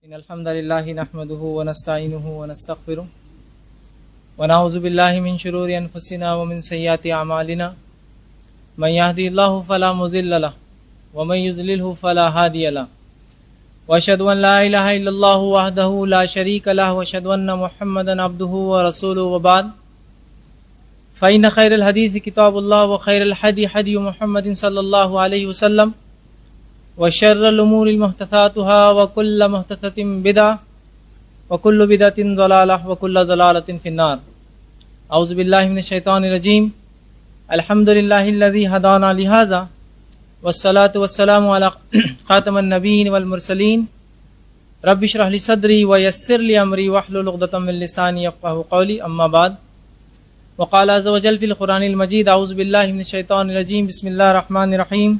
إن الحمد لله نحمده ونستعينه ونستغفره ونعوذ بالله من شرور أنفسنا ومن سيئات أعمالنا من يهدي الله فلا مضل له ومن يضلله فلا هادي له وأشهد أن لا إله إلا الله وحده لا شريك له وأشهد أن محمدا عبده ورسوله وبعد فإن خير الحديث كتاب الله وخير الهدي هدي محمد صلى الله عليه وسلم وشر الأمور محدثاتها وكل محدثة بدعة وكل بدعة ضلالة وكل ضلالة في النار. أعوذ بالله من الشيطان الرجيم. الحمد لله الذي هدانا لهذا والصلاة والسلام على خاتم النبيين والمرسلين. رب اشرح لي صدري ويسر لي أمري واحلل عقدة من لساني يفقهوا قولي. أما بعد. وقال عز وجل في القرآن المجيد. أعوذ بالله من الشيطان الرجيم. بسم الله الرحمن الرحيم.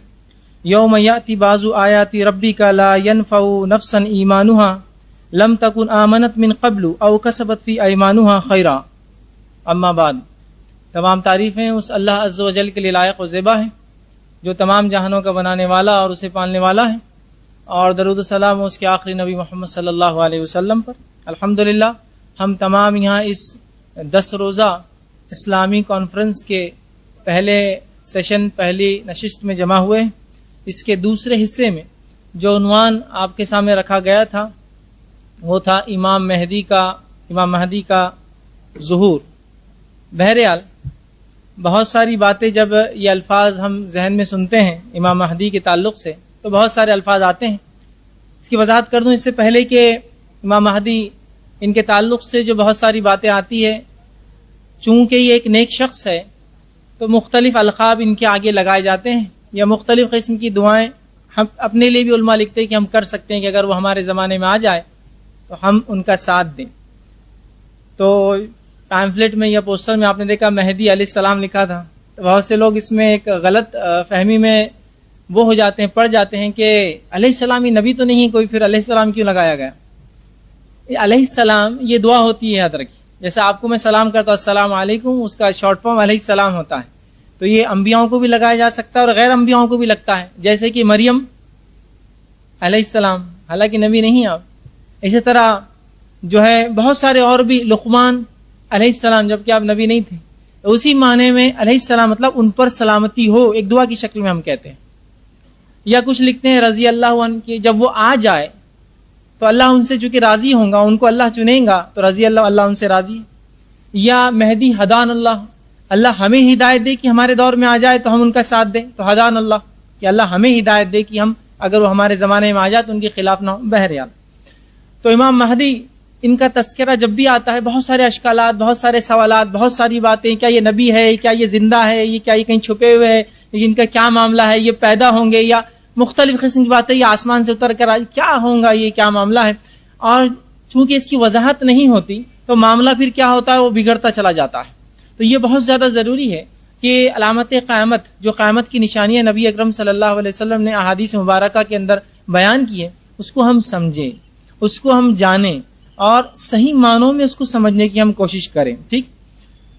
یوم یاتی بعض آیات ربک لا ینفع نفسا ایمانها لم تکن آمنت من قبل او کسبت فی ایمانها خیرا. اما بعد. تمام تعریفیں اس اللہ عز و جل کے لیے لائق و زیبا ہے جو تمام جہانوں کا بنانے والا اور اسے پالنے والا ہے، اور درود و سلام اس کے آخری نبی محمد صلی اللہ علیہ وسلم پر. الحمدللہ ہم تمام یہاں اس 10 روزہ اسلامی کانفرنس کے پہلے سیشن، پہلی نشست میں جمع ہوئے. اس کے دوسرے حصے میں جو عنوان آپ کے سامنے رکھا گیا تھا وہ تھا امام مہدی کا ظہور. بہرحال بہت ساری باتیں جب یہ الفاظ ہم ذہن میں سنتے ہیں امام مہدی کے تعلق سے تو بہت سارے الفاظ آتے ہیں. اس کی وضاحت کر دوں اس سے پہلے کہ امام مہدی ان کے تعلق سے جو بہت ساری باتیں آتی ہے، چونکہ یہ ایک نیک شخص ہے تو مختلف القاب ان کے آگے لگائے جاتے ہیں یا مختلف قسم کی دعائیں ہم اپنے لیے بھی علماء لکھتے ہیں کہ ہم کر سکتے ہیں کہ اگر وہ ہمارے زمانے میں آ جائے تو ہم ان کا ساتھ دیں. تو پیمفلٹ میں یا پوسٹر میں آپ نے دیکھا مہدی علیہ السلام لکھا تھا، تو بہت سے لوگ اس میں ایک غلط فہمی میں وہ ہو جاتے ہیں، پڑ جاتے ہیں کہ علیہ السلام یہ نبی تو نہیں کوئی، پھر علیہ السلام کیوں لگایا گیا. علیہ السلام یہ دعا ہوتی ہے، یاد رکھیے. جیسے آپ کو میں سلام کرتا ہوں السلام علیکم، اس کا شارٹ فارم علیہ السلام ہوتا ہے. تو یہ انبیاؤں کو بھی لگایا جا سکتا ہے اور غیر انبیاؤں کو بھی لگتا ہے، جیسے کہ مریم علیہ السلام، حالانکہ نبی نہیں آپ. اسی طرح جو ہے بہت سارے اور بھی، لقمان علیہ السلام جبکہ آپ نبی نہیں تھے. تو اسی معنی میں علیہ السلام مطلب ان پر سلامتی ہو، ایک دعا کی شکل میں ہم کہتے ہیں. یا کچھ لکھتے ہیں رضی اللہ عنہ کہ جب وہ آ جائے تو اللہ ان سے چونکہ راضی ہوں گا، ان کو اللہ چنیں گا تو رضی اللہ ان سے راضی. یا مہدی ہدان اللہ ہمیں ہدایت دے کہ ہمارے دور میں آ جائے تو ہم ان کا ساتھ دیں، تو ہدان اللہ کہ اللہ ہمیں ہدایت دے کہ ہم اگر وہ ہمارے زمانے میں آ جائے تو ان کے خلاف نہ ہو. بہرحال تو امام مہدی ان کا تذکرہ جب بھی آتا ہے بہت سارے اشکالات، بہت سارے سوالات، بہت ساری باتیں، کیا یہ نبی ہے، کیا یہ زندہ ہے، یہ کیا یہ کہیں چھپے ہوئے ہے، ان کا کیا معاملہ ہے، یہ پیدا ہوں گے یا مختلف قسم کی باتیں، یہ آسمان سے اتر کر آئے، کیا ہوگا، یہ کیا معاملہ ہے. اور چونکہ اس کی وضاحت نہیں ہوتی تو معاملہ پھر کیا ہوتا ہے، وہ بگڑتا چلا جاتا ہے. تو یہ بہت زیادہ ضروری ہے کہ علامت قیامت، جو قیامت کی نشانیاں نبی اکرم صلی اللہ علیہ وسلم نے احادیث مبارکہ کے اندر بیان کی ہے، اس کو ہم سمجھیں، اس کو ہم جانیں اور صحیح معنوں میں اس کو سمجھنے کی ہم کوشش کریں. ٹھیک،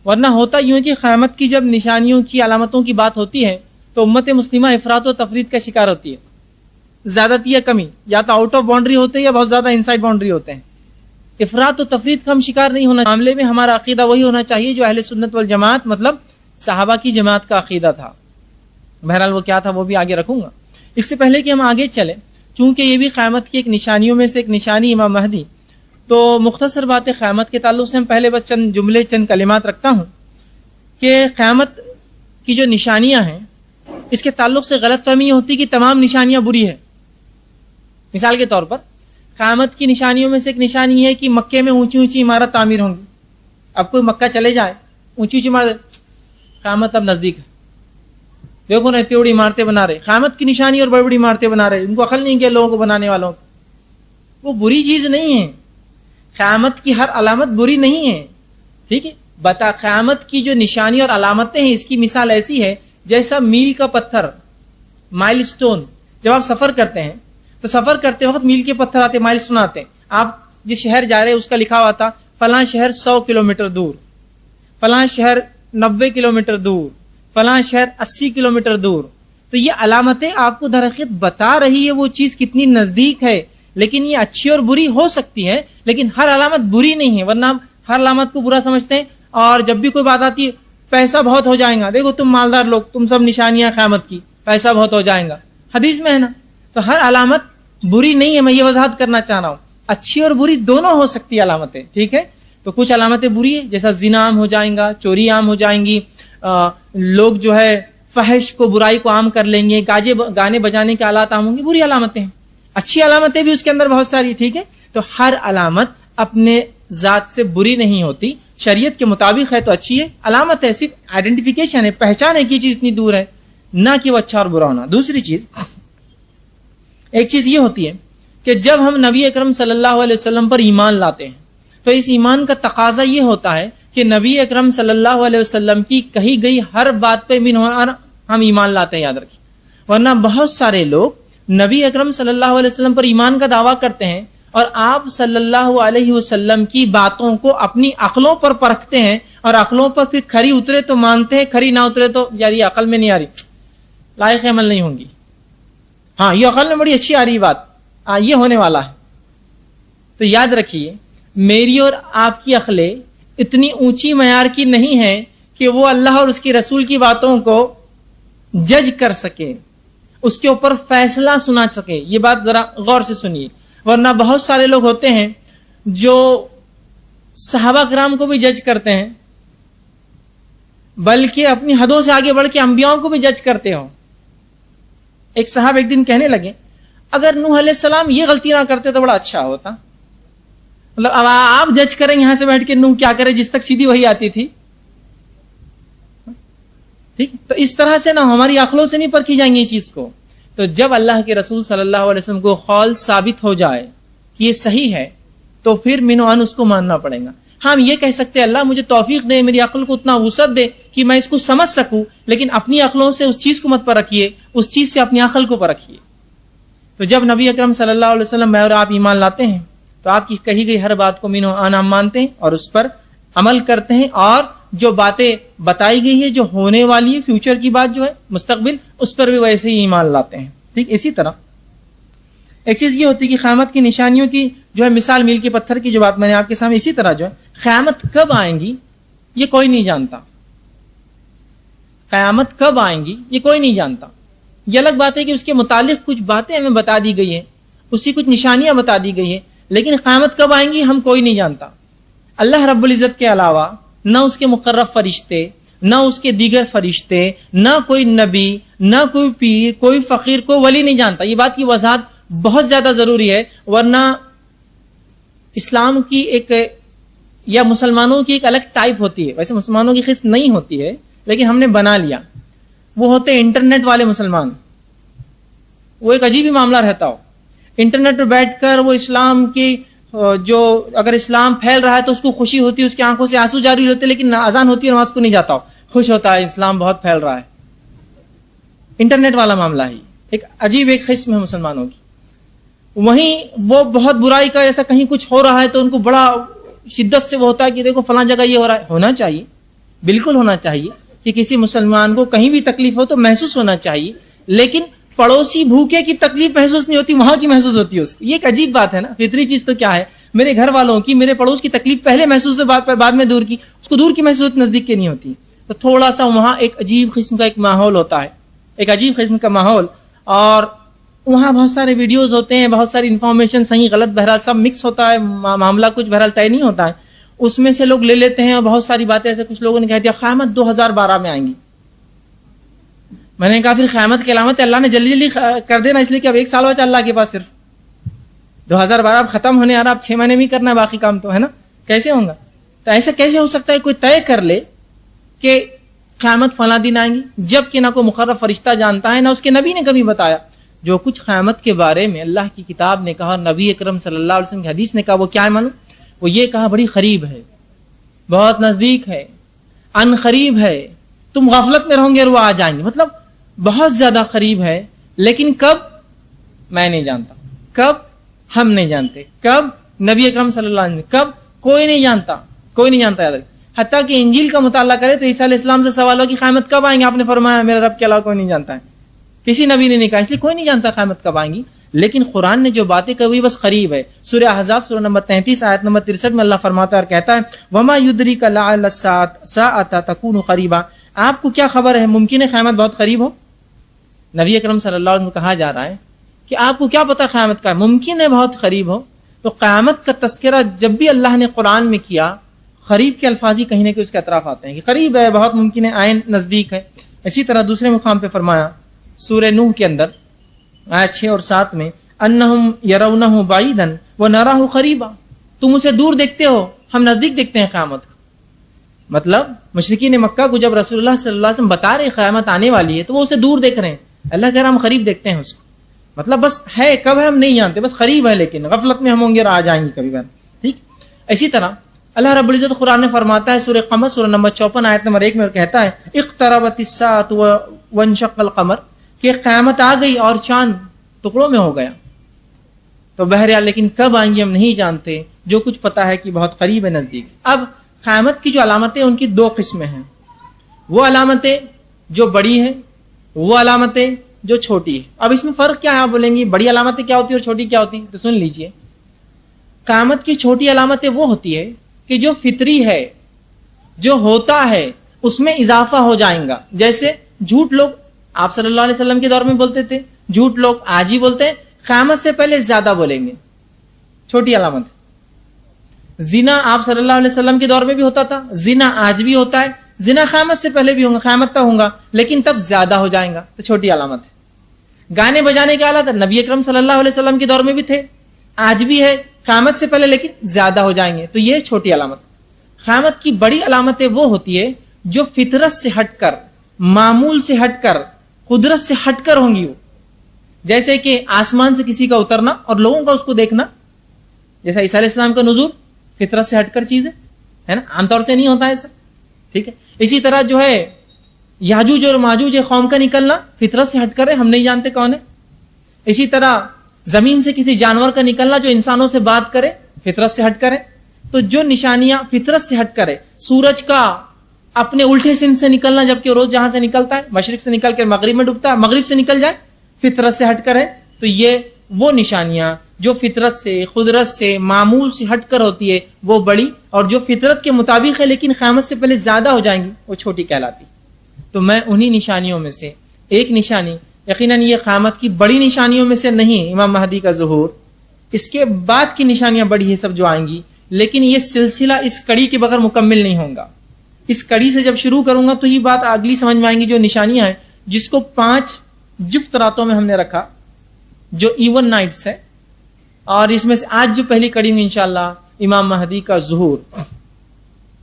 ورنہ ہوتا یوں ہے کہ قیامت کی جب نشانیوں کی علامتوں کی بات ہوتی ہے تو امت مسلمہ افراط و تفرید کا شکار ہوتی ہے. زیادتی یا کمی، یا تو آؤٹ آف باؤنڈری ہوتے ہیں یا بہت زیادہ انسائڈ باؤنڈری ہوتے ہیں. افراط و تفرید کا ہم شکار نہیں ہونا. معاملے میں ہمارا عقیدہ وہی ہونا چاہیے جو اہل سنت والجماعت مطلب صحابہ کی جماعت کا عقیدہ تھا. بہرحال وہ کیا تھا وہ بھی آگے رکھوں گا. اس سے پہلے کہ ہم آگے چلیں، چونکہ یہ بھی قیامت کی ایک نشانیوں میں سے ایک نشانی امام مہدی، تو مختصر باتیں قیامت کے تعلق سے ہم پہلے بس چند جملے، چند کلمات رکھتا ہوں کہ قیامت کی جو نشانیاں ہیں اس کے تعلق سے غلط فہمی یہ ہوتی کہ تمام نشانیاں بری ہیں. مثال کے طور پر قیامت کی نشانیوں میں سے ایک نشانی ہے کہ مکے میں اونچی اونچی عمارت تعمیر ہوں گی. اب کوئی مکہ چلے جائے، اونچی اونچی عمارت، قیامت اب نزدیک ہے، دیکھو نا اتنی بڑی عمارتیں بنا رہے، قیامت کی نشانی اور بڑی بڑی عمارتیں بنا رہے. ان کو عقل نہیں کیا لوگوں کو بنانے والوں کو. وہ بری چیز نہیں ہے، قیامت کی ہر علامت بری نہیں ہے. ٹھیک ہے، بتا قیامت کی جو نشانی اور علامتیں ہیں اس کی مثال ایسی ہے جیسا میل کا پتھر، مائل سٹون. جب آپ سفر کرتے ہیں تو سفر کرتے وقت میل کے پتھر آتے، مائل سٹون آتے ہیں. آپ جس شہر جا رہے ہیں اس کا لکھا ہوا تھا فلاں شہر 100 کلومیٹر دور، فلاں شہر 90 کلومیٹر دور، فلاں شہر 80 کلومیٹر دور. تو یہ علامتیں آپ کو در حقیقت بتا رہی ہے وہ چیز کتنی نزدیک ہے، لیکن یہ اچھی اور بری ہو سکتی ہے، لیکن ہر علامت بری نہیں ہے، ورنہ ہر علامت کو برا سمجھتے ہیں. اور جب بھی کوئی بات آتی ہے پیسہ بہت ہو جائے گا، دیکھو تم مالدار لوگ، تم سب نشانیاں قیامت کی، پیسہ بہت ہو جائے گا، حدیث میں ہے نا. تو ہر علامت بری نہیں ہے، میں یہ وضاحت کرنا چاہ رہا ہوں. اچھی اور بری دونوں ہو سکتی ہے علامتیں، ٹھیک ہے. تو کچھ علامتیں بری ہیں، جیسا زنا عام ہو جائیں گا، چوری عام ہو جائیں گی، لوگ جو ہے فحش کو، برائی کو عام کر لیں گے، گانے بجانے کے آلات عام ہوں گے، بری علامتیں ہیں. اچھی علامتیں بھی اس کے اندر بہت ساری، ٹھیک ہے. تو ہر علامت اپنے ذات سے بری نہیں ہوتی، شریعت کے مطابق ہے تو اچھی ہے. علامت ہے، صرف آئیڈینٹیفیکیشن ہے، پہچان ہے کہ یہ چیز اتنی دور ہے، نہ کہ وہ اچھا اور برا ہونا. دوسری چیز، ایک چیز یہ ہوتی ہے کہ جب ہم نبی اکرم صلی اللہ علیہ وسلم پر ایمان لاتے ہیں تو اس ایمان کا تقاضا یہ ہوتا ہے کہ نبی اکرم صلی اللہ علیہ وسلم کی کہی گئی ہر بات پہ ہم ایمان لاتے ہیں، یاد رکھیں. ورنہ بہت سارے لوگ نبی اکرم صلی اللہ علیہ وسلم پر ایمان کا دعویٰ کرتے ہیں اور آپ صلی اللہ علیہ وسلم کی باتوں کو اپنی عقلوں پر پرکھتے ہیں، اور عقلوں پر پھر کھری اترے تو مانتے ہیں، کھری نہ اترے تو یار یہ عقل میں نہیں آ رہی، لائق عمل نہیں ہوں گی. ہاں یہ عقل میں بڑی اچھی آ رہی بات، یہ ہونے والا ہے. تو یاد رکھیے میری اور آپ کی عقلیں اتنی اونچی معیار کی نہیں ہیں کہ وہ اللہ اور اس کی رسول کی باتوں کو جج کر سکے، اس کے اوپر فیصلہ سنا سکے. یہ بات ذرا غور سے سنیے. ورنہ بہت سارے لوگ ہوتے ہیں جو صحابہ کرام کو بھی جج کرتے ہیں، بلکہ اپنی حدوں سے آگے بڑھ کے انبیاءوں کو بھی جج کرتے ہوں. ایک صاحب ایک دن کہنے لگے اگر نوح علیہ السلام یہ غلطی نہ کرتے تو بڑا اچھا ہوتا. مطلب اب آپ جج کریں یہاں سے بیٹھ کے نوح کیا کرے جس تک سیدھی وہی آتی تھی. ٹھیک، تو اس طرح سے نہ ہماری عقلوں سے نہیں پرکھی جائیں گی یہ چیز کو. تو جب اللہ کے رسول صلی اللہ علیہ وسلم کو قول ثابت ہو جائے کہ یہ صحیح ہے تو پھر من و عن اس کو ماننا پڑے گا. ہم یہ کہہ سکتے ہیں اللہ مجھے توفیق دے، میری عقل کو اتنا وسعت دے کہ میں اس کو سمجھ سکوں، لیکن اپنی عقلوں سے اس چیز کو مت پرکھیے، اس چیز سے اپنی عقل کو پرکھیے. تو جب نبی اکرم صلی اللہ علیہ وسلم میں اور آپ ایمان لاتے ہیں تو آپ کی کہی گئی ہر بات کو من و عن ہم مانتے ہیں اور اس پر عمل کرتے ہیں، اور جو باتیں بتائی گئی ہے جو ہونے والی ہے، فیوچر کی بات جو ہے، مستقبل، اس پر بھی ویسے ہی ایمان لاتے ہیں. ٹھیک، اسی طرح ایک چیز یہ ہوتی ہے کہ قیامت کی نشانیوں کی جو ہے مثال میل کے پتھر کی جو بات میں نے آپ کے سامنے، اسی طرح جو ہے قیامت کب آئیں گی یہ کوئی نہیں جانتا. قیامت کب آئیں گی یہ کوئی نہیں جانتا. یہ الگ بات ہے کہ اس کے متعلق کچھ باتیں ہمیں بتا دی گئی ہیں، اس کی کچھ نشانیاں بتا دی گئی ہیں، لیکن قیامت کب آئیں گی ہم کوئی نہیں جانتا. اللہ رب العزت کے علاوہ نہ اس کے مقرب فرشتے، نہ اس کے دیگر فرشتے، نہ کوئی نبی، نہ کوئی پیر، کوئی فقیر، کوئی ولی نہیں جانتا. یہ بات کی وضاحت بہت زیادہ ضروری ہے، ورنہ اسلام کی ایک یا مسلمانوں کی ایک الگ ٹائپ ہوتی ہے. ویسے مسلمانوں کی قسم نہیں ہوتی ہے لیکن ہم نے بنا لیا، وہ ہوتے انٹرنیٹ والے مسلمان. وہ ایک عجیب ہی معاملہ رہتا ہو، انٹرنیٹ پر بیٹھ کر وہ اسلام کی جو اگر اسلام پھیل رہا ہے تو اس کو خوشی ہوتی ہے، اس کی آنکھوں سے آنسو جاری ہوتے، لیکن اذان ہوتی ہے نماز کو نہیں جاتا ہو، خوش ہوتا ہے اسلام بہت پھیل رہا ہے. انٹرنیٹ والا معاملہ ہی ایک عجیب ایک قسم ہے مسلمانوں کی. وہیں وہ بہت برائی کا ایسا کہیں کچھ ہو رہا ہے تو ان کو بڑا شدت سے وہ ہوتا ہے کہ دیکھو فلاں جگہ یہ ہو رہا ہے. ہونا چاہیے، بالکل ہونا چاہیے کہ کسی مسلمان کو کہیں بھی تکلیف ہو تو محسوس ہونا چاہیے، لیکن پڑوسی بھوکے کی تکلیف محسوس نہیں ہوتی، وہاں کی محسوس ہوتی ہے اس کو. یہ ایک عجیب بات ہے نا. فطری چیز تو کیا ہے، میرے گھر والوں کی، میرے پڑوس کی تکلیف پہلے محسوس ہے، بعد میں دور کی، اس کو دور کی محسوس نزدیک کی نہیں ہوتی. تو تھوڑا سا وہاں ایک عجیب قسم کا ایک ماحول ہوتا ہے، ایک عجیب قسم کا ماحول، اور وہاں بہت سارے ویڈیوز ہوتے ہیں، بہت ساری انفارمیشن صحیح غلط بہرحال سب مکس ہوتا ہے، معاملہ کچھ بہرحال طے نہیں ہوتا ہے. اس میں سے لوگ لے لیتے ہیں اور بہت ساری باتیں ایسے کچھ لوگوں نے کہہ دیا قیامت 2012 میں آئیں گی. میں نے کہا پھر قیامت کی علامت اللہ نے جلدی جلدی کر دینا، اس لیے کہ اب 1 سال بچا اللہ کے پاس، صرف 2012 اب ختم ہونے آ رہا، اب 6 مہینے میں کرنا ہے باقی کام تو ہے نا. کیسے ہوگا؟ تو ایسا کیسے ہو سکتا ہے کوئی طے کر لے کہ قیامت فلاں دن آئیں گی، جب کہ نہ کوئی مقرب فرشتہ جانتا ہے، نہ اس کے نبی نے کبھی بتایا. جو کچھ قیامت کے بارے میں اللہ کی کتاب نے کہا، نبی اکرم صلی اللہ علیہ وسلم کی حدیث نے کہا، وہ کیا ہے مانو؟ وہ یہ کہا بڑی قریب ہے، بہت نزدیک ہے، ان قریب ہے، تم غفلت میں رہو گے اور وہ آ جائیں گے. مطلب بہت زیادہ قریب ہے، لیکن کب میں نہیں جانتا، کب ہم نہیں جانتے، کب نبی اکرم صلی اللہ علیہ وسلم، کب کوئی نہیں جانتا، کوئی نہیں جانتا. یاد رکھ، حتیٰ کہ انجیل کا مطالعہ کرے تو عیسیٰ علیہ السلام سے سوال ہو کہ قیامت کب آئیں گے، آپ نے فرمایا میرا رب کے علاوہ کوئی نہیں جانتا ہے. کسی نبی نے نہیں کہا، اس لیے کوئی نہیں جانتا قیامت کب آئیں گی. لیکن قرآن نے جو باتیں کہی بس قریب ہے. سورہ احزاب سورہ نمبر 33 آیت نمبر 63 میں اللہ فرماتا ہے اور کہتا ہے وما یدریک لعل الساعۃ تکون قریبا. آپ کو کیا خبر ہے ممکن ہے قیامت بہت قریب ہو. نبی اکرم صلی اللہ علیہ وسلم کو کہا جا رہا ہے کہ آپ کو کیا پتا قیامت کا ممکن ہے بہت قریب ہو. تو قیامت کا تذکرہ جب بھی اللہ نے قرآن میں کیا قریب کے الفاظ ہی کہیں نہ کہیں اس کے اطراف آتے ہیں کہ قریب ہے, بہت ممکن ہے, عین نزدیک ہے. اسی طرح دوسرے مقام پہ فرمایا سورہ نوح کے اندر آیت 6 اور 7 میں انہم یرونہ بعیدا ونراہ قریبا. تم اسے دور دیکھتے ہو ہم نزدیک دیکھتے ہیں قیامت کو. مطلب مشرکین مکہ کو جب رسول اللہ صلی اللہ علیہ وسلم بتا رہے قیامت آنے والی ہے تو وہ اسے دور دیکھ رہے ہیں. اللہ کہہ رہا ہم قریب دیکھتے ہیں اس کو. مطلب بس ہے کب ہے ہم نہیں جانتے, بس قریب ہے, لیکن غفلت میں ہم ہوں گے اور آ جائیں گے کبھی بار. ٹھیک. اسی طرح اللہ رب العزت قرآن میں فرماتا ہے سورہ قمر سورہ نمبر 54 آیت نمبر 1 میں کہتا ہے اقتربت الساعۃ وانشق القمر کہ قیامت آ گئی اور چاند ٹکڑوں میں ہو گیا. تو بہرحال لیکن کب آئیں گے ہم نہیں جانتے, جو کچھ پتا ہے کہ بہت قریب ہے, نزدیک. اب قیامت کی جو علامتیں ان کی دو قسمیں ہیں. وہ علامتیں جو بڑی ہیں, وہ علامتیں جو چھوٹی ہے. اب اس میں فرق کیا ہے, آپ بولیں گے بڑی علامتیں کیا ہوتی ہے اور چھوٹی کیا ہوتی ہے, تو سن لیجئے. قیامت کی چھوٹی علامتیں وہ ہوتی ہے کہ جو فطری ہے, جو ہوتا ہے اس میں اضافہ ہو جائیں گا. جیسے جھوٹ لوگ آپ صلی اللہ علیہ وسلم کے دور میں بولتے تھے, جھوٹ لوگ آج ہی بولتے ہیں, قیامت سے پہلے زیادہ بولیں گے, چھوٹی علامت. زنا آپ صلی اللہ علیہ وسلم کے دور میں بھی ہوتا تھا, زنا آج بھی ہوتا ہے, زنا قیامت سے پہلے بھی ہوگا, قیامت تک ہوگا, لیکن تب زیادہ ہو جائیں گا, تو چھوٹی علامت ہے. گانے بجانے کے آلات نبی اکرم صلی اللہ علیہ وسلم کے دور میں بھی تھے, آج بھی ہے, قیامت سے پہلے لیکن زیادہ ہو جائیں گے, تو یہ چھوٹی علامت. قیامت کی بڑی علامتیں وہ ہوتی ہے جو فطرت سے ہٹ کر, معمول سے ہٹ کر, قدرت سے ہٹ کر ہوں گی. وہ جیسے کہ آسمان سے کسی کا اترنا اور لوگوں کا اس کو دیکھنا, جیسا عیسیٰ علیہ السلام کا نزول فطرت سے ہٹ کر چیز ہے نا, عام طور سے نہیں ہوتا ایسا. ٹھیک ہے. اسی طرح جو ہے یاجوج اور ماجوج قوم کا نکلنا فطرت سے ہٹ کر ہے, ہم نہیں جانتے کون ہے. اسی طرح زمین سے کسی جانور کا نکلنا جو انسانوں سے بات کرے, فطرت سے ہٹ کر ہے. تو جو نشانیاں فطرت سے ہٹ کر ہے, سورج کا اپنے الٹے سمت سے نکلنا جبکہ روز جہاں سے نکلتا ہے مشرق سے نکل کر مغرب میں ڈوبتا ہے, مغرب سے نکل جائے فطرت سے ہٹ کر ہے. تو یہ وہ نشانیاں جو فطرت سے, قدرت سے, معمول سے ہٹ کر ہوتی ہے وہ بڑی, اور جو فطرت کے مطابق ہے لیکن قیامت سے پہلے زیادہ ہو جائیں گی وہ چھوٹی کہلاتی. تو میں انہی نشانیوں میں سے ایک نشانی, یقیناً یہ قیامت کی بڑی نشانیوں میں سے نہیں, امام مہدی کا ظہور, اس کے بعد کی نشانیاں بڑی ہے سب جو آئیں گی, لیکن یہ سلسلہ اس کڑی کے بغیر مکمل نہیں ہوگا. اس کڑی سے جب شروع کروں گا تو یہ بات اگلی سمجھ میں آئیں گی. جو نشانیاں ہیں جس کو 5 جفت راتوں میں ہم نے رکھا, جو ایون نائٹس ہے, اور اس میں سے آج جو پہلی کڑی میں انشاءاللہ امام مہدی کا ظہور,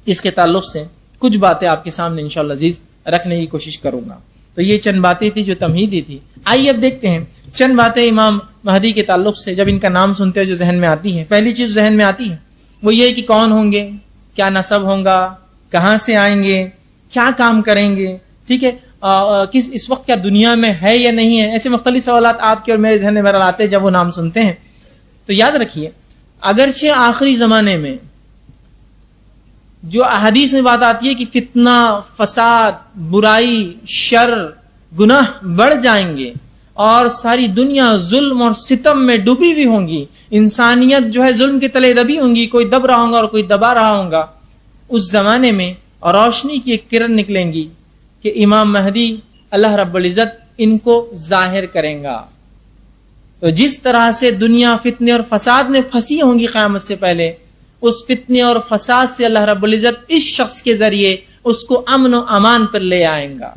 اس کے تعلق سے کچھ باتیں آپ کے سامنے انشاءاللہ عزیز رکھنے کی کوشش کروں گا. تو یہ چند باتیں تھی جو تمہیدی تھی. آئیے اب دیکھتے ہیں چند باتیں امام مہدی کے تعلق سے جب ان کا نام سنتے ہیں جو ذہن میں آتی ہے. پہلی چیز ذہن میں آتی ہے وہ یہ ہے کہ کون ہوں گے, کیا نسب ہوگا, کہاں سے آئیں گے, کیا کام کریں گے. ٹھیک ہے. کس اس وقت کیا دنیا میں ہے یا نہیں ہے, ایسے مختلف سوالات آپ کے اور میرے ذہن میں آتے ہیں جب وہ نام سنتے ہیں. تو یاد رکھیے اگرچہ آخری زمانے میں جو احادیث میں بات آتی ہے کہ فتنہ, فساد, برائی, شر, گناہ بڑھ جائیں گے اور ساری دنیا ظلم اور ستم میں ڈوبی ہوئی ہوں گی, انسانیت جو ہے ظلم کے تلے دبی ہوں گی, کوئی دب رہا ہوگا اور کوئی دبا رہا ہوگا, اس زمانے میں روشنی کی ایک کرن نکلیں گی کہ امام مہدی اللہ رب العزت ان کو ظاہر کریں گا. تو جس طرح سے دنیا فتنے اور فساد میں پھنسی ہوں گی قیامت سے پہلے, اس فتنے اور فساد سے اللہ رب العزت اس شخص کے ذریعے اس کو امن و امان پر لے آئیں گا.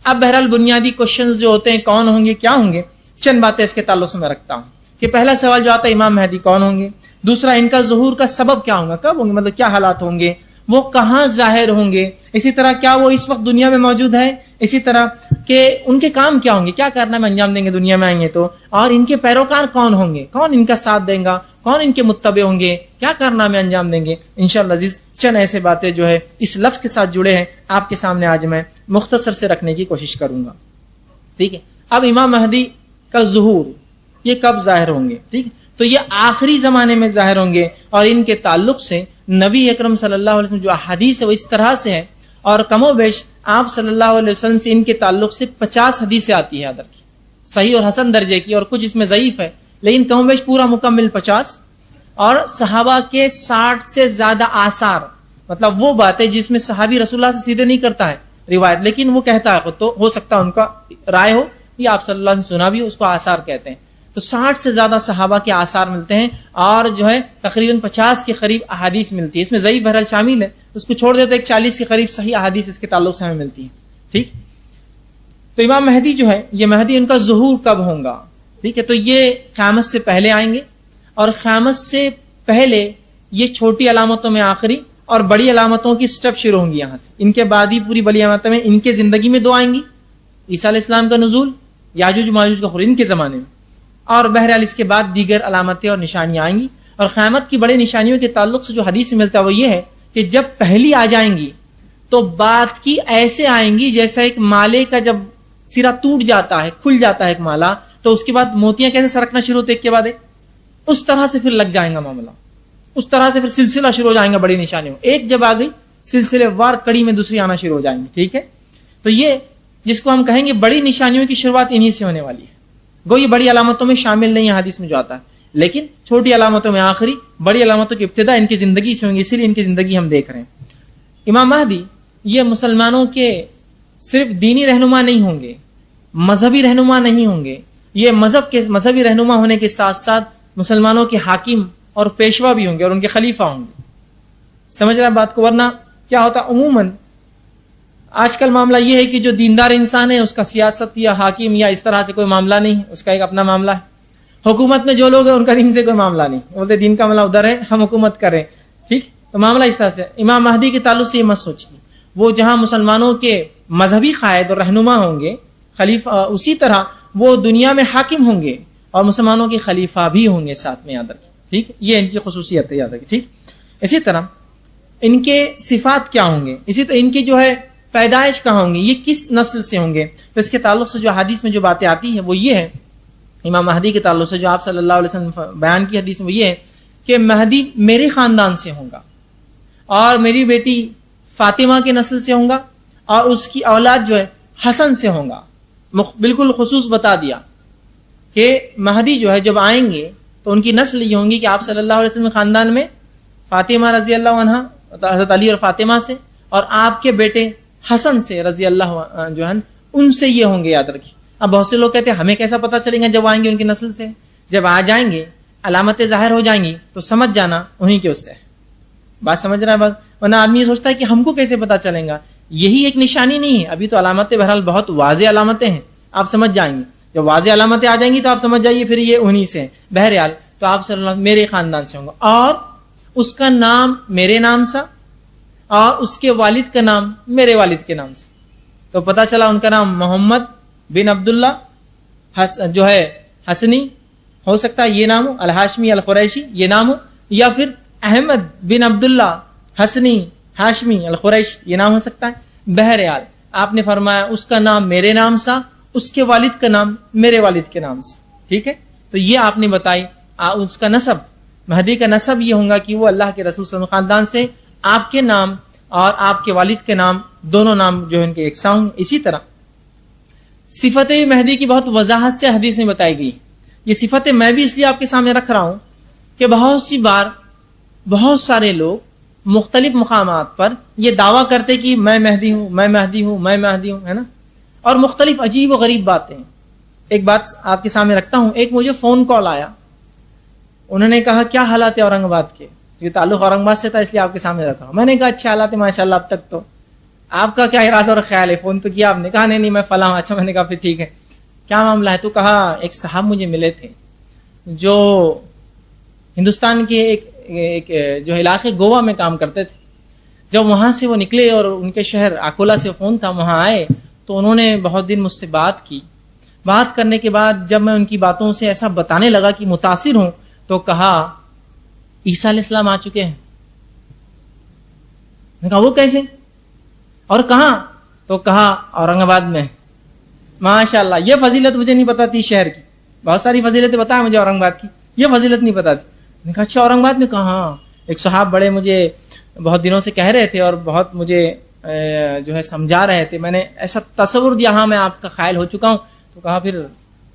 اب بہرحال بنیادی کوشچنز جو ہوتے ہیں کون ہوں گے, کیا ہوں گے, چند باتیں اس کے تعلق سے میں رکھتا ہوں. کہ پہلا سوال جو آتا ہے امام مہدی کون ہوں گے, دوسرا ان کا ظہور کا سبب کیا ہوگا, کب ہوں گے, مطلب کیا حالات ہوں گے, وہ کہاں ظاہر ہوں گے, اسی طرح کیا وہ اس وقت دنیا میں موجود ہے, اسی طرح کہ ان کے کام کیا ہوں گے, کیا کارنامے انجام دیں گے دنیا میں آئیں گے تو, اور ان کے پیروکار کون ہوں گے, کون ان کا ساتھ دیں گا, کون ان کے متبع ہوں گے, کیا کارنامے انجام دیں گے. انشاءاللہ عزیز چند ایسے باتیں جو ہے اس لفظ کے ساتھ جڑے ہیں آپ کے سامنے آج میں مختصر سے رکھنے کی کوشش کروں گا. ٹھیک ہے. اب امام مہدی کا ظہور یہ کب ظاہر ہوں گے, ٹھیک, تو یہ آخری زمانے میں ظاہر ہوں گے, اور ان کے تعلق سے نبی اکرم صلی اللہ علیہ وسلم جو احادیث ہے وہ اس طرح سے ہے, اور کم و بیش آپ صلی اللہ علیہ وسلم سے ان کے تعلق سے 50 حدیثیں آتی ہے ادر کی. صحیح اور حسن درجے کی، اور کچھ اس میں ضعیف ہے، لیکن کم و بیش پورا مکمل 50. اور صحابہ کے 60 سے زیادہ آثار، مطلب وہ باتیں جس میں صحابی رسول اللہ سے سیدھے نہیں کرتا ہے روایت، لیکن وہ کہتا ہے خود، تو ہو سکتا ہے ان کا رائے ہو یا آپ صلی اللہ علیہ وسلم سنا بھی، اس کو آثار کہتے ہیں. تو 60 سے زیادہ صحابہ کے آثار ملتے ہیں، اور جو ہے تقریباً 50 کے قریب احادیث ملتی ہے. اس میں ضعیف بہرحال شامل ہے، اس کو چھوڑ دیتے 40 کے قریب صحیح احادیث اس کے تعلق سے ہمیں ملتی ہیں. ٹھیک. تو امام مہدی جو ہے، یہ مہدی ان کا ظہور کب ہوگا؟ ٹھیک ہے. تو یہ قیامت سے پہلے آئیں گے، اور قیامت سے پہلے یہ چھوٹی علامتوں میں آخری اور بڑی علامتوں کی سٹیپ شروع ہوں گی یہاں سے. ان کے بعد ہی پوری بڑی علامتیں میں ان کے زندگی میں 2 آئیں گی، عیسیٰ علیہ السلام کا نزول، یاجوج ماجوج کا خروج ان کے زمانے میں، اور بہرحال اس کے بعد دیگر علامتیں اور نشانیاں آئیں گی. اور قیامت کی بڑی نشانیوں کے تعلق سے جو حدیث سے ملتا ہے وہ یہ ہے کہ جب پہلی آ جائیں گی تو بعد کی ایسے آئیں گی جیسا ایک مالے کا جب سرا ٹوٹ جاتا ہے، کھل جاتا ہے ایک مالا، تو اس کے بعد موتیاں کیسے سرکنا شروع ہوتے ایک کے بعد ایک، اس طرح سے پھر لگ جائیں گا معاملہ، اس طرح سے پھر سلسلہ شروع ہو جائیں گا بڑی نشانیوں. ایک جب آ گئی سلسلے وار کڑی میں دوسری آنا شروع ہو جائیں گی. ٹھیک ہے. تو یہ جس کو ہم کہیں گے بڑی نشانیوں کی شروعات انہی سے ہونے والی ہے. گو یہ بڑی علامتوں میں شامل نہیں ہے حدیث میں جو آتا ہے، لیکن چھوٹی علامتوں میں آخری، بڑی علامتوں کی ابتدا ان کی زندگی سے ہوں گی، اسی لیے ان کی زندگی ہم دیکھ رہے ہیں. امام مہدی یہ مسلمانوں کے صرف دینی رہنما نہیں ہوں گے، مذہبی رہنما نہیں ہوں گے، یہ مذہبی رہنما ہونے کے ساتھ ساتھ مسلمانوں کے حاکم اور پیشوا بھی ہوں گے، اور ان کے خلیفہ ہوں گے. سمجھ رہے ہیں بات کو؟ ورنہ کیا ہوتا عموماً آج کل معاملہ یہ ہے کہ جو دیندار انسان ہے اس کا سیاست یا حاکم یا اس طرح سے کوئی معاملہ نہیں ہے، اس کا ایک اپنا معاملہ ہے. حکومت میں جو لوگ ہیں ان کا دین سے کوئی معاملہ نہیں، بولتے دین کا معاملہ ادھر ہے، ہم حکومت کریں. ٹھیک. تو معاملہ اس طرح سے. امام مہدی کے تعلق سے یہ مت سوچیے، وہ جہاں مسلمانوں کے مذہبی قائد اور رہنما ہوں گے خلیفہ، اسی طرح وہ دنیا میں حاکم ہوں گے اور مسلمانوں کے خلیفہ بھی ہوں گے ساتھ میں، یاد رکھیں. ٹھیک. یہ ان کی خصوصیت ہے، یاد رکھیں. ٹھیک. اسی طرح ان کے صفات کیا ہوں گے، اسی طرح ان کی جو ہے پیدائش کہاں ہوں گی، یہ کس نسل سے ہوں گے. تو اس کے تعلق سے جو حدیث میں جو باتیں آتی ہے وہ یہ ہے، امام مہدی کے تعلق سے جو آپ صلی اللہ علیہ وسلم بیان کی حدیث میں وہ یہ ہے کہ مہدی میرے خاندان سے ہوگا، اور میری بیٹی فاطمہ کے نسل سے ہوگا، اور اس کی اولاد جو ہے حسن سے ہوگا. بالکل خصوص بتا دیا کہ مہدی جو ہے جب آئیں گے تو ان کی نسل یہ ہوں گی کہ آپ صلی اللہ علیہ وسلم خاندان میں فاطمہ رضی اللہ عنہ، حضرت علی اور فاطمہ سے، اور آپ کے بیٹے حسن سے رضی اللہ جو ہے ان سے یہ ہوں گے. یاد رکھیے. اب بہت سے لوگ کہتے ہیں ہمیں کیسا پتہ چلے گا جب آئیں گے ان کی نسل سے؟ جب آ جائیں گے علامتیں ظاہر ہو جائیں گی تو سمجھ جانا انہی کے اس سے. بات سمجھ رہا ہے بات؟ ورنہ آدمی یہ سوچتا ہے کہ ہم کو کیسے پتہ چلیں گا، یہی ایک نشانی نہیں ہے. ابھی تو علامتیں بہرحال بہت واضح علامتیں ہیں، آپ سمجھ جائیں گے. جب واضح علامتیں آ جائیں گی تو آپ سمجھ جائیے پھر یہ انہی سے ہیں. بہرحال تو آپ صلی اللہ علیہ وسلم میرے خاندان سے ہوں گا، اور اس کا نام میرے نام سا، اور اس کے والد کا نام میرے والد کے نام سے. تو پتہ چلا ان کا نام محمد بن عبداللہ جو ہے حسنی ہو سکتا ہے، یہ نام ہو، الہاشمی القریشی یہ نام ہو، یا پھر احمد بن عبداللہ حسنی ہاشمی القریشی یہ نام ہو سکتا ہے. بہرحال آپ نے فرمایا اس کا نام میرے نام سا، اس کے والد کا نام میرے والد کے نام سے. ٹھیک ہے. تو یہ آپ نے بتائی اس کا نسب، مہدی کا نسب یہ ہوگا کہ وہ اللہ کے رسول صلی اللہ علیہ وسلم خاندان سے، آپ کے نام اور آپ کے والد کے نام دونوں نام جو ان کے یکساں ہوں. اسی طرح صفت مہدی کی بہت وضاحت سے حدیث میں بتائی گئی. یہ صفت میں بھی اس لیے آپ کے سامنے رکھ رہا ہوں کہ بہت سی بار بہت سارے لوگ مختلف مقامات پر یہ دعویٰ کرتے کہ میں مہدی ہوں، میں مہدی ہوں، میں مہدی ہوں، ہے نا، اور مختلف عجیب و غریب باتیں. ایک بات آپ کے سامنے رکھتا ہوں. ایک مجھے فون کال آیا، انہوں نے کہا کیا حالات ہے اورنگ آباد کے، یہ تعلق اورنگ آباد سے تھا اس لیے آپ کے سامنے رکھ رہا ہوں. میں نے کہا اچھے حالات ہے ماشاء اللہ اب تک. تو آپ کا کیا ارادہ اور خیال ہے؟ فون تو کیا آپ نے؟ کہا نہیں میں فلاں. اچھا. میں نے کہا پھر ٹھیک ہے، کیا معاملہ ہے؟ تو کہا ایک صاحب مجھے ملے تھے جو ہندوستان کے ایک جو علاقے گوا میں کام کرتے تھے. جب وہاں سے وہ نکلے اور ان کے شہر اکولا سے فون تھا، وہاں آئے تو انہوں نے بہت دن مجھ سے بات کی. بات کرنے کے بعد جب میں ان کی باتوں سے ایسا بتانے لگا کہ متاثر ہوں، تو کہا عیسیٰ علیہ السلام آ چکے ہیں. میں کہا وہ کیسے اور کہاں؟ تو کہا اورنگ آباد میں. ماشاء اللہ، یہ فضیلت مجھے نہیں پتا تھی شہر کی. بہت ساری فضیلتیں بتائیں مجھے اورنگ آباد کی، یہ فضیلت نہیں پتا تھی. میں کہا اچھا اورنگ آباد میں؟ کہا ہاں. ایک صاحب بڑے مجھے بہت دنوں سے کہہ رہے تھے اور بہت مجھے جو ہے سمجھا رہے تھے. میں نے ایسا تصور دیا، ہاں میں آپ کا قائل ہو چکا ہوں. تو کہا پھر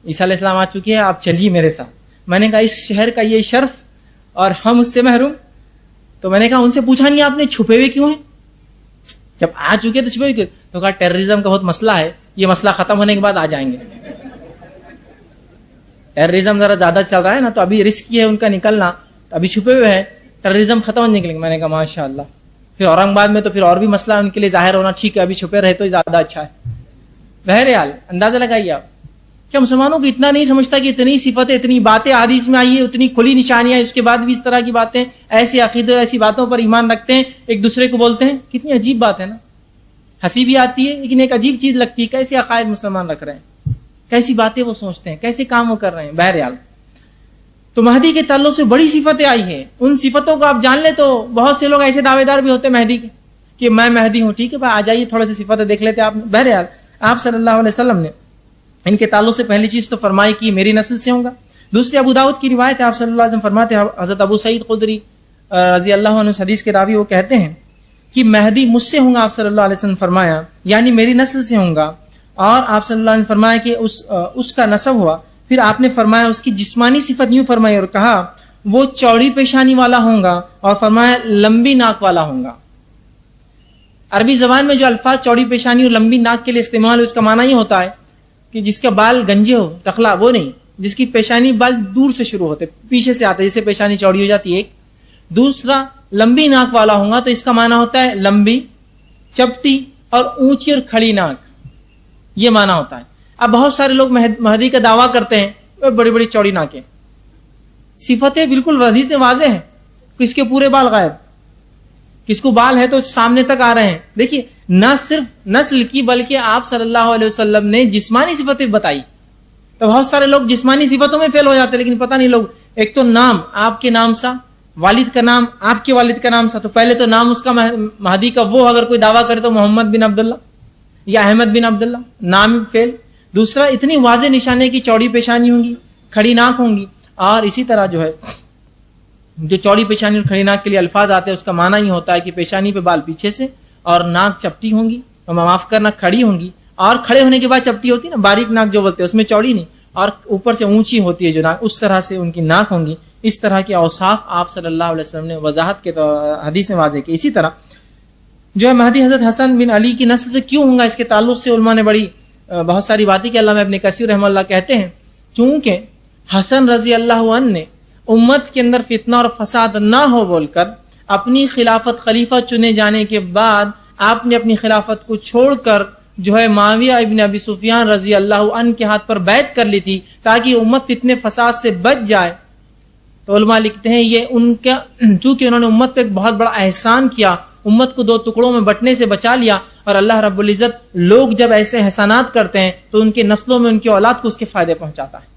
عیسیٰ علیہ السلام آ چکے ہیں, آپ چلیے میرے ساتھ. میں نے کہا اس شہر کا یہ شرف اور ہم اس سے محروم. تو میں نے کہا ان سے پوچھا نہیں آپ نے چھپے ہوئے کیوں ہیں, جب آ چکے تو چھپے ہوئے کیوں؟ تو کہا ٹیررزم کا بہت مسئلہ ہے, یہ مسئلہ ختم ہونے کے بعد آ جائیں گے. ٹیررزم ذرا زیادہ چل رہا ہے نا, تو ابھی رسک یہ ہے ان کا نکلنا, ابھی چھپے ہوئے ہیں, ٹیررزم ختم ہونے نکلیں گے. میں نے کہا ماشاء اللہ. پھر اورنگ آباد میں تو پھر اور بھی مسئلہ ان کے لیے ظاہر ہونا ٹھیک ہے, ابھی چھپے رہے تو زیادہ اچھا ہے. بہرحال اندازہ لگائیے آپ, کیا مسلمانوں کو اتنا نہیں سمجھتا کہ اتنی صفتیں, اتنی باتیں حدیث میں آئی ہے, اتنی کھلی نشانیاں, اس کے بعد بھی اس طرح کی باتیں, ایسے عقیدے ایسی باتوں پر ایمان رکھتے ہیں, ایک دوسرے کو بولتے ہیں. کتنی عجیب بات ہے نا, ہنسی بھی آتی ہے لیکن ایک عجیب چیز لگتی ہے. کیسے عقائد مسلمان رکھ رہے ہیں, کیسی باتیں وہ سوچتے ہیں, کیسے کام وہ کر رہے ہیں. بہرحال تو مہدی کے تعلق سے بڑی صفتیں آئی ہیں. ان صفتوں کو آپ جان لیں تو بہت سے لوگ ایسے دعوے دار بھی ہوتے ہیں مہدی کے کہ میں مہدی ہوں. ٹھیک ہے بھائی, آ جائیے تھوڑا سی صفتیں دیکھ لیتے آپ. بہرحال آپ صلی اللہ علیہ وسلم نے ان کے تعلق سے پہلی چیز تو فرمائی کہ میری نسل سے ہوں گا. دوسری ابو داؤد کی روایت ہے, آپ صلی اللہ علیہ وسلم فرماتے ہیں, حضرت ابو سعید خدری رضی اللہ عنہ حدیث کے راوی, وہ کہتے ہیں کہ مہدی مجھ سے ہوں گا. آپ صلی اللہ علیہ وسلم فرمایا یعنی میری نسل سے ہوں گا. اور آپ صلی اللہ علیہ وسلم فرمایا کہ اس کا نسب ہوا. پھر آپ نے فرمایا اس کی جسمانی صفت یوں فرمائی اور کہا وہ چوڑی پیشانی والا ہوں گا, اور فرمایا لمبی ناک والا ہوں گا. عربی زبان میں جو الفاظ چوڑی پیشانی اور لمبی ناک کے لیے استعمال ہو, اس کا معنی یہ ہوتا ہے کہ جس کا بال گنجے ہو, ٹکلا, وہ نہیں, جس کی پیشانی بال دور سے شروع ہوتے, پیچھے سے آتے, جسے پیشانی چوڑی ہو جاتی ہے. ایک دوسرا لمبی ناک والا ہوں گا, تو اس کا معنی ہوتا ہے لمبی, چپٹی اور اونچی اور کھڑی ناک, یہ معنی ہوتا ہے. اب بہت سارے لوگ مہدی کا دعویٰ کرتے ہیں بڑی بڑی چوڑی ناکیں. صفتیں بالکل حدیث سے واضح ہیں, کس کے پورے بال غائب, کس کو بال ہے تو سامنے تک آ رہے ہیں. دیکھیے نہ صرف نسل کی بلکہ آپ صلی اللہ علیہ وسلم نے جسمانی صفتیں بتائی. تو بہت سارے لوگ جسمانی صفتوں میں فیل ہو جاتے ہیں, لیکن پتہ نہیں لوگ, ایک تو نام آپ کے نام سا, والد کا نام آپ کے والد کا نام سا. تو پہلے تو نام اس کا مہدی کا, وہ اگر کوئی دعویٰ کرے تو محمد بن عبداللہ یا احمد بن عبداللہ, نام فیل. دوسرا اتنی واضح نشانی کی چوڑی پیشانی ہوں گی, کھڑی ناک ہوں گی. اور اسی طرح جو ہے جو چوڑی پیشانی اور کھڑی ناک کے لیے الفاظ آتے ہیں, اس کا معنی یہ ہوتا ہے کہ پیشانی پہ بال پیچھے سے, اور ناک چپٹی ہوں گی, اور معاف کرنا کھڑی ہوں گی, اور کھڑے ہونے کے بعد چپٹی ہوتی ہے نا, باریک ناک جو بولتے ہیں, اس میں چوڑی نہیں, اور اوپر سے اونچی ہوتی ہے جو ناک, اس طرح سے ان کی ناک ہوں گی. اس طرح کے اوصاف آپ صلی اللہ علیہ وسلم نے وضاحت کے حدیث میں واضح کی. اسی طرح جو ہے مہدی حضرت حسن بن علی کی نسل سے کیوں ہوں گا, اس کے تعلق سے علماء نے بڑی بہت ساری باتیں کی. علامہ ابن کثیر رحمہ اللہ کہتے ہیں چونکہ حسن رضی اللہ عنہ نے امت کے اندر فتنہ اور فساد نہ ہو بول کر اپنی خلافت خلیفہ چنے جانے کے بعد آپ نے اپنی خلافت کو چھوڑ کر جو ہے معاویہ ابن ابی سفیان رضی اللہ عنہ کے ہاتھ پر بیعت کر لی تھی تاکہ امت فتنے فساد سے بچ جائے. تو علماء لکھتے ہیں یہ ان کا, چونکہ انہوں نے امت پہ ایک بہت بڑا احسان کیا, امت کو دو ٹکڑوں میں بٹنے سے بچا لیا, اور اللہ رب العزت لوگ جب ایسے احسانات کرتے ہیں تو ان کے نسلوں میں ان کی اولاد کو اس کے فائدے پہنچاتا ہے.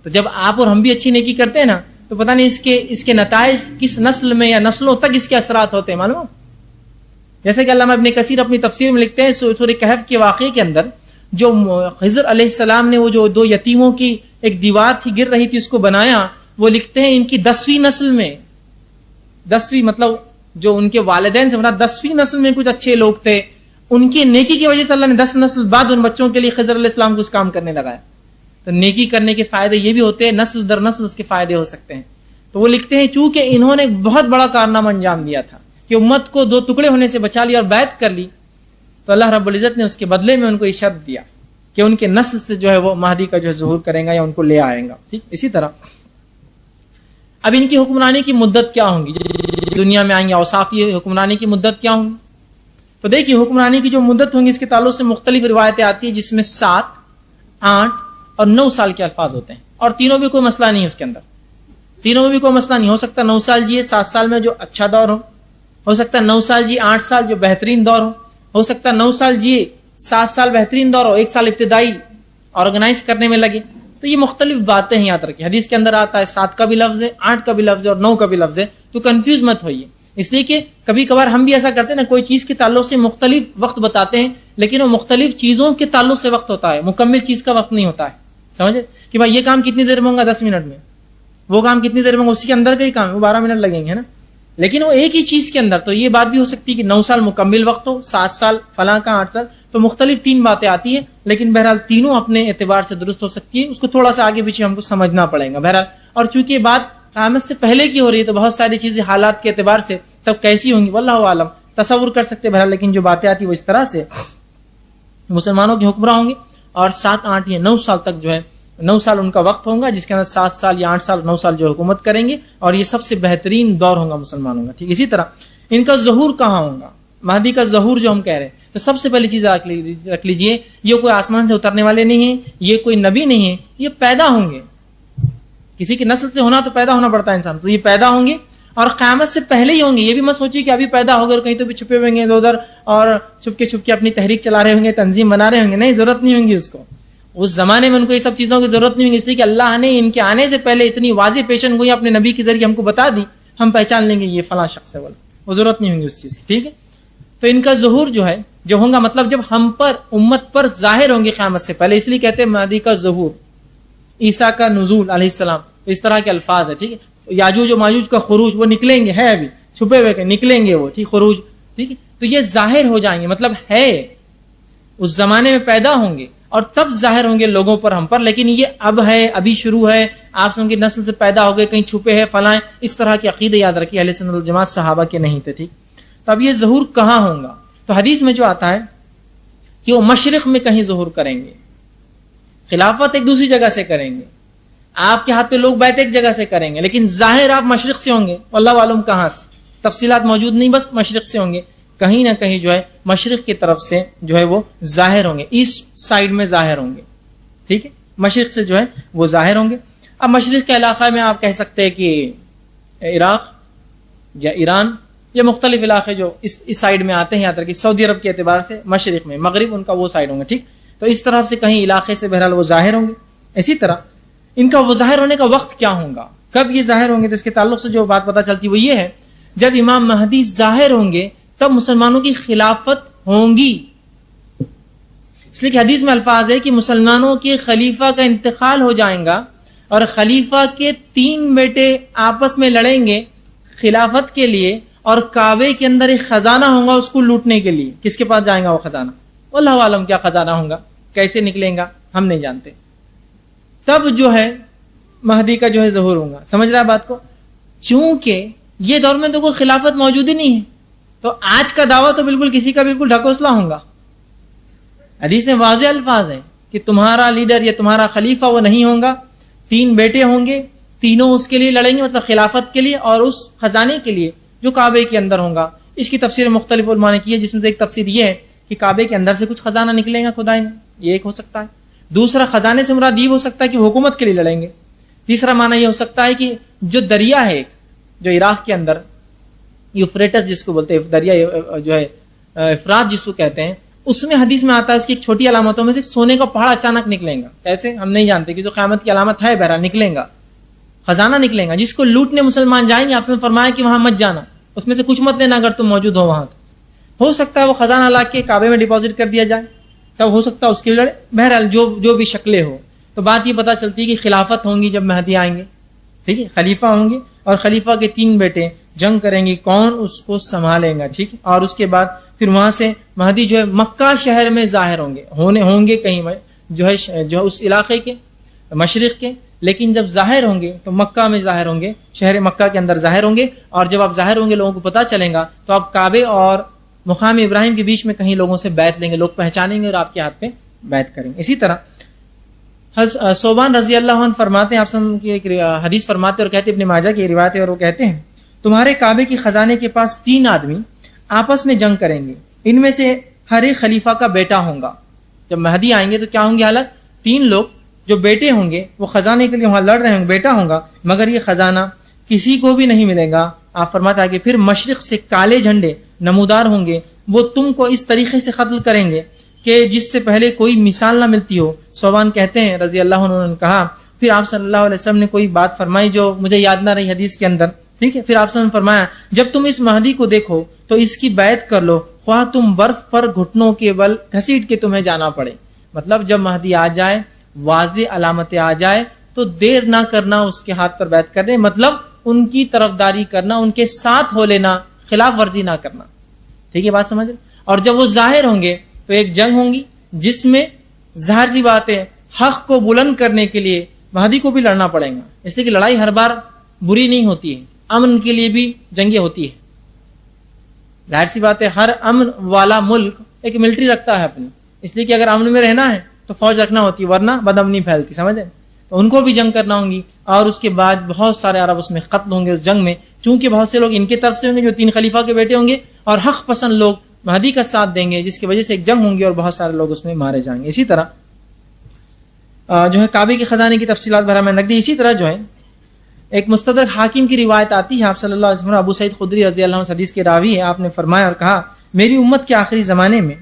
تو جب آپ اور ہم بھی اچھی نیکی کرتے ہیں نا, تو پتہ نہیں اس کے نتائج کس نسل میں یا نسلوں تک اس کے اثرات ہوتے ہیں, معلوم. جیسے کہ علامہ ابن کثیر اپنی تفسیر میں لکھتے ہیں سورہ کہف کے واقعے کے اندر, جو خضر علیہ السلام نے وہ جو دو یتیموں کی ایک دیوار تھی گر رہی تھی اس کو بنایا, وہ لکھتے ہیں ان کی 10ویں نسل میں, 10ویں مطلب جو ان کے والدین سے مراد 10ویں نسل میں کچھ اچھے لوگ تھے, ان کی نیکی کی وجہ سے اللہ نے 10 نسل بعد ان بچوں کے لیے خضر علیہ السلام کو اس کام کرنے لگایا. تو نیکی کرنے کے فائدے یہ بھی ہوتے ہیں, نسل در نسل اس کے فائدے ہو سکتے ہیں. تو وہ لکھتے ہیں چونکہ انہوں نے ایک بہت بڑا کارنامہ انجام دیا تھا کہ امت کو دو ٹکڑے ہونے سے بچا لیا اور بیعت کر لی, تو اللہ رب العزت نے اس کے بدلے میں ان کو یہ شرط دیا کہ ان کے نسل سے جو ہے وہ مہدی کا جو ہے ظہور کریں گا یا ان کو لے آئیں گا. ٹھیک, اسی طرح اب ان کی حکمرانی کی مدت کیا ہوں گی, دنیا میں آئیں گے, اوصاف یہ حکمرانی کی مدت کیا ہوں گی. تو دیکھیے حکمرانی کی جو مدت ہوں گی اس کے تعلق سے مختلف روایتیں آتی ہیں, جس میں 7, 8 اور 9 سال کے الفاظ ہوتے ہیں, اور تینوں بھی کوئی مسئلہ نہیں ہے اس کے اندر, تینوں میں بھی کوئی مسئلہ نہیں. ہو سکتا 9 سال جیے, 7 سال میں جو اچھا دور ہو سکتا ہے 9 سال جی 8 سال جو بہترین دور ہو سکتا ہے 9 سال جیے 7 سال بہترین دور ہو, 1 سال ابتدائی آرگنائز کرنے میں لگے. تو یہ مختلف باتیں ہیں یاد رکھیں. حدیث کے اندر آتا ہے 7 کا بھی لفظ ہے, 8 کا بھی لفظ ہے اور 9 کا بھی لفظ ہے, تو کنفیوز مت ہوئیے. اس لیے کہ کبھی کبھار ہم بھی ایسا کرتے ہیں نا, کوئی چیز کے تعلق سے مختلف وقت بتاتے ہیں, لیکن وہ مختلف چیزوں کے تعلق سے وقت ہوتا ہے, مکمل چیز کا وقت نہیں ہوتا ہے. سمجھے کہ بھائی یہ کام کتنی دیر میں ہوگا, 10 منٹ میں, وہ کام کتنی دیر میں, اسی کے اندر کا ہی کام ہے, وہ 12 منٹ لگیں گے نا, لیکن وہ ایک ہی چیز کے اندر. تو یہ بات بھی ہو سکتی ہے کہ 9 سال مکمل وقت ہو, 7 سال فلاں کا, 8 سال, تو مختلف 3 باتیں آتی ہیں، لیکن بہرحال تینوں اپنے اعتبار سے درست ہو سکتی ہے. اس کو تھوڑا سا آگے پیچھے ہم کو سمجھنا پڑے گا بہرحال. اور چونکہ یہ بات قیامت سے پہلے کی ہو رہی ہے تو بہت ساری چیزیں حالات کے اعتبار سے تب کیسی ہوں گی واللہ عالم تصور کر سکتے بہرحال. لیکن جو باتیں آتی وہ اس طرح سے مسلمانوں کے حکمراں ہوں گے اور 7 8 یا 9 سال تک جو ہے 9 سال ان کا وقت ہوگا، جس کے اندر 7 سال یا 8 سال 9 سال جو حکومت کریں گے، اور یہ سب سے بہترین دور ہوگا مسلمانوں کا. ٹھیک، اسی طرح ان کا ظہور کہاں ہوگا، مہدی کا ظہور جو ہم کہہ رہے ہیں، تو سب سے پہلی چیز رکھ لیجئے، یہ کوئی آسمان سے اترنے والے نہیں ہیں، یہ کوئی نبی نہیں ہے، یہ پیدا ہوں گے. کسی کی نسل سے ہونا تو پیدا ہونا پڑتا ہے انسان، تو یہ پیدا ہوں گے اور قیامت سے پہلے ہی ہوں گے. یہ بھی مت سوچیے کہ ابھی پیدا ہو گئے اور کہیں تو بھی چھپے ہوئے ہیں ادھر اور چھپ کے اپنی تحریک چلا رہے ہوں گے، تنظیم بنا رہے ہوں گے. نہیں، ضرورت نہیں ہوں گی اس کو. اس زمانے میں ان کو یہ سب چیزوں کی ضرورت نہیں ہوگی، اس لیے کہ اللہ نے ان کے آنے سے پہلے اتنی واضح پیشن گوئی اپنے نبی کے ذریعے ہم کو بتا دی، ہم پہچان لیں گے یہ فلاں شخص ہے، وہ ضرورت نہیں ہوگی اس چیز کی. ٹھیک ہے، تو ان کا ظہور جو ہے جو ہوگا، مطلب جب ہم پر امت پر ظاہر ہوں گے قیامت سے پہلے، اس لیے کہتے ہیں مہدی کا ظہور، عیسیٰ کا نزول علیہ السلام، تو اس طرح کے الفاظ ہے. ٹھیک ہے، یاجوج و ماجوج کا خروج، وہ نکلیں گے، ہے ابھی چھپے ہوئے کہ نکلیں گے وہ، ٹھیک، خروج. ٹھیک ہے، تو یہ ظاہر ہو جائیں گے، مطلب ہے اس زمانے میں پیدا ہوں گے اور تب ظاہر ہوں گے لوگوں پر، ہم پر. لیکن یہ اب ہے، ابھی شروع ہے، آپ سن کی نسل سے پیدا ہو گئے، کہیں چھپے ہیں فلاں، اس طرح کے عقیدے یاد رکھیے اہل سنت والجماعت صحابہ کے نہیں تھے. ٹھیک، تو اب یہ ظہور کہاں ہوگا؟ تو حدیث میں جو آتا ہے کہ وہ مشرق میں کہیں ظہور کریں گے، خلافت ایک دوسری جگہ سے کریں گے، آپ کے ہاتھ پہ لوگ بیعت ایک جگہ سے کریں گے، لیکن ظاہر آپ مشرق سے ہوں گے. اللہ عالم کہاں سے، تفصیلات موجود نہیں، بس مشرق سے ہوں گے، کہیں نہ کہیں جو ہے مشرق کی طرف سے جو ہے وہ ظاہر ہوں گے، ایسٹ سائڈ میں ظاہر ہوں گے. ٹھیک ہے، مشرق سے جو ہے وہ ظاہر ہوں گے. اب مشرق کے علاقہ میں آپ کہہ سکتے ہیں کہ عراق یا ایران یا مختلف علاقے جو اس سائڈ میں آتے ہیں، یاد رکھیے سعودی عرب کے اعتبار سے مشرق میں، مغرب ان کا وہ سائڈ ہوں گے. ٹھیک، تو اس طرف سے کہیں علاقے سے بہرحال وہ ظاہر ہوں گے. اسی طرح ان کا وہ ظاہر ہونے کا وقت کیا ہوگا، کب یہ ظاہر ہوں گے، تو اس کے تعلق سے جو بات پتہ چلتی وہ یہ ہے، جب امام مہدی ظاہر ہوں گے تب مسلمانوں کی خلافت ہوں گی. اس لیے کہ حدیث میں الفاظ ہے کہ مسلمانوں کے خلیفہ کا انتقال ہو جائیں گا اور خلیفہ کے 3 بیٹے آپس میں لڑیں گے خلافت کے لیے، اور کعبے کے اندر ایک خزانہ ہوگا اس کو لوٹنے کے لیے. کس کے پاس جائیں گا وہ خزانہ؟ اللہ عالم کیا خزانہ ہوگا، کیسے نکلیں گا، ہم نہیں جانتے. تب جو ہے مہدی کا جو ہے ظہور ہوگا. سمجھ رہا ہے بات کو؟ چونکہ یہ دور میں تو کوئی خلافت موجود ہی نہیں ہے، تو آج کا دعویٰ تو بالکل کسی کا بالکل ڈھکوسلا ہوگا. حدیث میں واضح الفاظ ہیں کہ تمہارا لیڈر یا تمہارا خلیفہ وہ نہیں ہوگا، 3 بیٹے ہوں گے، تینوں اس کے لیے لڑیں گے، مطلب خلافت کے لیے اور اس خزانے کے لیے جو کعبے کے اندر ہوگا. اس کی تفسیر مختلف علماء نے کی ہے، جس میں سے ایک تفسیر یہ ہے کہ کعبے کے اندر سے کچھ خزانہ نکلے گا خدائی میں، یہ ایک ہو سکتا ہے. دوسرا، خزانے سے مراد یہ ہو سکتا ہے کہ وہ حکومت کے لیے لڑیں گے. تیسرا معنی یہ ہو سکتا ہے کہ جو دریا ہے جو عراق کے اندر یوفریٹس جس کو بولتے ہیں، دریا جو ہے افرات جس کو کہتے ہیں، اس میں حدیث میں آتا ہے اس کی ایک چھوٹی علامتوں میں سے سونے کا پہاڑ اچانک نکلیں گا. کیسے ہم نہیں جانتے، کہ جو قیامت کی علامت ہے بہرحال نکلیں گا، خزانہ نکلیں گا جس کو لوٹنے مسلمان جائیں گے. آپ نے فرمایا کہ وہاں مت جانا، اس میں سے کچھ مت لینا اگر تم موجود ہو وہاں. ہو سکتا ہے وہ خزانہ لا کے کعبے میں ڈپازٹ کر دیا جائے، تب ہو سکتا ہے اس کے لیے لڑے. بہرحال جو بھی شکلیں ہو، تو بات یہ پتہ چلتی ہے کہ خلافت ہوں گی جب مہدی آئیں گے. ٹھیک ہے، خلیفہ ہوں گے اور خلیفہ کے 3 بیٹے جنگ کریں گے، کون اس کو سنبھالے گا. ٹھیک ہے، اور اس کے بعد پھر وہاں سے مہدی جو ہے مکہ شہر میں ظاہر ہوں گے کہیں جو ہے اس علاقے کے مشرق کے. لیکن جب ظاہر ہوں گے تو مکہ میں ظاہر ہوں گے، شہر مکہ کے اندر ظاہر ہوں گے. اور جب آپ ظاہر ہوں گے لوگوں کو پتہ چلے گا تو آپ کعبے اور مقام ابراہیم کے بیچ میں کہیں لوگوں سے بیعت لیں گے، لوگ پہچانیں گے اور آپ کے ہاتھ پہ بیعت کریں گے. اسی طرح صوبان رضی اللہ عنہ فرماتے ہیں، آپ سن کی ایک حدیث فرماتے اور کہتے ہیں، ابن ماجہ کی روایت ہے، اور وہ کہتے ہیں تمہارے کعبے کی خزانے کے پاس 3 آدمی آپس میں جنگ کریں گے، ان میں سے ہر ایک خلیفہ کا بیٹا ہوگا. جب مہدی آئیں گے تو کیا ہوں گے حالت؟ 3 لوگ جو بیٹے ہوں گے وہ خزانے کے لیے وہاں لڑ رہے ہوں گے، بیٹا ہوگا، مگر یہ خزانہ کسی کو بھی نہیں ملے گا. آپ فرماتا ہے کہ پھر مشرق سے کالے جھنڈے نمودار ہوں گے، وہ تم کو اس طریقے سے قتل کریں گے کہ جس سے پہلے کوئی مثال نہ ملتی ہو. صوبان کہتے ہیں رضی اللہ عنہ نے کہا، پھر آپ صلی اللہ علیہ وسلم نے کوئی بات فرمائی جو مجھے یاد نہ رہی حدیث کے اندر. ٹھیک ہے، پھر آپ صلی اللہ علیہ وسلم نے فرمایا، جب تم اس مہدی کو دیکھو تو اس کی بیعت کر لو، خواہ تم برف پر گھٹنوں کے بل گھسیٹ کے تمہیں جانا پڑے. مطلب جب مہدی آ جائے، واضح علامتیں آ جائے تو دیر نہ کرنا اس کے ہاتھ پر بیعت کرنے، مطلب ان کی طرفداری کرنا، ان کے ساتھ ہو لینا، خلاف ورزی نہ کرنا. ٹھیک ہے بات سمجھ رہے؟ اور جب وہ ظاہر ہوں گے تو ایک جنگ ہوگی جس میں ظاہر سی بات ہے حق کو بلند کرنے کے لیے مہدی کو بھی لڑنا پڑے گا، اس لیے کہ لڑائی ہر بار بری نہیں ہوتی ہے، امن کے لیے بھی جنگیں ہوتی ہے. ظاہر سی بات ہے ہر امن والا ملک ایک ملٹری رکھتا ہے اپنی، اس لیے کہ اگر امن میں رہنا ہے تو فوج رکھنا ہوتی ہے، ورنہ بدامنی پھیلتی، سمجھے؟ تو ان کو بھی جنگ کرنا ہوگی، اور اس کے بعد بہت سارے عرب اس میں قتل ہوں گے اس جنگ میں، چونکہ بہت سے لوگ ان کی طرف سے ہوں گے جو 3 خلیفہ کے بیٹے ہوں گے، اور حق پسند لوگ مہدی کا ساتھ دیں گے، جس کی وجہ سے ایک جنگ ہوں گی اور بہت سارے لوگ اس میں مارے جائیں گے. اسی طرح جو ہے کعبے کے خزانے کی تفصیلات بھرا میں رکھ دی. اسی طرح جو ہے ایک مستدرک حاکم کی روایت آتی ہے، آپ صلی اللہ علیہ وسلم ابو سعید خدری رضی اللہ عنہ حدیث کے راوی ہے، آپ نے فرمایا اور کہا میری امت کے آخری زمانے میں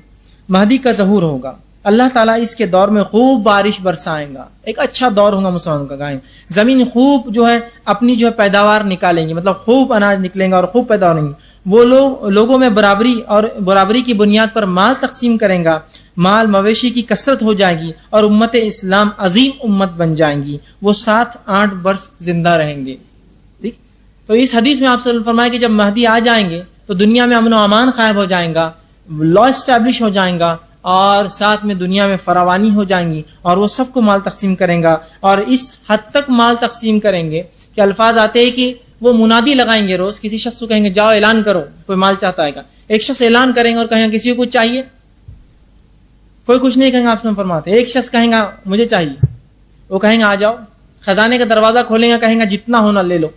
مہدی کا ظہور ہوگا، اللہ تعالیٰ اس کے دور میں خوب بارش برسائیں گا، ایک اچھا دور ہوگا مسلمانوں کا، گائیں زمین خوب جو ہے اپنی جو ہے پیداوار نکالیں گی، مطلب خوب اناج نکلیں گا اور خوب پیداوار ہوں گی. وہ لوگ لوگوں میں برابری کی بنیاد پر مال تقسیم کریں گا، مال مویشی کی کثرت ہو جائے گی اور امت اسلام عظیم امت بن جائیں گی، وہ 7-8 برس زندہ رہیں گے. ٹھیک، تو اس حدیث میں آپ سے فرمایا کہ جب مہدی آ جائیں گے تو دنیا میں امن و امان قائم ہو جائیں گا، لا اسٹیبلش ہو جائیں گا، اور ساتھ میں دنیا میں فراوانی ہو جائیں گی، اور وہ سب کو مال تقسیم کریں گا. اور اس حد تک مال تقسیم کریں گے کہ الفاظ آتے ہیں کہ وہ منادی لگائیں گے، روز کسی شخص کو کہیں گے جاؤ اعلان کرو، کوئی مال چاہتا ہے گا، ایک شخص اعلان کریں گے اور کہیں گے کسی کو کچھ چاہیے، کوئی کچھ نہیں کہیں گا. آپ سے فرماتے ایک شخص کہیں گا مجھے چاہیے، وہ کہیں گے آ جاؤ، خزانے کا دروازہ کھولیں گا، کہیں گا جتنا ہونا لے لو.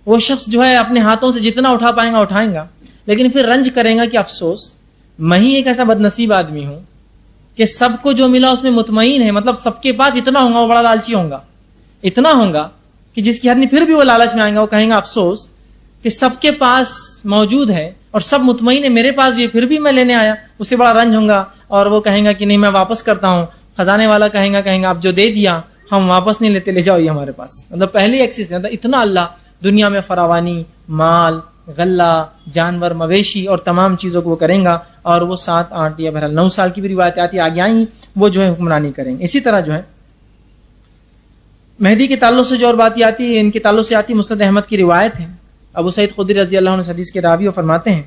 وہ شخص جو ہے اپنے ہاتھوں سے جتنا اٹھا پائیں گا اٹھائیں گا، لیکن پھر رنج کریں گا کہ افسوس میں ہی ایک ایسا بدنصیب آدمی ہوں کہ سب کو جو ملا اس میں مطمئن ہے، مطلب سب کے پاس اتنا ہوگا، وہ بڑا لالچی ہوگا، اتنا ہوگا کہ جس کی حد نہیں، پھر بھی وہ لالچ میں آئیں گا، وہ کہیں گا افسوس کہ سب کے پاس موجود ہے اور سب مطمئن ہے، میرے پاس بھی ہے، پھر بھی میں لینے آیا، اسے بڑا رنج ہوگا، اور وہ کہیں گا کہ نہیں میں واپس کرتا ہوں. خزانے والا کہیں گا آپ جو دے دیا ہم واپس نہیں لیتے، لے جاؤ یہ ہمارے پاس. مطلب پہلی ایکسس ہے، اتنا اللہ دنیا میں فراوانی، مال، غلہ، جانور، مویشی اور تمام چیزوں کو وہ کریں گا، اور وہ 7-8 یا بہرحال 9 سال کی بھی روایت آتی آگے آئیں گی، وہ جو ہے حکمرانی کریں گے. اسی طرح جو ہے مہدی کے تعلق سے جو اور بات آتی ہے، ان کے تعلق سے آتی مسند احمد کی روایت ہے، ابو سعید خدری رضی اللہ عنہ حدیث کے راوی فرماتے ہیں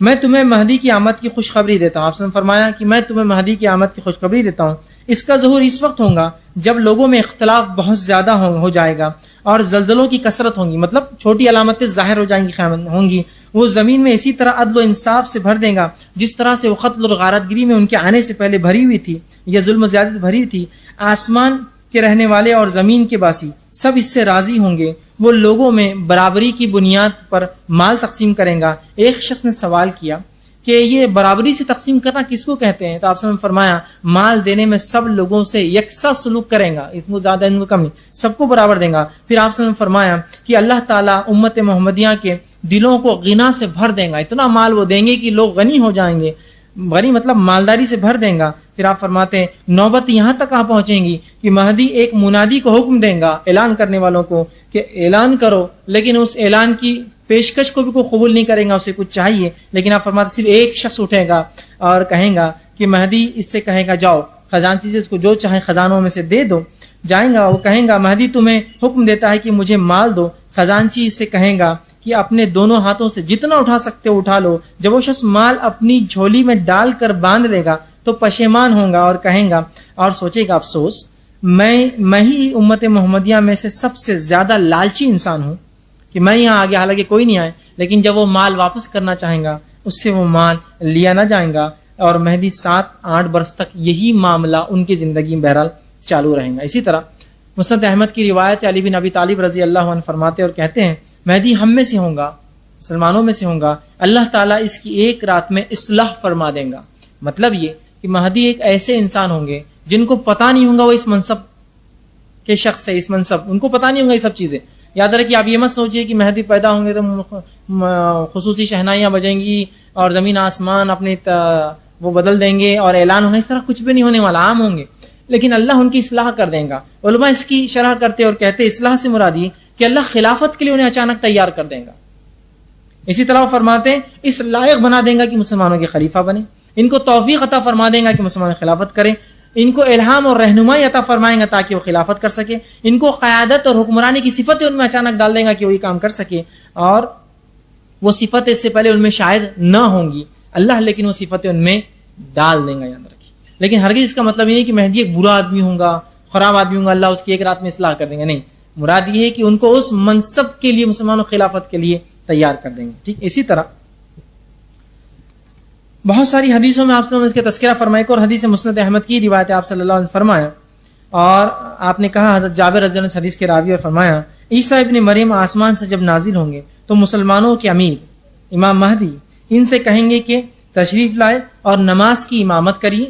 میں تمہیں مہدی کی آمد کی خوشخبری دیتا ہوں. آپ نے فرمایا کہ میں تمہیں مہدی کی آمد کی خوشخبری دیتا ہوں، اس کا ظہور اس وقت ہوگا جب لوگوں میں اختلاف بہت زیادہ ہو جائے گا اور زلزلوں کی کثرت ہوگی، مطلب چھوٹی علامتیں ظاہر ہو جائیں گی، ہوں گی. وہ زمین میں اسی طرح عدل و انصاف سے بھر دے گا جس طرح سے وہ قتل اور غارت گری میں ان کے آنے سے پہلے بھری ہوئی تھی، یا ظلم و زیادت بھری تھی. آسمان کے رہنے والے اور زمین کے باسی سب اس سے راضی ہوں گے. وہ لوگوں میں برابری کی بنیاد پر مال تقسیم کریں گا. ایک شخص نے سوال کیا کہ یہ برابری سے تقسیم کرنا کس کو کہتے ہیں؟ تو آپ نے فرمایا مال دینے میں سب لوگوں سے یکساں سلوک کریں گا، اس کو زیادہ ان کو کم نہیں، سب کو برابر دیں گا. پھر آپ نے فرمایا کہ اللہ تعالیٰ امت محمدیہ کے دلوں کو غنا سے بھر دیں گا، اتنا مال وہ دیں گے کہ لوگ غنی ہو جائیں گے، غنی مطلب مالداری سے بھر دیں گا. پھر آپ فرماتے ہیں نوبت یہاں تک آ پہنچیں گی کہ مہدی ایک منادی کو حکم دیں گا اعلان کرنے والوں کو کہ اعلان کرو، لیکن اس اعلان کی پیشکش کو بھی کوئی قبول نہیں کرے گا، اسے کچھ چاہیے. لیکن آپ فرماتے صرف ایک شخص اٹھے گا اور کہیں گا کہ مہدی اس سے کہے گا جاؤ خزانچی سے اس کو جو چاہے خزانوں میں سے دے دو. جائیں گا، وہ کہیں گا مہدی تمہیں حکم دیتا ہے کہ مجھے مال دو. خزانچی اس سے کہیں گا کہ اپنے دونوں ہاتھوں سے جتنا اٹھا سکتے ہو اٹھا لو. جب وہ شخص مال اپنی جھولی میں ڈال کر باندھ لے گا تو پشیمان ہوگا اور کہیں گا اور سوچے گا افسوس میں ہی امت محمدیہ میں سے سب سے زیادہ لالچی انسان ہوں کہ میں یہاں آگے، حالانکہ کوئی نہیں آئے. لیکن جب وہ مال واپس کرنا چاہیں گا اس سے وہ مال لیا نہ جائیں گا، اور مہدی 7-8 برس تک یہی معاملہ ان کی زندگی میں بہرحال چالو رہیں گا. اسی طرح مسند احمد کی روایت علی بن ابی طالب رضی اللہ عنہ فرماتے اور کہتے ہیں مہدی ہم میں سے ہوں گا، مسلمانوں میں سے ہوں گا، اللہ تعالیٰ اس کی ایک رات میں اصلاح فرما دیں گا. مطلب یہ کہ مہدی ایک ایسے انسان ہوں گے جن کو پتہ نہیں ہوگا وہ اس منصب کے شخص ہے، اس منصب ان کو پتہ نہیں ہوگا یہ سب چیزیں. یاد رکھیے آپ یہ مت سوچیے کہ مہدی پیدا ہوں گے تو خصوصی شہنائیاں بجیں گی اور زمین آسمان اپنے وہ بدل دیں گے اور اعلان ہوگا، اس طرح کچھ بھی نہیں ہونے والا، عام ہوں گے. لیکن اللہ ان کی اصلاح کر دیں گا. علماء اس کی شرح کرتے اور کہتے اصلاح سے مراد یہ کہ اللہ خلافت کے لیے انہیں اچانک تیار کر دیں گا. اسی طرح وہ فرماتے ہیں اس لائق بنا دیں گا کہ مسلمانوں کے خلیفہ بنے، ان کو توفیق عطا فرما دیں گا کہ مسلمان خلافت کریں، ان کو الہام اور رہنمائی عطا فرمائیں گا تاکہ وہ خلافت کر سکے، ان کو قیادت اور حکمرانی کی صفتیں ان میں اچانک ڈال دیں گا کہ وہی کام کر سکے، اور وہ صفتیں اس سے پہلے ان میں شاید نہ ہوں گی، اللہ لیکن وہ صفتیں ان میں ڈال دیں گا، یاد رکھیے. لیکن ہرگز اس کا مطلب یہ ہے کہ مہدی ایک برا آدمی ہوگا، خراب آدمی ہوگا، اللہ اس کی ایک رات میں اصلاح کر دیں گے. نہیں، مراد یہ ہے کہ ان کو اس منصب کے لیے، مسلمانوں خلافت کے لیے تیار کر دیں گے. ٹھیک. اسی طرح بہت ساری حدیثوں میں آپ صلی اللہ علیہ وسلم اس کا تذکرہ فرمایا. اور حدیث مسند احمد کی روایت ہے، آپ صلی اللہ علیہ وسلم فرمایا، اور آپ نے کہا حضرت جابر رضی اللہ عنہ حدیث کے راوی، اور فرمایا عیسیٰ ابن مریم آسمان سے جب نازل ہوں گے تو مسلمانوں کے امیر امام مہدی ان سے کہیں گے کہ تشریف لائے اور نماز کی امامت کریے.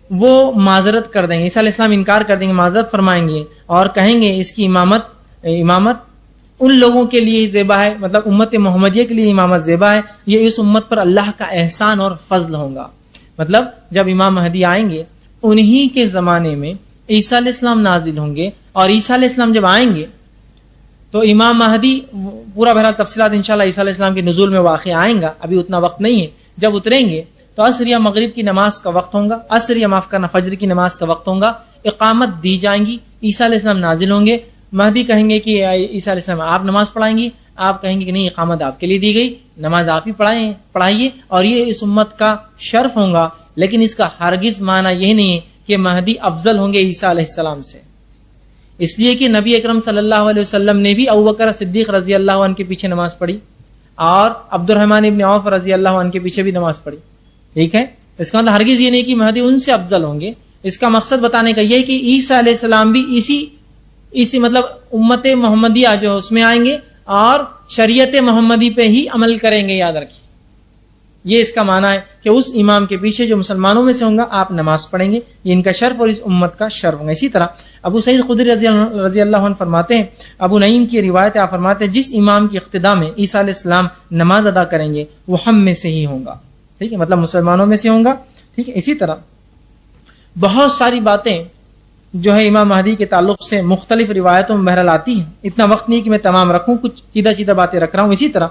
وہ معذرت کر دیں گے، عیسیٰ علیہ السلام انکار کر دیں گے، معذرت فرمائیں گے اور کہیں گے اس کی امامت ان لوگوں کے لیے زیبا ہے، مطلب امت محمدیہ کے لیے امامت زیبا ہے، یہ اس امت پر اللہ کا احسان اور فضل ہوگا. مطلب جب امام مہدی آئیں گے انہی کے زمانے میں عیسیٰ علیہ السلام نازل ہوں گے، اور عیسیٰ علیہ السلام جب آئیں گے تو امام مہدی پورا بہرحال تفصیلات انشاءاللہ عیسیٰ علیہ السلام کے نزول میں واقع آئیں گا، ابھی اتنا وقت نہیں ہے. جب اتریں گے تو عصر یا مغرب کی نماز کا وقت ہوگا، عصر یا معاف کرنا فجر کی نماز کا وقت ہوگا، اقامت دی جائیں گی، عیسیٰ علیہ السلام نازل ہوں گے. مہدی کہیں گے کہ عیسیٰ علیہ السلام آپ نماز پڑھائیں گی، آپ کہیں گے کہ نہیں، اقامت آپ کے لیے دی گئی، نماز آپ ہی پڑھائیے، اور یہ اس امت کا شرف ہوگا. لیکن اس کا ہرگز معنی یہ نہیں ہے کہ مہدی افضل ہوں گے عیسیٰ علیہ السلام سے، اس لیے کہ نبی اکرم صلی اللہ علیہ وسلم نے بھی ابوبکر صدیق رضی اللہ عنہ کے پیچھے نماز پڑھی، اور عبد الرحمن ابن عوف رضی اللہ عنہ کے پیچھے بھی نماز پڑھی. ٹھیک ہے. اس کا مطلب ہرگز یہ نہیں کہ مہدی ان سے افضل ہوں گے. اس کا مقصد بتانے کا یہ ہے کہ عیسیٰ علیہ السلام بھی اسی مطلب امت محمدیہ جو ہے اس میں آئیں گے اور شریعت محمدی پہ ہی عمل کریں گے. یاد رکھیے یہ اس کا معنی ہے کہ اس امام کے پیچھے جو مسلمانوں میں سے ہوں گا آپ نماز پڑھیں گے، یہ ان کا شرف اور اس امت کا شرف ہوگا. اسی طرح ابو سعید خدری رضی اللہ عنہ فرماتے ہیں، ابو نعیم کی روایت آپ فرماتے ہیں، جس امام کی اقتداء میں عیسیٰ علیہ السلام نماز ادا کریں گے وہ ہم میں سے ہی ہوں گا. ٹھیک ہے، مطلب مسلمانوں میں سے ہوں گا. ٹھیک ہے. اسی طرح بہت ساری باتیں جو ہے امام مہدی کے تعلق سے مختلف روایتوں میں بہرحال آتی ہیں، اتنا وقت نہیں کہ میں تمام رکھوں، کچھ سیدھا باتیں رکھ رہا ہوں. اسی طرح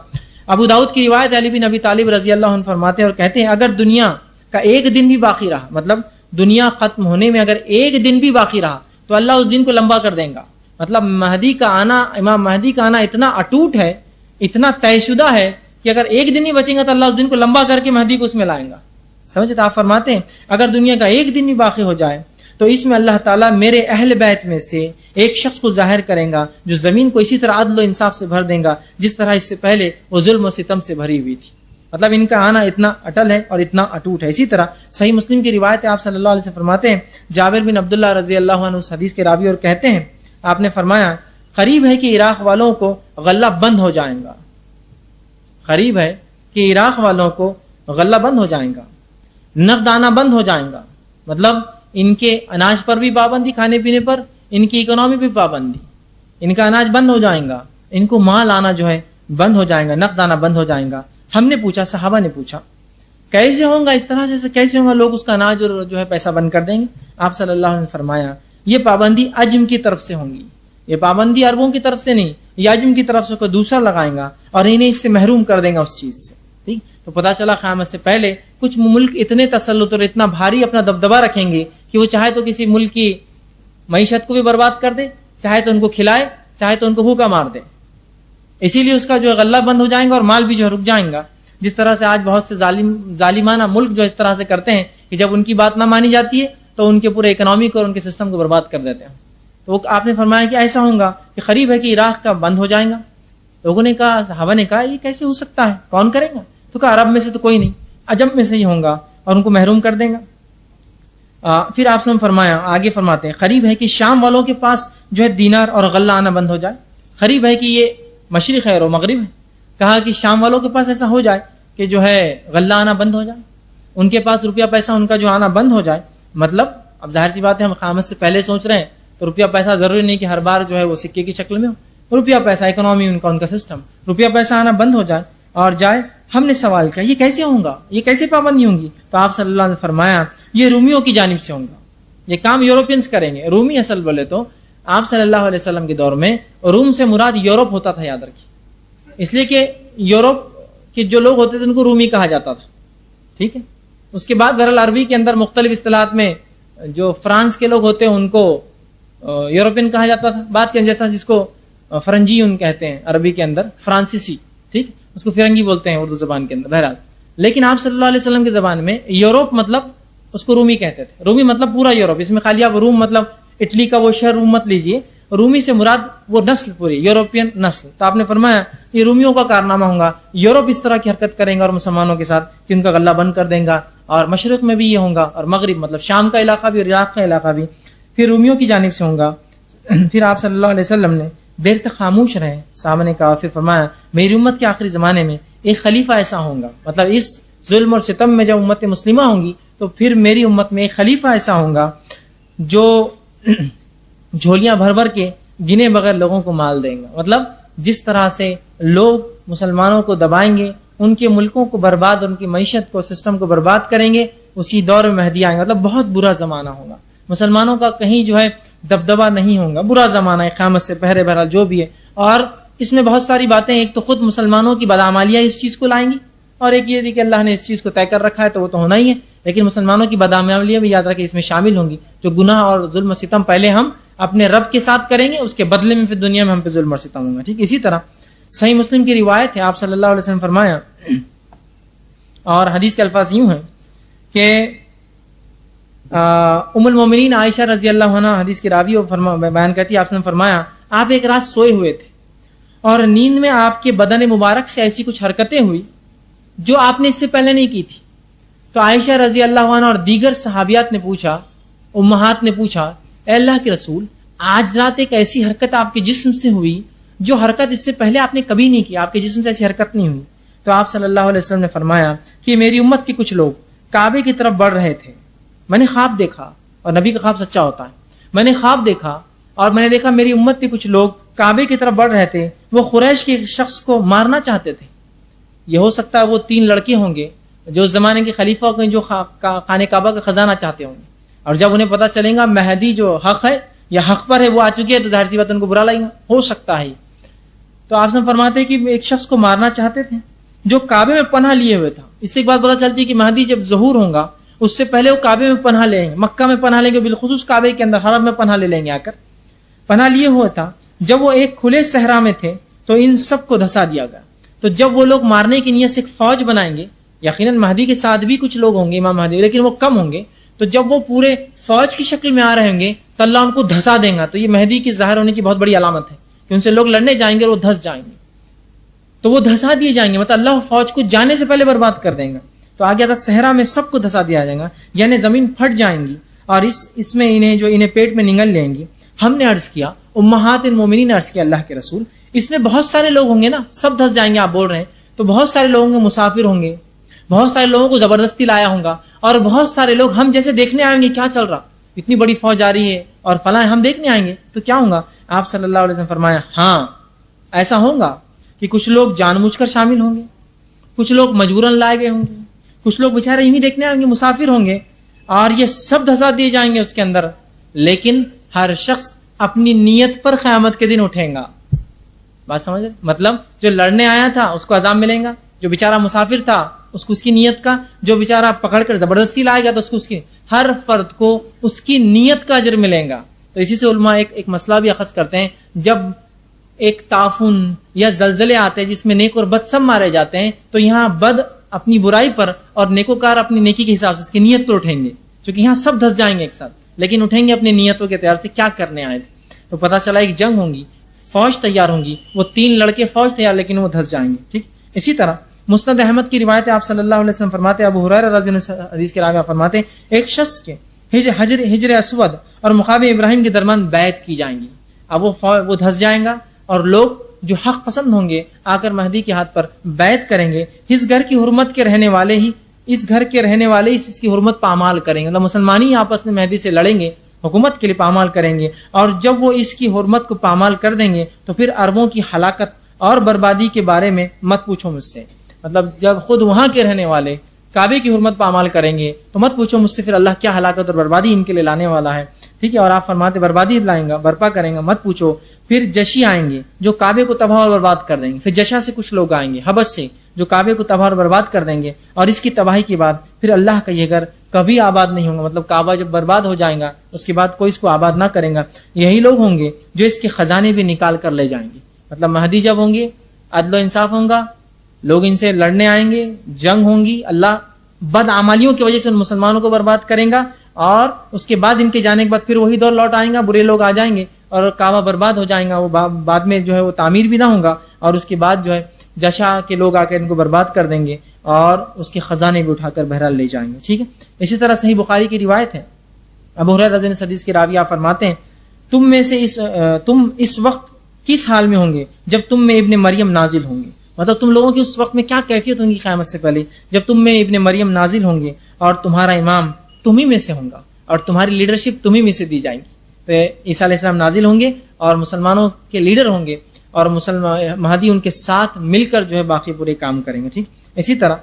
ابو داؤد کی روایت علی بن ابی طالب رضی اللہ عنہ فرماتے ہیں اور کہتے ہیں، اگر دنیا کا ایک دن بھی باقی رہا، مطلب دنیا ختم ہونے میں اگر ایک دن بھی باقی رہا تو اللہ اس دن کو لمبا کر دیں گا. مطلب مہدی کا آنا، امام مہدی کا آنا اتنا اٹوٹ ہے، اتنا طے شدہ ہے کہ اگر ایک دن ہی بچیں گا تو اللہ اس دن کو لمبا کر کے مہدی کو اس میں لائیں گا. سمجھے؟ تو آپ فرماتے ہیں اگر دنیا کا ایک دن بھی باقی ہو جائے تو اس میں اللہ تعالیٰ میرے اہل بیت میں سے ایک شخص کو ظاہر کریں گا جو زمین کو اسی طرح عدل و انصاف سے بھر دیں گا جس طرح اس سے پہلے وہ ظلم و ستم سے بھری ہوئی تھی. مطلب ان کا آنا اتنا اٹل ہے اور اتنا اٹوٹ ہے. اسی طرح صحیح مسلم کی روایت ہے، آپ صلی اللہ علیہ وسلم فرماتے ہیں، جابر بن عبداللہ رضی اللہ عنہ اس حدیث کے راوی اور کہتے ہیں، آپ نے فرمایا قریب ہے کہ عراق والوں کو غلہ بند ہو جائے گا، قریب ہے کہ عراق والوں کو غلہ بند ہو جائے گا، نقد آنا بند ہو جائے گا. مطلب ان کے اناج پر بھی پابندی، کھانے پینے پر، ان کی اکنامی بھی پابندی، ان کا اناج بند ہو جائے گا، ان کو مال آنا جو ہے بند ہو جائے گا، نقد آنا بند ہو جائے گا. ہم نے پوچھا، صحابہ نے پوچھا کیسے ہوگا، اس طرح سے کیسے ہوگا، لوگ اس کا اناج اور جو ہے پیسہ بند کر دیں گے. آپ صلی اللہ علیہ وسلم نے فرمایا یہ پابندی عجم کی طرف سے ہوں گی، یہ پابندی عربوں کی طرف سے نہیں، یہ عجم کی طرف سے کوئی دوسرا لگائیں گا اور انہیں اس سے محروم کر دیں گا اس چیز سے. ٹھیک. تو پتہ چلا قیامت سے پہلے کچھ ملک اتنے تسلط اور اتنا بھاری اپنا دبدبہ رکھیں گے کہ وہ چاہے تو کسی ملک کی معیشت کو بھی برباد کر دے، چاہے تو ان کو کھلائے، چاہے تو ان کو بھوکا مار دے. اسی لیے اس کا جو ہے غلہ بند ہو جائیں گا اور مال بھی جو ہے رک جائیں گا. جس طرح سے آج بہت سے ظالمانہ ملک جو اس طرح سے کرتے ہیں کہ جب ان کی بات نہ مانی جاتی ہے تو ان کے پورے اکنامک اور ان کے سسٹم کو برباد کر دیتے ہیں. تو آپ نے فرمایا کہ ایسا ہوگا کہ قریب ہے کہ عراق کا بند ہو جائے گا. لوگوں نے کہا، صحابہ نے کہا یہ کیسے ہو سکتا ہے، کون کرے گا؟ تو کہا عرب میں سے تو کوئی نہیں، عجم میں سے ہی ہوگا اور ان کو محروم کر دیں گا. پھر آپ نے فرمایا، آگے فرماتے ہیں، قریب ہے کہ شام والوں کے پاس جو ہے دینار اور غلہ آنا بند ہو جائے. قریب ہے کہ یہ مشرق ہے اور مغرب ہے. کہا کہ شام والوں کے پاس ایسا ہو جائے کہ جو ہے غلہ آنا بند ہو جائے، ان کے پاس روپیہ پیسہ ان کا جو آنا بند ہو جائے. مطلب اب ظاہر سی بات ہے، ہم قیامت سے پہلے سوچ رہے ہیں تو روپیہ پیسہ ضروری نہیں کہ ہر بار جو ہے وہ سکے کی شکل میں ہو. روپیہ پیسہ اکنامی ان کا سسٹم، روپیہ پیسہ آنا بند ہو جائے اور جائے. ہم نے سوال کیا یہ کیسے ہوگا، یہ کیسے پابندی ہوں گی؟ تو آپ صلی اللہ علیہ وسلم فرمایا یہ رومیوں کی جانب سے ہوگا، یہ کام یورپینز کریں گے. رومی اصل بولے تو آپ صلی اللہ علیہ وسلم کے دور میں روم سے مراد یورپ ہوتا تھا، یاد رکھیے، اس لیے کہ یورپ کے جو لوگ ہوتے تھے ان کو رومی کہا جاتا تھا. ٹھیک ہے. اس کے بعد بہرحال عربی کے اندر مختلف اصطلاحات میں جو فرانس کے لوگ ہوتے ہیں ان کو یورپین کہا جاتا تھا. بات کے جیسا جس کو فرنجی کہتے ہیں عربی کے اندر، فرانسیسی، ٹھیک، اس کو فرنگی بولتے ہیں اردو زبان کے اندر. بہرحال لیکن آپ صلی اللہ علیہ وسلم کے زبان میں یوروپ مطلب اس کو رومی کہتے تھے. رومی مطلب پورا یوروپ. اس میں خالی آپ روم مطلب اٹلی کا وہ شہر روم مت لیجئے. رومی سے مراد وہ نسل پوری یوروپین نسل. تو آپ نے فرمایا یہ رومیوں کا کارنامہ ہوگا. یوروپ اس طرح کی حرکت کریں گا اور مسلمانوں کے ساتھ کہ ان کا غلہ بند کر دیں گا, اور مشرق میں بھی یہ ہوگا, اور مغرب مطلب شام کا علاقہ بھی اور عراق کا علاقہ بھی پھر رومیوں کی جانب سے ہوگا. پھر آپ صلی اللہ علیہ وسلم نے دیر تک خاموش رہے. صحابہ نے کہا, پھر فرمایا میری امت کے آخری زمانے میں ایک خلیفہ ایسا ہوگا, مطلب اس ظلم اور ستم میں جب امت مسلمہ ہوں گی تو پھر میری امت میں ایک خلیفہ ایسا ہوگا جو جھولیاں بھر بھر کے گنے بغیر لوگوں کو مال دیں گا. مطلب جس طرح سے لوگ مسلمانوں کو دبائیں گے, ان کے ملکوں کو برباد, ان کی معیشت کو, سسٹم کو برباد کریں گے, اسی دور میں مہدی آئیں گے. مطلب بہت برا زمانہ ہوگا, مسلمانوں کا کہیں جو ہے دبدبہ نہیں ہوگا, برا زمانہ ہے قیامت سے پہلے بہرحال جو بھی ہے. اور اس میں بہت ساری باتیں, ایک تو خود مسلمانوں کی بدعمالیاں اس چیز کو لائیں گی, اور ایک یہ تھی کہ اللہ نے اس چیز کو طے کر رکھا ہے تو وہ تو ہونا ہی ہے, لیکن مسلمانوں کی بدعمالیاں بھی یاد رکھیں اس میں شامل ہوں گی. جو گناہ اور ظلم و ستم پہلے ہم اپنے رب کے ساتھ کریں گے, اس کے بدلے میں پھر دنیا میں ہم پہ ظلم اور ستم ہوگا. ٹھیک, اسی طرح صحیح مسلم کی روایت ہے, آپ صلی اللہ علیہ وسلم فرمایا, اور حدیث کے الفاظ یوں ہیں کہ ام المومنین عائشہ رضی اللہ عنہ حدیث کی راوی بیان کرتی ہے, آپ نے فرمایا آپ ایک رات سوئے ہوئے تھے اور نیند میں آپ کے بدن مبارک سے ایسی کچھ حرکتیں ہوئی جو آپ نے اس سے پہلے نہیں کی تھی. تو عائشہ رضی اللہ عنہ اور دیگر صحابیات نے پوچھا, امہات نے پوچھا, اے اللہ کے رسول, آج رات ایک ایسی حرکت آپ کے جسم سے ہوئی جو حرکت اس سے پہلے آپ نے کبھی نہیں کی, آپ کے جسم سے ایسی حرکت نہیں ہوئی. تو آپ صلی اللہ علیہ وسلم نے فرمایا کہ میری امت کے کچھ لوگ کعبے کی طرف بڑھ رہے تھے. میں نے خواب دیکھا, اور نبی کا خواب سچا ہوتا ہے, میں نے خواب دیکھا اور میں نے دیکھا میری امت کے کچھ لوگ کعبے کی طرف بڑھ رہے تھے. وہ قریش کے شخص کو مارنا چاہتے تھے. یہ ہو سکتا ہے وہ 3 لڑکے ہوں گے جو اس زمانے کے خلیفہ ہوں گے, جو خانہ کعبہ کا خزانہ چاہتے ہوں گے, اور جب انہیں پتہ چلے گا مہدی جو حق ہے یا حق پر ہے وہ آ چکی ہے تو ظاہر سی بات ان کو برا لگے گا, ہو سکتا ہے. تو آپ سے فرماتے ہیں کہ ایک شخص کو مارنا چاہتے تھے جو کعبے میں پناہ لیے ہوئے تھا. اس سے ایک بات پتہ چلتی ہے کہ مہدی جب ظہور ہوگا اس سے پہلے وہ کعبے میں پناہ لیں گے, مکہ میں پناہ لیں گے, بالخصوص کعبے کے اندر حرم میں پناہ لے لیں گے. آ کر پناہ لیے ہوئے تھا. جب وہ ایک کھلے صحرا میں تھے تو ان سب کو دھسا دیا گیا. تو جب وہ لوگ مارنے کی نیت سے ایک فوج بنائیں گے, یقیناً مہدی کے ساتھ بھی کچھ لوگ ہوں گے امام مہدی, لیکن وہ کم ہوں گے. تو جب وہ پورے فوج کی شکل میں آ رہے ہوں گے تو اللہ ان کو دھسا دیں گا. تو یہ مہدی کے ظاہر ہونے کی بہت بڑی علامت ہے کہ ان سے لوگ لڑنے جائیں گے اور وہ دھس جائیں گے. تو وہ دھسا دیے جائیں گے, مطلب اللہ فوج کو جانے سے پہلے برباد کر دیں گا. تو آگے آتا صحرا میں سب کو دھسا دیا جائے گا, یعنی زمین پھٹ جائیں گی, اور اس میں انہیں پیٹ میں نگل لیں گی. ہم نے عرض کیا, امہات المومنین نے عرض کیا, اللہ کے رسول اس میں بہت سارے لوگ ہوں گے نا, سب دھس جائیں گے آپ بول رہے ہیں, تو بہت سارے لوگ ہوں گے مسافر ہوں گے, بہت سارے لوگوں کو زبردستی لایا ہوگا, اور بہت سارے لوگ ہم جیسے دیکھنے آئیں گے کیا چل رہا, اتنی بڑی فوج آ رہی ہے اور فلاں ہم دیکھنے آئیں گے تو کیا ہوگا. آپ صلی اللہ علیہ وسلم فرمایا ہاں ایسا ہوگا کہ کچھ لوگ جان بوجھ کر شامل ہوں گے, کچھ لوگ مجبوراً لائے گئے ہوں گے, کچھ لوگ بیچارے یوں ہی دیکھنے آئیں گے, مسافر ہوں گے, اور یہ سب دھسا دیے جائیں گے اس کے اندر. لیکن ہر شخص اپنی نیت پر قیامت کے دن اٹھیں گا. بات سمجھ, مطلب جو لڑنے آیا تھا اس کو عذاب ملیں گا, جو بیچارہ مسافر تھا اس کو اس کی نیت کا, جو بیچارہ پکڑ کر زبردستی لائے گا تو اس کو اس کی, ہر فرد کو اس کی نیت کا اجر ملے گا. تو اسی سے علماء ایک مسئلہ بھی اخذ کرتے ہیں, جب ایک تعفن یا زلزلے آتے ہیں جس میں نیک اور بد سب مارے جاتے ہیں, تو یہاں بد اپنی برائی پر اور نیکوکار اپنی نیکی کے حساب سے اس کی نیت پر اٹھیں گے, کیونکہ یہاں سب دھس جائیں گے ایک ساتھ, لیکن اٹھیں گے اپنی نیتوں کے اعتبار سے کیا کرنے آئے تھے. تو پتہ چلا ایک جنگ ہوں گی, فوج تیار ہوں گی, وہ 3 لڑکے فوج تیار لیکن وہ دھس جائیں گے. ٹھیک, اسی طرح مسند احمد کی روایت ہے, آپ صلی اللہ علیہ وسلم فرماتے ہیں, ابو ہریرہ رضی اللہ عنہ حدیث کے راوی فرماتے ہیں, ایک شخص کے حجر اسود اور مقام ابراہیم کے درمیان بیعت کی جائیں گی. اب وہ دھس جائیں گا, اور لوگ جو حق پسند ہوں گے آ کر مہدی کے ہاتھ پر بیعت کریں گے. اس گھر کی حرمت کے رہنے والے ہی اس کی حرمت پامال کریں گے. مطلب مسلمان ہی آپس میں مہدی سے لڑیں گے, حکومت کے لیے پامال کریں گے, اور جب وہ اس کی حرمت کو پامال کر دیں گے تو پھر عربوں کی ہلاکت اور بربادی کے بارے میں مت پوچھو مجھ سے. مطلب جب خود وہاں کے رہنے والے کعبے کی حرمت پامال کریں گے تو مت پوچھو مجھ سے پھر اللہ کیا ہلاکت اور بربادی ان کے لیے لانے والا ہے. ٹھیک ہے, اور آپ فرماتے بربادی لائیں گا, برپا کریں گا, مت پوچھو. پھر جشی آئیں گے جو کعبے کو تباہ اور برباد کر دیں گے. پھر جشا سے کچھ لوگ آئیں گے حبش سے جو کعبے کو تباہ اور برباد کر دیں گے, اور اس کی تباہی کے بعد پھر اللہ کا یہ گھر کبھی آباد نہیں ہوگا. مطلب کعبہ جب برباد ہو جائے گا اس کے بعد کوئی اس کو آباد نہ کرے گا. یہی لوگ ہوں گے جو اس کے خزانے بھی نکال کر لے جائیں گے. مطلب مہدی جب ہوں گے عدل و انصاف ہوگا, لوگ ان سے لڑنے آئیں گے، جنگ ہوں گی، اللہ بدعمالیوں کی وجہ سے ان مسلمانوں کو برباد کریں گا، اور اس کے بعد ان کے جانے کے بعد پھر وہی دور لوٹ آئیں گا، برے لوگ آ جائیں گے اور کعبہ برباد ہو جائیں گا، وہ بعد میں جو ہے وہ تعمیر بھی نہ ہوگا، اور اس کے بعد جو ہے جشع کے لوگ آ کے ان کو برباد کر دیں گے اور اس کے خزانے بھی اٹھا کر بہرحال لے جائیں گے. ٹھیک ہے. اسی طرح صحیح بخاری کی روایت ہے، ابو ہریرہ رضی اللہ عنہ حدیث کے راوی آپ فرماتے ہیں تم اس وقت کس حال میں ہوں گے جب تم میں ابن مریم نازل ہوں گے. مطلب تم لوگوں کی اس وقت میں کیا کیفیت ہوگی قیامت سے پہلے جب تم میں ابن مریم نازل ہوں گے اور تمہارا امام تمہیں میں سے ہوگا اور تمہاری لیڈرشپ تمہیں میں سے دی جائے گی. تو عیسیٰ علیہ السلام نازل ہوں گے اور مسلمانوں کے لیڈر ہوں گے اور مہدی ان کے ساتھ مل کر جو ہے باقی پورے کام کریں گے. ٹھیک. اسی طرح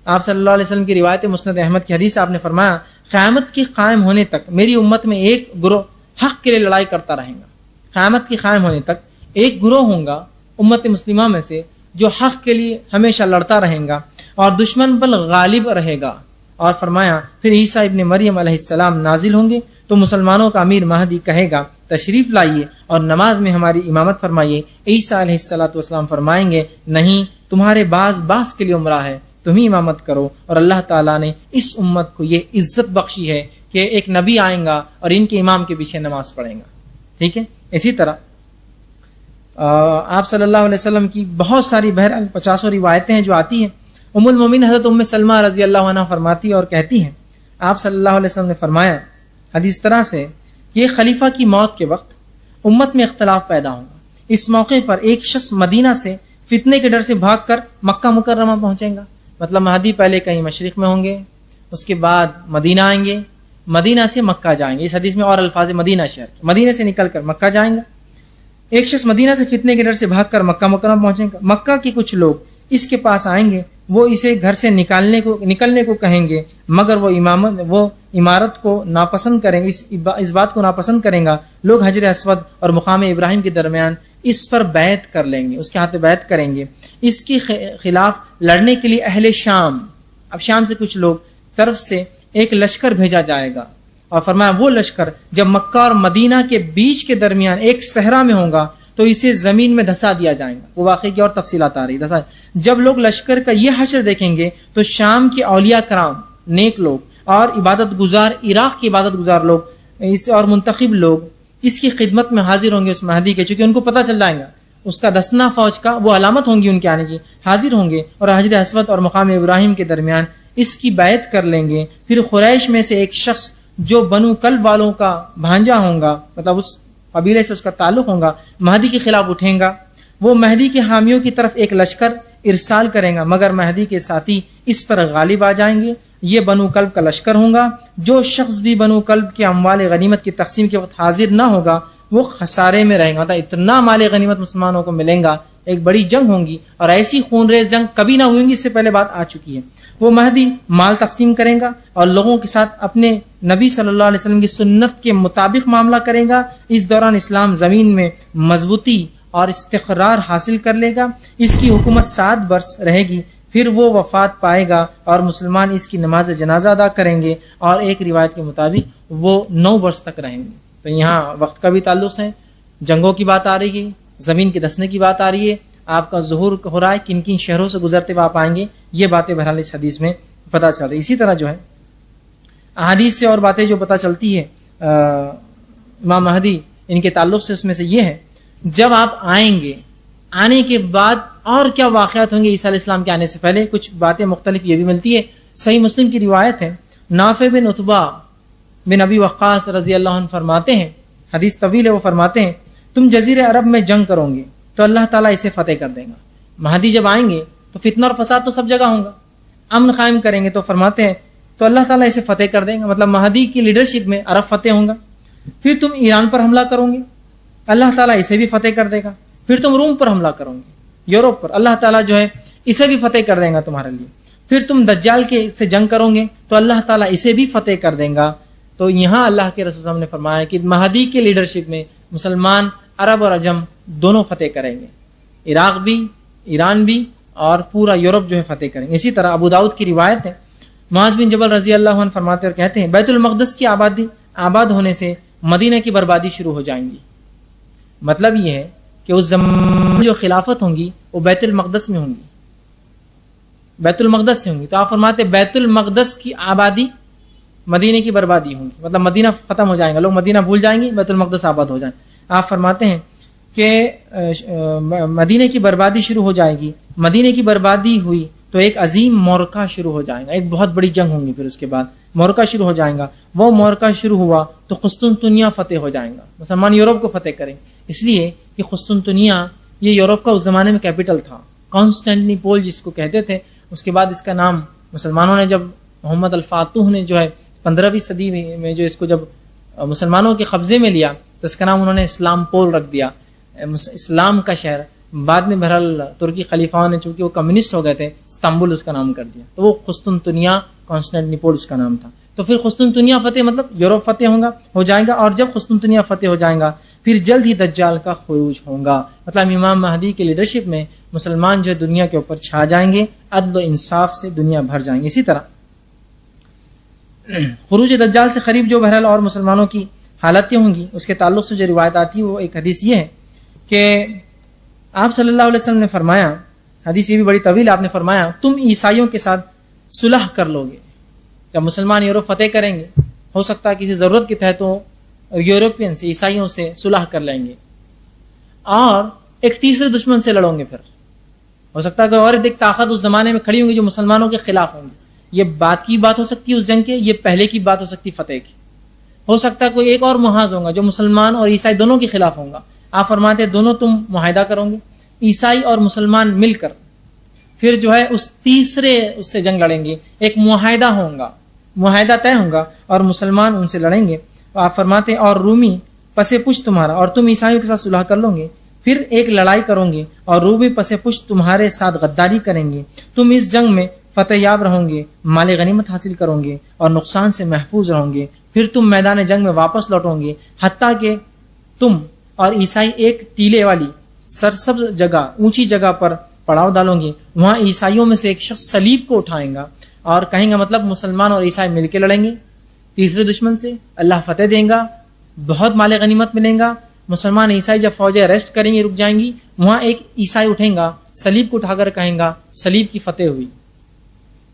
آپ صلی اللہ علیہ وسلم کی روایت مسند احمد کی حدیث آپ نے فرمایا قیامت کے قائم ہونے تک میری امت میں ایک گروہ حق کے لیے لڑائی کرتا رہے گا. قیامت کے قائم ہونے تک ایک گروہ ہوگا امت مسلمہ میں سے جو حق کے لیے ہمیشہ لڑتا رہے گا اور دشمن پر غالب رہے گا. اور فرمایا پھر عیسیٰ ابن مریم علیہ السلام نازل ہوں گے تو مسلمانوں کا امیر مہدی کہے گا تشریف لائیے اور نماز میں ہماری امامت فرمائیے. عیسیٰ علیہ السلام فرمائیں گے نہیں، تمہارے باز کے لیے عمرہ ہے، تم ہی امامت کرو. اور اللہ تعالیٰ نے اس امت کو یہ عزت بخشی ہے کہ ایک نبی آئیں گا اور ان کے امام کے پیچھے نماز پڑھیں گا. ٹھیک ہے. اسی طرح آپ صلی اللہ علیہ وسلم کی بہت ساری بہرحال 50 روایتیں ہیں جو آتی ہیں. ام المومنین حضرت ام سلمہ رضی اللہ عنہ فرماتی اور کہتی ہیں آپ صلی اللہ علیہ وسلم نے فرمایا حدیث طرح سے کہ خلیفہ کی موت کے وقت امت میں اختلاف پیدا ہوگا. اس موقع پر ایک شخص مدینہ سے فتنے کے ڈر سے بھاگ کر مکہ مکرمہ پہنچے گا. مطلب مہدی پہلے کہیں مشرق میں ہوں گے، اس کے بعد مدینہ آئیں گے، مدینہ سے مکہ جائیں گے. اس حدیث میں اور الفاظ مدینہ شہر کے، مدینہ سے نکل کر مکہ جائیں گا. ایک شخص مدینہ سے فتنے کے ڈر سے بھاگ کر مکہ مکرمہ پہنچے گا. مکہ کے کچھ لوگ اس کے پاس آئیں گے، وہ اسے گھر سے نکلنے کو کہیں گے، مگر وہ عمارت کو ناپسند کریں گے، اس بات کو ناپسند کریں گا. لوگ حجر اسود اور مقام ابراہیم کے درمیان اس پر بیعت کر لیں گے، اس کے ہاتھ بیعت کریں گے. اس کے خلاف لڑنے کے لیے اہل شام، اب شام سے کچھ لوگ طرف سے ایک لشکر بھیجا جائے گا. اور فرمایا وہ لشکر جب مکہ اور مدینہ کے بیچ کے درمیان ایک صحرا میں ہوگا تو اسے زمین میں دھسا دیا جائے گا. وہ واقعی کی اور تفصیلات آ رہی دھسا. جب لوگ لشکر کا یہ حشر دیکھیں گے تو شام کے اولیاء کرام، نیک لوگ اور عبادت گزار، عراق کے عبادت گزار لوگ اور منتخب لوگ اس کی خدمت میں حاضر ہوں گے اس مہدی کے، چونکہ ان کو پتہ چل جائے گا اس کا دسنا فوج کا وہ علامت ہوں گی ان کے آنے کی، حاضر ہوں گے اور حجر اسود اور مقام ابراہیم کے درمیان اس کی بیعت کر لیں گے. پھر قریش میں سے ایک شخص جو بنو کلب والوں کا بھانجا ہوگا، مطلب اس قبیلے سے اس کا تعلق ہوگا، مہدی کے خلاف اٹھیں گا. وہ مہدی کے حامیوں کی طرف ایک لشکر ارسال کریں گا، مگر مہدی کے ساتھی اس پر غالب آ جائیں گے. یہ بنو کلب کا لشکر ہوگا. جو شخص بھی بنو کلب کے اموال غنیمت کی تقسیم کے وقت حاضر نہ ہوگا وہ خسارے میں رہے گا. اتنا مال غنیمت مسلمانوں کو ملیں گا، ایک بڑی جنگ ہوگی اور ایسی خون ریز جنگ کبھی نہ ہوئی گی، اس سے پہلے بات آ چکی ہے. وہ مہدی مال تقسیم کرے گا اور لوگوں کے ساتھ اپنے نبی صلی اللہ علیہ وسلم کی سنت کے مطابق معاملہ کرے گا. اس دوران اسلام زمین میں مضبوطی اور استقرار حاصل کر لے گا. اس کی حکومت 7 برس رہے گی، پھر وہ وفات پائے گا اور مسلمان اس کی نماز جنازہ ادا کریں گے اور ایک روایت کے مطابق وہ 9 برس تک رہیں گے. تو یہاں وقت کا بھی تعلق ہے، جنگوں کی بات آ رہی ہے، زمین کے دسنے کی بات آ رہی ہے، آپ کا ظہور ہو رہا ہے، کن کن شہروں سے گزرتے ہوئے آپ آئیں گے، یہ باتیں بہرحال اس حدیث میں پتہ چل رہی. اسی طرح جو ہے احادیث سے اور باتیں جو پتہ چلتی ہے امام مہدی ان کے تعلق سے، اس میں سے یہ ہے جب آپ آئیں گے، آنے کے بعد اور کیا واقعات ہوں گے عیسیٰ علیہ السلام کے آنے سے پہلے، کچھ باتیں مختلف یہ بھی ملتی ہے. صحیح مسلم کی روایت ہے، نافع بن عتبہ بن ابی وقاص رضی اللہ عنہ فرماتے ہیں، حدیث طویل ہے، وہ فرماتے ہیں تم جزیرہ عرب میں جنگ کرو گے تو اللہ تعالیٰ اسے فتح کر دے گا. مہدی جب آئیں گے تو فتنہ اور فساد تو سب جگہ ہوں گا، امن قائم کریں گے تو فرماتے ہیں تو اللہ تعالیٰ اسے فتح کر دیں گا. مطلب مہدی کی لیڈرشپ میں عرب فتح ہوں گا. پھر تم ایران پر حملہ کرو گے، اللہ تعالیٰ اسے بھی فتح کر دے گا. پھر تم روم پر حملہ کرو گے، یورپ پر، اللہ تعالیٰ جو ہے اسے بھی فتح کر دے گا تمہارے لیے. پھر تم دجال کے سے جنگ کرو گے تو اللہ تعالیٰ اسے بھی فتح کر دے گا. تو یہاں اللہ کے رسول صلی اللہ علیہ وسلم نے فرمایا کہ مہدی کی لیڈرشپ میں مسلمان عرب اور عجم دونوں فتح کریں گے، عراق بھی، ایران بھی اور پورا یورپ جو ہے فتح کریں گے. اسی طرح ابو داؤد کی روایت ہے، معاذ بن جبل رضی اللہ عنہ فرماتے اور کہتے ہیں بیت المقدس کی آباد ہونے سے مدینہ کی بربادی شروع ہو جائیں گی. مطلب یہ ہے کہ اس زمان جو خلافت ہوں گی وہ بیت المقدس میں ہوں گی، بیت المقدس سے ہوں گی. تو آپ فرماتے بیت المقدس کی آبادی مدینے کی بربادی ہوں گی, مطلب مدینہ ختم ہو جائیں گا, لوگ مدینہ بھول جائیں گے, بیت المقدس آباد ہو جائیں. آپ فرماتے ہیں کہ مدینے کی بربادی شروع ہو جائے گی. مدینے کی بربادی ہوئی تو ایک عظیم مورکہ شروع ہو جائے گا, ایک بہت بڑی جنگ ہوں گی. پھر اس کے بعد مورکہ شروع ہو جائے گا. وہ مورکہ شروع ہوا تو قسطنطنیہ فتح ہو جائیں گا, مسلمان یورپ کو فتح کریں. اس لیے کہ قسطنطنیہ یہ یورپ کا اس زمانے میں کیپٹل تھا, کانسٹینٹنی پول جس کو کہتے تھے. اس کے بعد اس کا نام مسلمانوں نے جب محمد الفاتح نے جو ہے 15ویں صدی میں جو اس کو جب مسلمانوں کے قبضے میں لیا تو اس کا نام انہوں نے اسلام پول رکھ دیا, اسلام کا شہر. بعد میں بہرحال ترکی خلیفاؤں نے چونکہ وہ کمیونسٹ ہو گئے تھے استنبول اس کا نام کر دیا, تو وہ قسطنطنیہ کانسٹینٹنی پول اس کا نام تھا. تو پھر قسطنطنیہ فتح مطلب یورپ فتح ہو جائے گا. اور جب قسطنطنیہ فتح ہو جائے گا پھر جلد ہی دجال کا خروج ہوگا, مطلب امام مہدی کی لیڈرشپ میں مسلمان جو ہے دنیا کے اوپر چھا جائیں گے, عدل و انصاف سے دنیا بھر جائیں گے. اسی طرح خروج دجال سے قریب جو بہرحال اور مسلمانوں کی حالتیں ہوں گی, اس کے تعلق سے جو روایت آتی ہے وہ ایک حدیث یہ ہے کہ آپ صلی اللہ علیہ وسلم نے فرمایا, حدیث یہ بھی بڑی طویل, آپ نے فرمایا تم عیسائیوں کے ساتھ صلح کر لو گے. جب مسلمان یورپ فتح کریں گے, ہو سکتا ہے کسی ضرورت کے تحت وہ یورپین سے عیسائیوں سے صلح کر لیں گے, اور ایک تیسرے دشمن سے لڑوں گے. پھر ہو سکتا ہے کہ اور ایک طاقت اس زمانے میں کھڑی ہوں گی جو مسلمانوں کے خلاف ہوں گی. یہ بات کی بات ہو سکتی ہے اس جنگ کے, یہ پہلے کی بات ہو سکتی ہے فتح کی. ہو سکتا ہے کوئی ایک اور محاذ ہوگا جو مسلمان اور عیسائی دونوں کے خلاف ہوگا. آپ فرماتے ہیں دونوں تم معاہدہ کرو گے, عیسائی اور مسلمان مل کر پھر جو ہے اس تیسرے اس سے جنگ لڑیں گے. ایک معاہدہ ہوگا, معاہدہ طے ہوگا اور مسلمان ان سے لڑیں گے. آپ فرماتے ہیں اور رومی پس پشت تمہارا, اور تم عیسائیوں کے ساتھ صلح کر لو گے. پھر ایک لڑائی کرو گے اور رومی پس پشت تمہارے ساتھ غداری کریں گے. تم اس جنگ میں فتح یاب رہو گے, مال غنیمت حاصل کرو گے اور نقصان سے محفوظ رہو گے. پھر تم میدان جنگ میں واپس لوٹو گے, حتیٰ کہ تم اور عیسائی ایک ٹیلے والی سرسبز جگہ, اونچی جگہ پر پڑاؤ ڈالو گے. وہاں عیسائیوں میں سے ایک شخص صلیب کو اٹھائیں گا اور کہیں گا, مطلب مسلمان اور عیسائی مل کے لڑیں گے تیسرے دشمن سے, اللہ فتح دیں گا, بہت مال غنیمت ملیں گا. مسلمان عیسائی جب فوجیں ریسٹ کریں گی, رک جائیں گی, وہاں ایک عیسائی اٹھیں گا, صلیب کو اٹھا کر کہیں گا صلیب کی فتح ہوئی,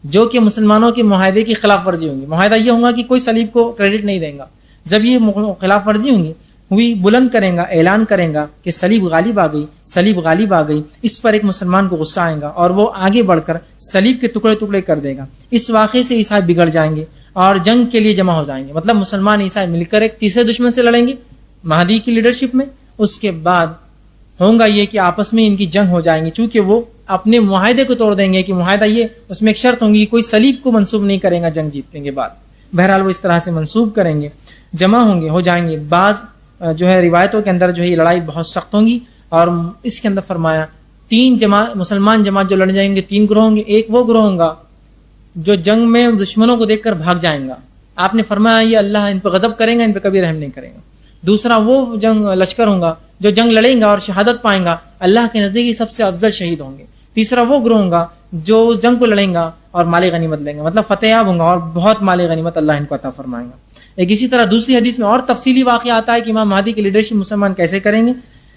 جو کہ مسلمانوں کے معاہدے کی خلاف ورزی ہوں گی. معاہدہ یہ ہوگا کہ کوئی صلیب کو کریڈٹ نہیں دیں گا. جب یہ خلاف ورزی ہوں گی ہوئی, بلند کریں گا, اعلان کریں گا کہ صلیب غالب آ گئی, صلیب غالب آ گئی. اس پر ایک مسلمان کو غصہ آئے گا اور وہ آگے بڑھ کر صلیب کے ٹکڑے ٹکڑے کر دے گا. اس واقعے سے عیسائی بگڑ جائیں گے اور جنگ کے لیے جمع ہو جائیں گے. مطلب مسلمان عیسائی مل کر ایک تیسرے دشمن سے لڑیں گے مہدی کی لیڈرشپ میں. اس کے بعد ہوگا یہ کہ آپس میں ان کی جنگ ہو جائیں گی, چونکہ وہ اپنے معاہدے کو توڑ دیں گے کہ معاہدہ یہ, اس میں ایک شرط ہوگی کوئی صلیب کو منسوب نہیں کرے گا جنگ جیتنے کے بعد. بہرحال وہ اس طرح سے منسوب کریں گے, جمع ہوں گے, ہو جائیں گے. بعض جو ہے روایتوں کے اندر جو ہے یہ لڑائی بہت سخت ہوں گی, اور اس کے اندر فرمایا 3 مسلمان جماعت جو لڑ جائیں گے 3 گروہ ہوں گے. ایک وہ گروہ ہوگا جو جنگ میں دشمنوں کو دیکھ کر بھاگ جائیں گا, آپ نے فرمایا یہ اللہ ان پہ غضب کریں گا, ان پہ کبھی رحم نہیں کرے گا. دوسرا وہ جنگ لشکر ہوگا جو جنگ لڑیں گا اور شہادت پائیں گا, اللہ کے نزدیک سب سے افضل شہید ہوں گے. تیسرا وہ گروہ ہوگا جو اس جنگ کو لڑیں گا اور مال غنیمت لیں گے, مطلب فتح یاب ہوں گا اور بہت مال غنیمت اللہ ان کو عطا فرمائے گا. ایک اسی طرح دوسری حدیث میں اور تفصیلی واقعہ آتا ہے کہ امام مہدی کی لیڈرشپ مسلمان کیسے کریں گے.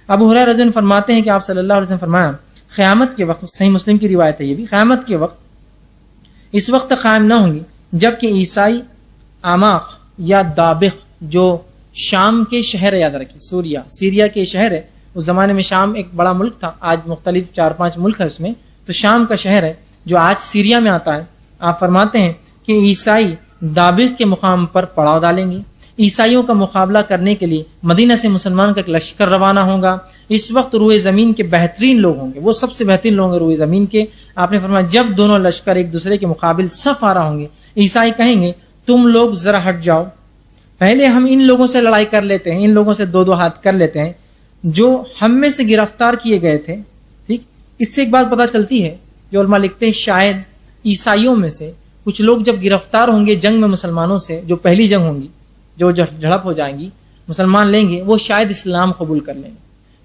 ابو ہریرہ رضی اللہ عنہ فرماتے ہیں کہ آپ صلی اللہ علیہ وسلم فرمایا قیامت کے وقت, صحیح مسلم کی روایت ہے یہ بھی, قیامت کے وقت اس وقت قائم نہ ہوں گی جب کہ عیسائی آماق یا دابق جو شام کے شہر, یاد رکھیے سیریا کے شہر ہے, اس زمانے میں شام ایک بڑا ملک تھا, آج مختلف 4-5 ملک ہے اس میں, تو شام کا شہر ہے جو آج سیریا میں آتا ہے. آپ فرماتے ہیں کہ عیسائی دابق کے مقام پر پڑاؤ ڈالیں گے. عیسائیوں کا مقابلہ کرنے کے لیے مدینہ سے مسلمان کا ایک لشکر روانہ ہوگا. اس وقت روئے زمین کے بہترین لوگ ہوں گے, وہ سب سے بہترین لوگ ہوں گے روئے زمین کے. آپ نے فرمایا جب دونوں لشکر ایک دوسرے کے مقابل صف آ رہا ہوں گے, عیسائی کہیں گے تم لوگ ذرا ہٹ جاؤ, پہلے ہم ان لوگوں سے لڑائی کر لیتے ہیں, ان لوگوں سے 2-2 ہاتھ کر لیتے ہیں جو ہم میں سے گرفتار کیے گئے تھے. ٹھیک, اس سے ایک بات پتہ چلتی ہے, جو علماء لکھتے ہیں شاید عیسائیوں میں سے کچھ لوگ جب گرفتار ہوں گے جنگ میں مسلمانوں سے, جو پہلی جنگ ہوں گی, جو جھڑپ ہو جائیں گی, مسلمان لیں گے, وہ شاید اسلام قبول کر لیں گے.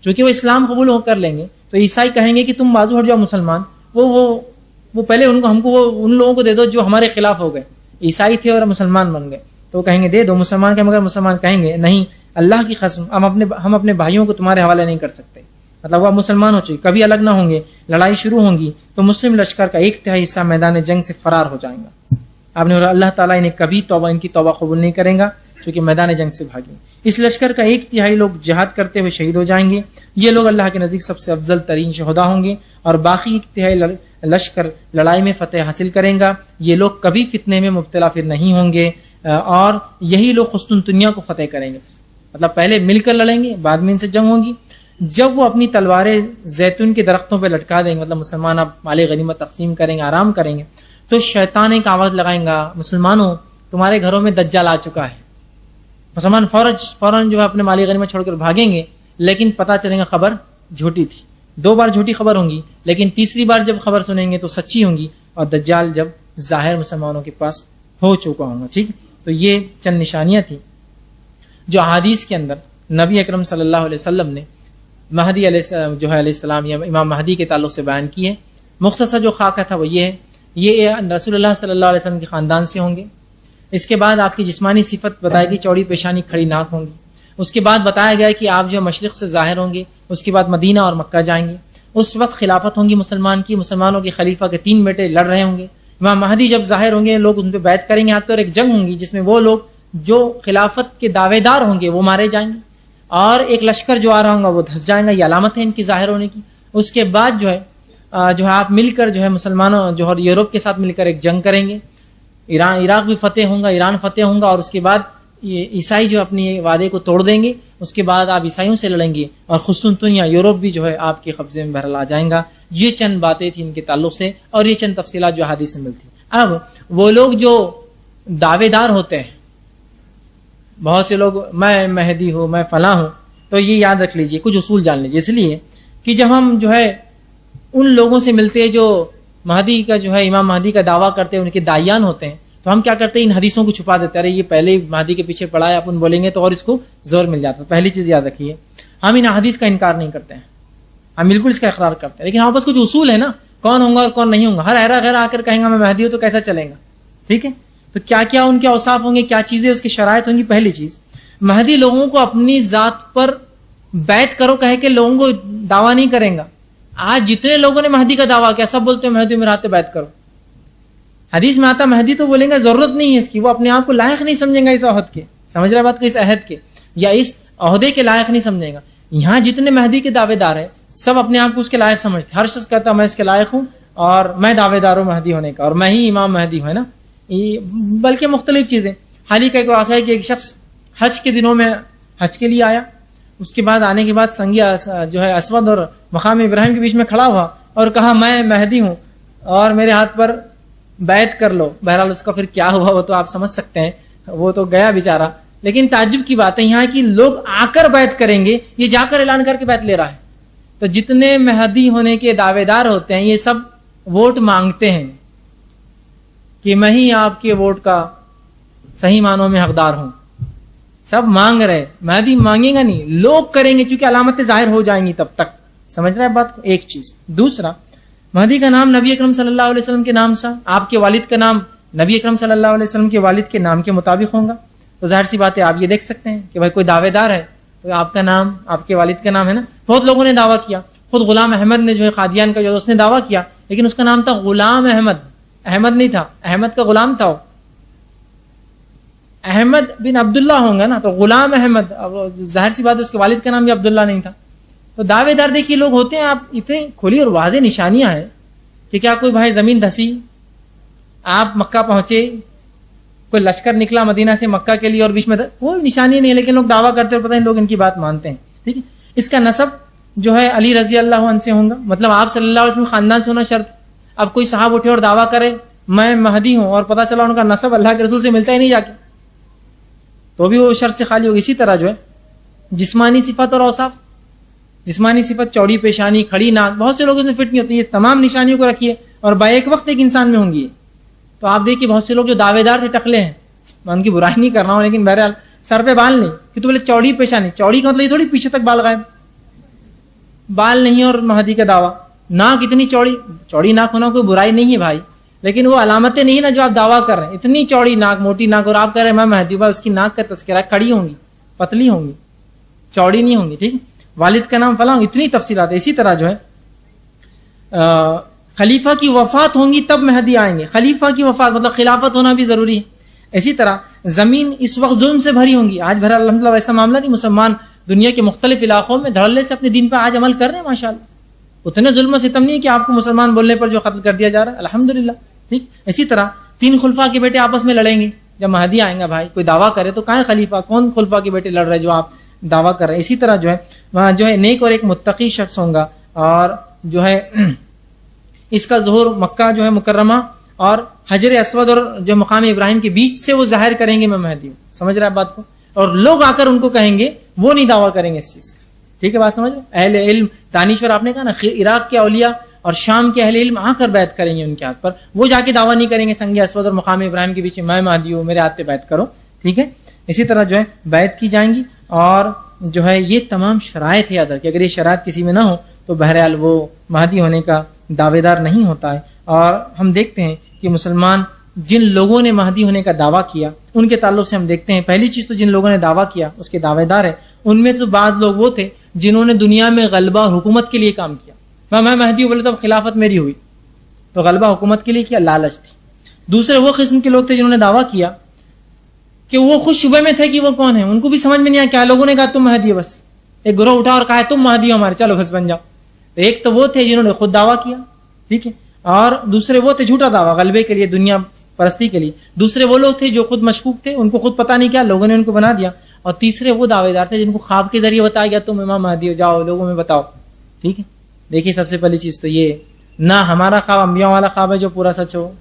چونکہ وہ اسلام قبول ہو کر لیں گے تو عیسائی کہیں گے کہ تم بازو ہٹ جاؤ مسلمان, وہ پہلے ہم کو وہ ان لوگوں کو دے دو جو ہمارے خلاف ہو گئے, عیسائی تھے اور مسلمان بن گئے, تو وہ کہیں گے دے دو مسلمان کے, مگر مسلمان کہیں گے نہیں اللہ کی قسم ہم اپنے بھائیوں کو تمہارے حوالے نہیں کر سکتے, مطلب وہ مسلمان ہو چکے، کبھی الگ نہ ہوں گے، لڑائی شروع ہوں گی تو مسلم لشکر کا 1/3 حصہ میدان جنگ سے فرار ہو جائیں گا۔ آپ نے اللہ تعالیٰ انہیں کبھی ان کی توبہ قبول نہیں کریں گا چونکہ میدان جنگ سے بھاگیں۔ اس لشکر کا 1/3 لوگ جہاد کرتے ہوئے شہید ہو جائیں گے، یہ لوگ اللہ کے نزدیک سب سے افضل ترین شہداء ہوں گے، اور باقی 1/3 لشکر لڑائی میں فتح حاصل کریں گا۔ یہ لوگ کبھی فتنے میں مبتلا پھر نہیں ہوں گے، اور یہی لوگ قسطنطنیہ کو فتح کریں گے۔ مطلب پہلے مل کر لڑیں گے، بعد میں ان سے جنگ ہوگی۔ جب وہ اپنی تلواریں زیتون کے درختوں پہ لٹکا دیں گے، مطلب مسلمان اب مال غنیمت تقسیم کریں گے، آرام کریں گے، تو شیطان ایک آواز لگائیں گا، مسلمانوں تمہارے گھروں میں دجال آ چکا ہے۔ مسلمان فوراً جو ہے اپنے مال غنیمت چھوڑ کر بھاگیں گے، لیکن پتہ چلے گا خبر جھوٹی تھی۔ 2 بار جھوٹی خبر ہوں گی، لیکن تیسری بار جب خبر سنیں گے تو سچی ہوں گی، اور دجال جب ظاہر مسلمانوں کے پاس ہو چکا ہوگا۔ ٹھیک، تو یہ چند نشانیاں تھیں جو احادیث کے اندر نبی اکرم صلی اللہ علیہ وسلم نے مہدی علیہ السلام یا امام مہدی کے تعلق سے بیان کی ہے۔ مختصر جو خاکہ تھا وہ یہ ہے، یہ رسول اللہ صلی اللہ علیہ وسلم کے خاندان سے ہوں گے۔ اس کے بعد آپ کی جسمانی صفت بتائی گئی، چوڑی پیشانی کھڑی ناک ہوں گی۔ اس کے بعد بتایا گیا کہ آپ جو مشرق سے ظاہر ہوں گے، اس کے بعد مدینہ اور مکہ جائیں گے۔ اس وقت خلافت ہوں گی مسلمان کی، مسلمانوں کے خلیفہ کے 3 بیٹے لڑ رہے ہوں گے۔ امام مہدی جب ظاہر ہوں گے، لوگ ان پہ بیعت کریں گے، یہاں پر ایک جنگ ہوں گی جس میں وہ لوگ جو خلافت کے دعوے دار ہوں گے وہ مارے جائیں گے، اور ایک لشکر جو آ رہا ہوگا وہ دھس جائے گا۔ یہ علامت ہے ان کی ظاہر ہونے کی۔ اس کے بعد جو ہے آپ مل کر جو ہے مسلمانوں جو ہے یورپ کے ساتھ مل کر ایک جنگ کریں گے، عراق بھی فتح ہوں گا، ایران فتح ہوں گا، اور اس کے بعد یہ عیسائی جو اپنی وعدے کو توڑ دیں گے، اس کے بعد آپ عیسائیوں سے لڑیں گے، اور قسطنطنیہ یورپ بھی جو ہے آپ کے قبضے میں بہرحال آ جائیں گا۔ یہ چند باتیں تھیں ان کے تعلق سے، اور یہ چند تفصیلات جو حدیث سے ملتی ہیں۔ اب وہ لوگ جو دعوے دار ہوتے ہیں، بہت سے لوگ میں مہدی ہوں، میں فلاں ہوں، تو یہ یاد رکھ لیجئے، کچھ اصول جان لیجئے، اس لیے کہ جب ہم جو ہے ان لوگوں سے ملتے ہیں جو مہدی کا جو ہے امام مہدی کا دعویٰ کرتے ہیں، ان کے داعیان ہوتے ہیں، تو ہم کیا کرتے ہیں، ان حدیثوں کو چھپا دیتے ہیں، ارے یہ پہلے ہی مہدی کے پیچھے پڑا ہے، اپن بولیں گے تو اور اس کو زور مل جاتا ہے۔ پہلی چیز یاد رکھیے، ہم ان حدیث کا انکار نہیں کرتے ہیں، ہم بالکل اس کا اقرار کرتے ہیں، لیکن ہمارے پاس کچھ اصول ہے نا، کون ہوں گا اور کون نہیں ہوں گا۔ ہر ایرا غیر آ کر کہیں گا میں مہدی ہوں تو کیسا چلے گا؟ ٹھیک ہے، تو کیا کیا ان کے اوصاف ہوں گے، کیا چیزیں اس کی شرائط ہوں گی۔ پہلی چیز، مہدی لوگوں کو اپنی ذات پر بیعت کرو کہے کہ لوگوں کو دعویٰ نہیں کریں گا۔ آج جتنے لوگوں نے مہدی کا دعویٰ کیا، سب بولتے ہیں مہدی میرے ہاتھ بیعت کرو۔ حدیث میں آتا مہدی تو بولیں گے ضرورت نہیں ہے اس کی، وہ اپنے آپ کو لائق نہیں سمجھیں گا اس عہد کے، سمجھ رہے بات کہ اس عہد کے یا اس عہدے کے لائق نہیں سمجھیں گا۔ یہاں جتنے مہدی کے دعوے دار ہیں سب اپنے آپ کو اس کے لائق سمجھتے ہیں، ہر شخص کہتا ہے میں اس کے لائق ہوں اور میں دعوے دار ہوں مہدی ہونے کا، اور میں ہی امام مہدی ہوں، ہے نا۔ بلکہ مختلف چیزیں، حال ہی کا ایک واقعہ ہے کہ ایک شخص حج کے دنوں میں حج کے لیے آیا، اس کے بعد آنے کے بعد سنگ جو ہے اسود اور مقام ابراہیم کے بیچ میں کھڑا ہوا اور کہا میں مہدی ہوں اور میرے ہاتھ پر بیعت کر لو۔ بہرحال اس کا پھر کیا ہوا وہ تو آپ سمجھ سکتے ہیں، وہ تو گیا بیچارہ۔ لیکن تعجب کی بات ہے یہاں کی لوگ آ کر بیعت کریں گے، یہ جا کر اعلان کر کے بیعت لے رہا ہے۔ تو جتنے مہدی ہونے کے دعوے دار ہوتے ہیں یہ سب ووٹ مانگتے ہیں کہ میں ہی آپ کے ووٹ کا صحیح معنوں میں حقدار ہوں، سب مانگ رہے، مہدی مانگے گا نہیں، لوگ کریں گے چونکہ علامتیں ظاہر ہو جائیں گی تب تک، سمجھ رہے ہیں بات کو، ایک چیز۔ دوسرا، مہدی کا نام نبی اکرم صلی اللہ علیہ وسلم کے نام سے، آپ کے والد کا نام نبی اکرم صلی اللہ علیہ وسلم کے والد کے نام کے مطابق ہوگا، تو ظاہر سی بات ہے آپ یہ دیکھ سکتے ہیں کہ بھائی کوئی دعوے دار ہے تو آپ کا نام آپ کے والد کا نام ہے نا۔ بہت لوگوں نے دعویٰ کیا، خود غلام احمد نے جو ہے قادیان کا جو اس نے دعویٰ کیا، لیکن اس کا نام تھا غلام احمد، احمد نہیں تھا، احمد کا غلام تھا، وہ احمد بن عبداللہ ہوں گا نا، تو غلام احمد، ظاہر سی بات ہے اس کے والد کا نام بھی عبداللہ نہیں تھا۔ تو دعوے دار دیکھیے لوگ ہوتے ہیں، آپ اتنی کھلی اور واضح نشانیاں ہیں کہ کیا کوئی بھائی زمین دھسی، آپ مکہ پہنچے، کوئی لشکر نکلا مدینہ سے مکہ کے لیے اور بیچ میں کوئی نشانی نہیں ہے، لیکن لوگ دعویٰ کرتے ہوئے پتہ نہیں لوگ ان کی بات مانتے ہیں، ٹھیک ہے۔ اس کا نسب جو ہے علی رضی اللہ عنہ سے ہوگا، مطلب آپ صلی اللہ علیہ وسلم خاندان سے ہونا شرط۔ اب کوئی صاحب اٹھے اور دعویٰ کرے میں مہدی ہوں اور پتہ چلا ان کا نسب اللہ کے رسول سے ملتا ہی نہیں جا کے، تو بھی وہ شرط سے خالی ہوگی۔ اسی طرح جو ہے جسمانی صفت اور اوصاف، جسمانی صفت چوڑی پیشانی، کھڑی ناک، بہت سے لوگ اس میں فٹ نہیں ہوتے، یہ تمام نشانیوں کو رکھیے اور ایک وقت ایک انسان میں ہوں گی۔ تو آپ دیکھیے بہت سے لوگ جو دعوے دار تھے ٹکلے ہیں، میں ان کی برائی نہیں کر رہا ہوں، لیکن بہرحال سر پہ بال نہیں، کہ تو بولے چوڑی پیشانی، چوڑی کا مطلب یہ تھوڑی پیچھے تک بال غائب، بال نہیں اور مہدی کا دعویٰ، ناک اتنی چوڑی، چوڑی ناک ہونا کوئی برائی نہیں ہے بھائی، لیکن وہ علامتیں نہیں نا جو آپ دعویٰ کر رہے ہیں، اتنی چوڑی ناک، موٹی ناک، اور آپ کہہ رہے ہیں میں مہدی ہوں، اس کی ناک کا تذکرہ، کھڑی ہوں گی، پتلی ہوں گی، چوڑی نہیں ہوں گی، ٹھیک۔ والد کا نام فلاں، اتنی تفصیلات. اسی طرح جو ہے خلیفہ کی وفات ہوں گی تب مہدی آئیں گے. خلیفہ کی وفات مطلب خلافت ہونا بھی ضروری ہے. اسی طرح زمین اس وقت ظلم سے بھری ہوں گی. آج بھرا الحمدللہ ویسا معاملہ نہیں. مسلمان دنیا کے مختلف علاقوں میں دھڑلے سے اپنے دین پر آج عمل کر رہے ہیں ماشاءاللہ. اتنے ظلم و ستم نہیں کہ آپ کو مسلمان بولنے پر جو قتل کر دیا جا رہا ہے الحمدللہ. ٹھیک. اسی طرح 3 خلفاء کے بیٹے آپس میں لڑیں گے جب مہدی آئیں گا. بھائی کوئی دعویٰ کرے تو کہاں ہے خلیفہ؟ کون خلفاء کے بیٹے لڑ رہے جو آپ دعویٰ کر رہے ہیں؟ اسی طرح جو ہے وہاں جو ہے نیک اور ایک متقی شخص ہوں گا، اور جو ہے اس کا ظہور مکہ جو ہے مکرمہ اور حجر اسود اور جو مقام ابراہیم کے بیچ سے وہ ظاہر کریں گے میں مہدی ہوں. سمجھ رہے ہیں بات کو؟ اور لوگ آ کر ان کو کہیں گے، وہ نہیں دعویٰ کریں گے اس چیز کا. ٹھیک ہے بات سمجھ رہے؟ اہل علم دانشور آپ نے کہا نا، عراق کے اولیاء اور شام کے اہل علم آ کر بیعت کریں گے ان کے ہاتھ پر. وہ جا کے دعویٰ نہیں کریں گے سنگ اسود اور مقام ابراہیم کے بیچ میں مہدی ہوں، میرے ہاتھ پہ بیعت کرو. ٹھیک ہے. اسی طرح جو ہے بیعت کی جائیں گی، اور جو ہے یہ تمام شرائط ہے ادھر کہ اگر یہ شرائط کسی میں نہ ہو تو بہرحال وہ مہدی ہونے کا دعوے دار نہیں ہوتا ہے. اور ہم دیکھتے ہیں کہ مسلمان جن لوگوں نے مہدی ہونے کا دعویٰ کیا ان کے تعلق سے ہم دیکھتے ہیں، پہلی چیز تو جن لوگوں نے دعویٰ کیا اس کے دعوے دار ہیں. ان میں تو بعض لوگ وہ تھے جنہوں نے دنیا میں غلبہ اور حکومت کے لیے کام کیا. میں مہدی ہوں بولے تب خلافت میری ہوئی، تو غلبہ حکومت کے لیے کیا، لالچ تھی. دوسرے وہ قسم کے لوگ تھے جنہوں نے دعویٰ کیا کہ وہ خود شبہ میں تھے کہ وہ کون ہے، ان کو بھی سمجھ میں نہیں آیا. کیا لوگوں نے کہا تم مہدی ہو، بس ایک گروہ اٹھا اور کہا تم مہدی ہو ہمارے، چلو بس بن جاؤ. ایک تو وہ تھے جنہوں نے خود دعویٰ کیا. ٹھیک ہے. اور دوسرے وہ تھے جھوٹا دعویٰ غلبے کے لیے، دنیا پرستی کے لیے. دوسرے وہ لوگ تھے جو خود مشکوک تھے، ان کو خود پتہ نہیں کیا، لوگوں نے ان کو بنا دیا. اور تیسرے وہ دعوے دار تھے جن کو خواب کے ذریعے بتایا گیا تم امام مہدی ہو، جاؤ لوگوں میں بتاؤ. ٹھیک ہے. دیکھیے سب سے پہلی چیز تو یہ، نہ ہمارا خواب انبیاء والا خواب ہے جو پورا سچ ہو،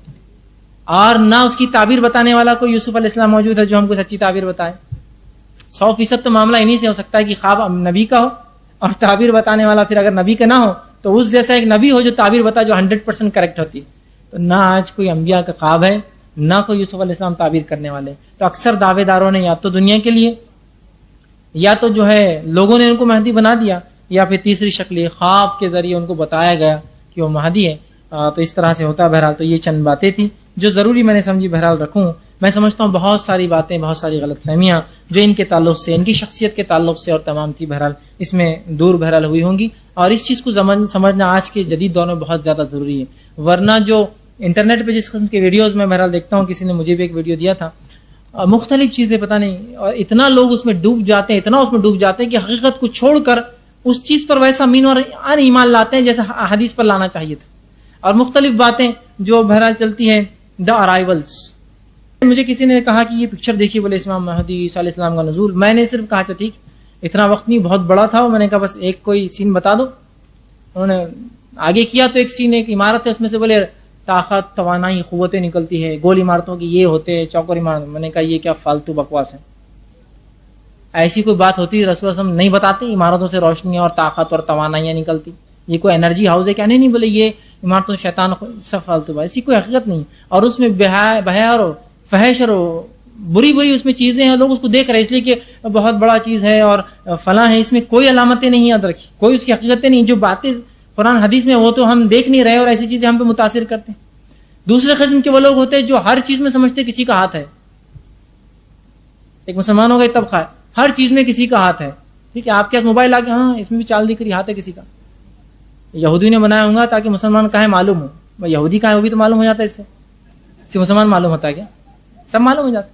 اور نہ اس کی تعبیر بتانے والا کوئی یوسف علیہ السلام موجود ہے جو ہم کو سچی تعبیر بتائے. 100% تو معاملہ انہی سے ہو سکتا ہے کہ خواب نبی کا ہو اور تعبیر بتانے والا پھر اگر نبی کا نہ ہو تو اس جیسا ایک نبی ہو جو تعبیر بتا جو 100% کریکٹ ہوتی. تو نہ آج کوئی انبیاء کا خواب ہے، نہ کوئی یوسف علیہ السلام تعبیر کرنے والے. تو اکثر دعوے داروں نے یا تو دنیا کے لیے، یا تو جو ہے لوگوں نے ان کو مہدی بنا دیا، یا پھر تیسری شکل یہ خواب کے ذریعے ان کو بتایا گیا کہ وہ مہدی ہے. تو اس طرح سے ہوتا ہے. بہرحال تو یہ چند باتیں تھیں جو ضروری میں نے سمجھی بہرحال رکھوں. میں سمجھتا ہوں بہت ساری باتیں، بہت ساری غلط فہمیاں جو ان کے تعلق سے، ان کی شخصیت کے تعلق سے اور تمام چیز بہرحال اس میں دور بہرحال ہوئی ہوں گی. اور اس چیز کو سمجھنا آج کے جدید دور میں بہت زیادہ ضروری ہے. ورنہ جو انٹرنیٹ پہ جس قسم کے ویڈیوز میں بہرحال دیکھتا ہوں، کسی نے مجھے بھی ایک ویڈیو دیا تھا، مختلف چیزیں پتہ نہیں، اور اتنا لوگ اس میں ڈوب جاتے ہیں، اتنا اس میں ڈوب جاتے ہیں کہ حقیقت کو چھوڑ کر اس چیز پر ویسا مین اور ایمان لاتے ہیں جیسا حدیث پر لانا چاہیے تھا. اور مختلف باتیں جو بہرحال چلتی ہیں. دا ارائیولس، مجھے کسی نے کہا کہ یہ پکچر دیکھیے، بولے امام مہدی عیسیٰ علیہ السلام کا نزول. میں نے صرف کہا اچھا ٹھیک، اتنا وقت نہیں، بہت بڑا تھا. میں نے کہا بس ایک کوئی سین بتا دو. انہوں نے آگے کیا تو ایک سین، ایک عمارت ہے، اس میں سے بولے طاقت، توانائی، قوتیں نکلتی ہے، گول عمارتوں کی یہ ہوتے ہیں، چوکور عمارت. میں نے کہا یہ کیا فالتو بکواس ہے، ایسی کوئی بات ہوتی رسول اللہ نہیں بتاتے عمارتوں سے روشنی اور طاقت اور توانائیاں نکلتی، یہ کوئی انرجی ہاؤس ہے کیا؟ نہیں بولے یہ عمارتوں شیطان سب فالتو بات، ایسی کوئی حقیقت نہیں. اور اس میں بہا اور فحش اور بری بری اس میں چیزیں ہیں، لوگ اس کو دیکھ رہے اس لیے کہ بہت بڑا چیز ہے اور فلاں ہے. اس میں کوئی علامتیں نہیں یاد رکھی، کوئی اس کی حقیقتیں نہیں. جو باتیں قرآن حدیث میں وہ تو ہم دیکھ نہیں رہے اور ایسی چیزیں ہم پہ متاثر کرتے ہیں. دوسرے قسم کے وہ لوگ ہوتے ہیں جو ہر چیز میں سمجھتے کسی کا ہاتھ ہے. ایک مسلمانوں کا طبقہ ہے، ہر چیز میں کسی کا ہاتھ ہے. ٹھیک ہے، آپ کے پاس موبائل آ کے ہاں اس میں بھی چال دکھ رہی، ہاتھ ہے کسی کا. یہودی نے بنایا ہوگا تاکہ مسلمان کہاں ہے معلوم ہو. یہودی کہاں ہے وہ بھی تو معلوم ہو جاتا ہے، اس سے مسلمان معلوم ہوتا ہے کیا؟ سب معلوم ہو جاتا ہے.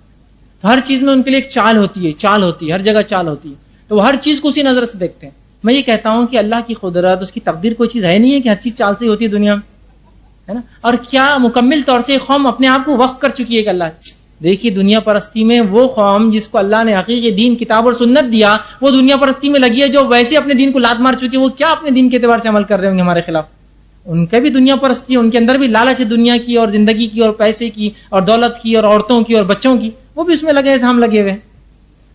تو ہر چیز میں ان کے لیے ایک چال ہوتی ہے، چال ہوتی ہے، ہر جگہ چال ہوتی ہے. تو وہ ہر چیز کو اسی نظر سے دیکھتے ہیں. میں یہ کہتا ہوں کہ اللہ کی قدرت، اس کی تقدیر کوئی چیز ہے نہیں ہے کہ ہر چیز چال سے ہی ہوتی ہے دنیا میں، ہے نا. اور کیا مکمل طور سے قوم اپنے آپ کو وقف کر چکی ہے کہ اللہ، دیکھیے دنیا پرستی میں وہ قوم جس کو اللہ نے حقیقی دین، کتاب اور سنت دیا، وہ دنیا پرستی میں لگی ہے. جو ویسے اپنے دین کو لات مار چکی ہے، وہ کیا اپنے دین کے اعتبار سے عمل کر رہے ہوں گے ہمارے خلاف؟ ان کا بھی دنیا پرستی ہے، ان کے اندر بھی لالچ ہے دنیا کی اور زندگی کی اور پیسے کی اور دولت کی اور عورتوں کی اور بچوں کی. وہ بھی اس میں لگے، ہم لگے ہوئے.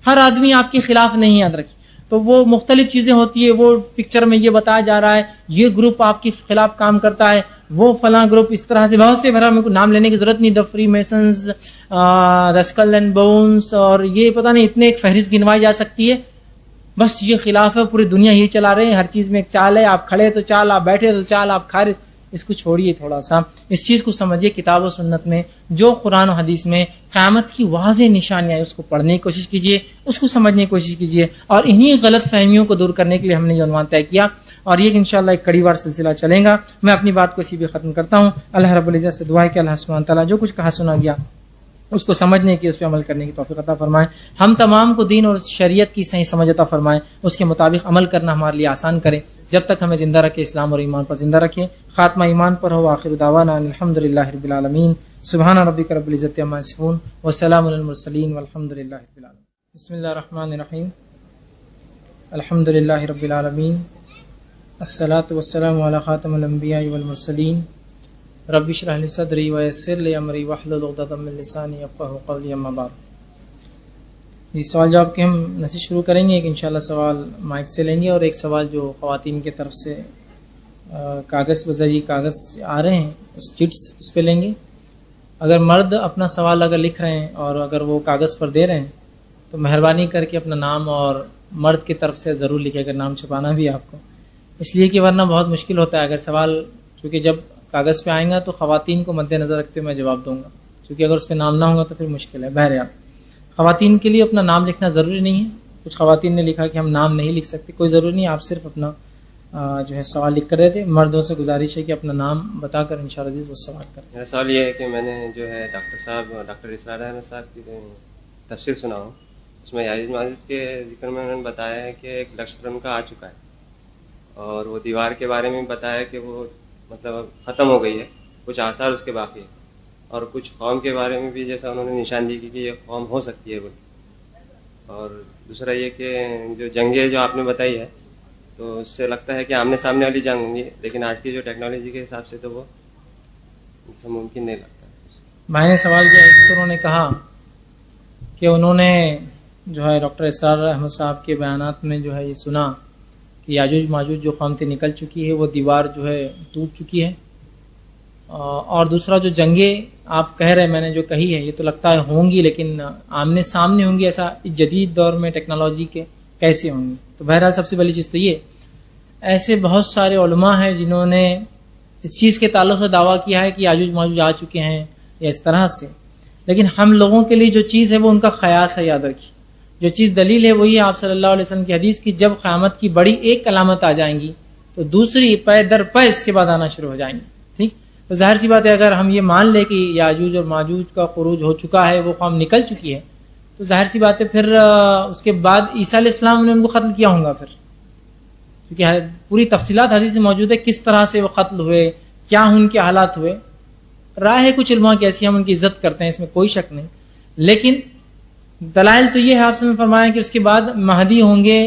ہر آدمی آپ کے خلاف نہیں، یاد رکھیے. تو وہ مختلف چیزیں ہوتی ہے. وہ پکچر میں یہ بتایا جا رہا ہے یہ گروپ آپ کے خلاف کام کرتا ہے، وہ فلاں گروپ اس طرح سے، بہت سے بہرحال میرے کو نام لینے کی ضرورت نہیں، the Freemasons, the skull and bones, اور یہ پتہ نہیں اتنے ایک فہرست گنوائی جا سکتی ہے. بس یہ خلاف ہے، پوری دنیا یہی چلا رہے ہیں. ہر چیز میں ایک چال ہے، آپ کھڑے تو چال، آپ بیٹھے تو چال، آپ کھا رہے. اس کو چھوڑیے تھوڑا سا, اس چیز کو سمجھیے. کتاب و سنت میں جو قرآن و حدیث میں قیامت کی واضح نشانیاں اس کو پڑھنے کی کوشش کیجیے, اس کو سمجھنے کی کوشش کیجیے, اور انہی غلط فہمیوں کو دور کرنے کے لیے ہم نے یہ عنوان طے کیا, اور یہ انشاءاللہ ایک کڑی وار سلسلہ چلے گا. میں اپنی بات کو اسی پہ ختم کرتا ہوں. اللہ رب العزت سے دعا ہے کہ اللہ سبحانہ تعالیٰ جو کچھ کہا سنا گیا اس کو سمجھنے کی, اس پہ عمل کرنے کی توفیق عطا فرمائے. ہم تمام کو دین اور شریعت کی صحیح سمجھ عطا فرمائے, اس کے مطابق عمل کرنا ہمارے لیے آسان کرے. جب تک ہمیں زندہ رکھے اسلام اور ایمان پر زندہ رکھے. خاتمہ ایمان پر ہو. آخر دعوانا الحمدللہ رب العالمین. سبحان ربک رب العزت عما یصفون وسلام علی المرسلین والحمدللہ رب العالمین. بسم اللہ الرحمن الرحیم. الحمدللہ رب العالمین. الصلاۃ والسلام علی خاتم الانبیاء والمرسلین. رب اشرح لی صدری ویسر لی امری واحلل عقدۃ من لسانی یفقہوا قولی. اما بعد. یہ سوال جواب کے ہم نصیحت شروع کریں گے. ایک انشاءاللہ سوال مائک سے لیں گے, اور ایک سوال جو خواتین کی طرف سے کاغذ بذریعہ کاغذ آ رہے ہیں اس چٹس اس پہ لیں گے. اگر مرد اپنا سوال اگر لکھ رہے ہیں اور اگر وہ کاغذ پر دے رہے ہیں تو مہربانی کر کے اپنا نام اور مرد کی طرف سے ضرور لکھے, اگر نام چھپانا بھی ہے آپ کو, اس لیے کہ ورنہ بہت مشکل ہوتا ہے. اگر سوال چونکہ جب کاغذ پہ آئیں گا تو خواتین کو مد نظر رکھتے ہوئے میں جواب دوں گا, کیونکہ اگر اس پہ نام نہ ہوگا تو پھر مشکل ہے. بہرحال خواتین کے لیے اپنا نام لکھنا ضروری نہیں ہے. کچھ خواتین نے لکھا کہ ہم نام نہیں لکھ سکتے, کوئی ضروری نہیں, آپ صرف اپنا جو ہے سوال لکھ کر دیتے. مردوں سے گزارش ہے کہ اپنا نام بتا کر انشاءاللہ وہ سوال کریں. میرا سوال یہ ہے کہ میں نے جو ہے ڈاکٹر اسرار احمد صاحب کی تفسیر سنا ہوں, اس میں یاجوج ماجوج کے ذکر میں انہوں نے بتایا ہے کہ ایک لشکر ان کا آ چکا ہے, اور وہ دیوار کے بارے میں بتایا کہ وہ مطلب ختم ہو گئی ہے, کچھ آثار اس کے باقی ہیں, اور کچھ قوم کے بارے میں بھی جیسا انہوں نے نشاندہی کی کہ یہ قوم ہو سکتی ہے. اور دوسرا یہ کہ جو جنگیں جو آپ نے بتائی ہے تو اس سے لگتا ہے کہ آمنے سامنے والی جنگ ہوں گی, لیکن آج کی جو ٹیکنالوجی کے حساب سے تو وہ ممکن نہیں لگتا. میں نے سوال کیا, ایک تو انہوں نے کہا کہ انہوں نے جو ہے ڈاکٹر اسرار احمد صاحب کے بیانات میں جو ہے یہ سنا کہ یاجوج ماجوج جو قوم تھی نکل چکی ہے, وہ دیوار جو ہے ٹوٹ چکی ہے. اور دوسرا جو جنگیں آپ کہہ رہے, میں نے جو کہی ہے یہ تو لگتا ہے ہوں گی, لیکن آمنے سامنے ہوں گی ایسا جدید دور میں ٹیکنالوجی کے کیسے ہوں گی. تو بہرحال سب سے بڑی چیز تو یہ, ایسے بہت سارے علماء ہیں جنہوں نے اس چیز کے تعلق سے دعویٰ کیا ہے کہ یاجوج ماجوج آ چکے ہیں یا اس طرح سے, لیکن ہم لوگوں کے لیے جو چیز ہے وہ ان کا خیاس ہے. یاد رکھیے جو چیز دلیل ہے وہی آپ صلی اللہ علیہ وسلم کی حدیث کی, جب قیامت کی بڑی ایک علامت آ جائیں گی تو دوسری پے در پے اس کے بعد آنا شروع ہو جائیں گی. ٹھیک, تو ظاہر سی بات ہے اگر ہم یہ مان لیں کہ یاجوج اور ماجوج کا خروج ہو چکا ہے, وہ قوم نکل چکی ہے, تو ظاہر سی بات ہے پھر اس کے بعد عیسیٰ علیہ السلام نے ان کو قتل کیا ہوں گا پھر, کیونکہ پوری تفصیلات حدیث میں موجود ہے کس طرح سے وہ قتل ہوئے, کیا ان کے حالات ہوئے. رائے ہے کچھ علماء کی ایسی, ہم ان کی عزت کرتے ہیں, اس میں کوئی شک نہیں, لیکن دلائل تو یہ ہے آپ سے میں فرمایا کہ اس کے بعد مہدی ہوں گے,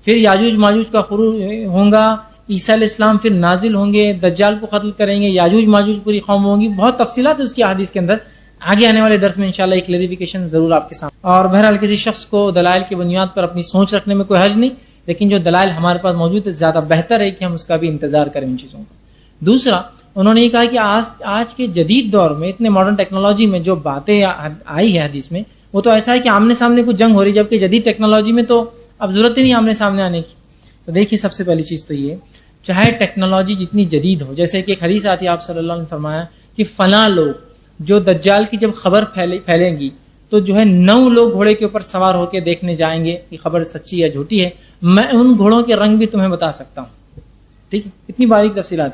پھر یاجوج ماجوج کا خروج ہوگا, عیسیٰ علیہ السلام پھر نازل ہوں گے, دجال کو قتل کریں گے, یاجوج ماجوج پوری قوم ہوں گی. بہت تفصیلات ہے اس کی حدیث کے اندر, آگے آنے والے درس میں انشاءاللہ ایک کلیریفیکیشن ضرور آپ کے سامنے. اور بہرحال کسی شخص کو دلائل کی بنیاد پر اپنی سوچ رکھنے میں کوئی حرج نہیں, لیکن جو دلائل ہمارے پاس موجود ہے زیادہ بہتر ہے کہ ہم اس کا بھی انتظار کریں ان چیزوں کا. دوسرا انہوں نے یہ کہا کہ آج کے جدید دور میں اتنے ماڈرن ٹیکنالوجی میں جو باتیں آئی ہے حدیث میں, وہ تو ایسا ہے کہ آمنے سامنے کچھ جنگ ہو رہی ہے, جبکہ جدید ٹیکنالوجی میں تو اب ضرورت ہی نہیں آمنے سامنے آنے کی. تو دیکھیے سب سے پہلی چیز تو یہ, چاہے ٹیکنالوجی جتنی جدید ہو, جیسے کہ ایک حدیث آتی ہے آپ صلی اللہ علیہ وسلم نے فرمایا کہ فلاں لوگ جو دجال کی جب خبر پھیلیں گی تو جو ہے 9 لوگ گھوڑے کے اوپر سوار ہو کے دیکھنے جائیں گے کہ خبر سچی یا جھوٹی ہے. میں ان گھوڑوں کے رنگ بھی تمہیں بتا سکتا ہوں. ٹھیک ہے, اتنی باریک تفصیلات.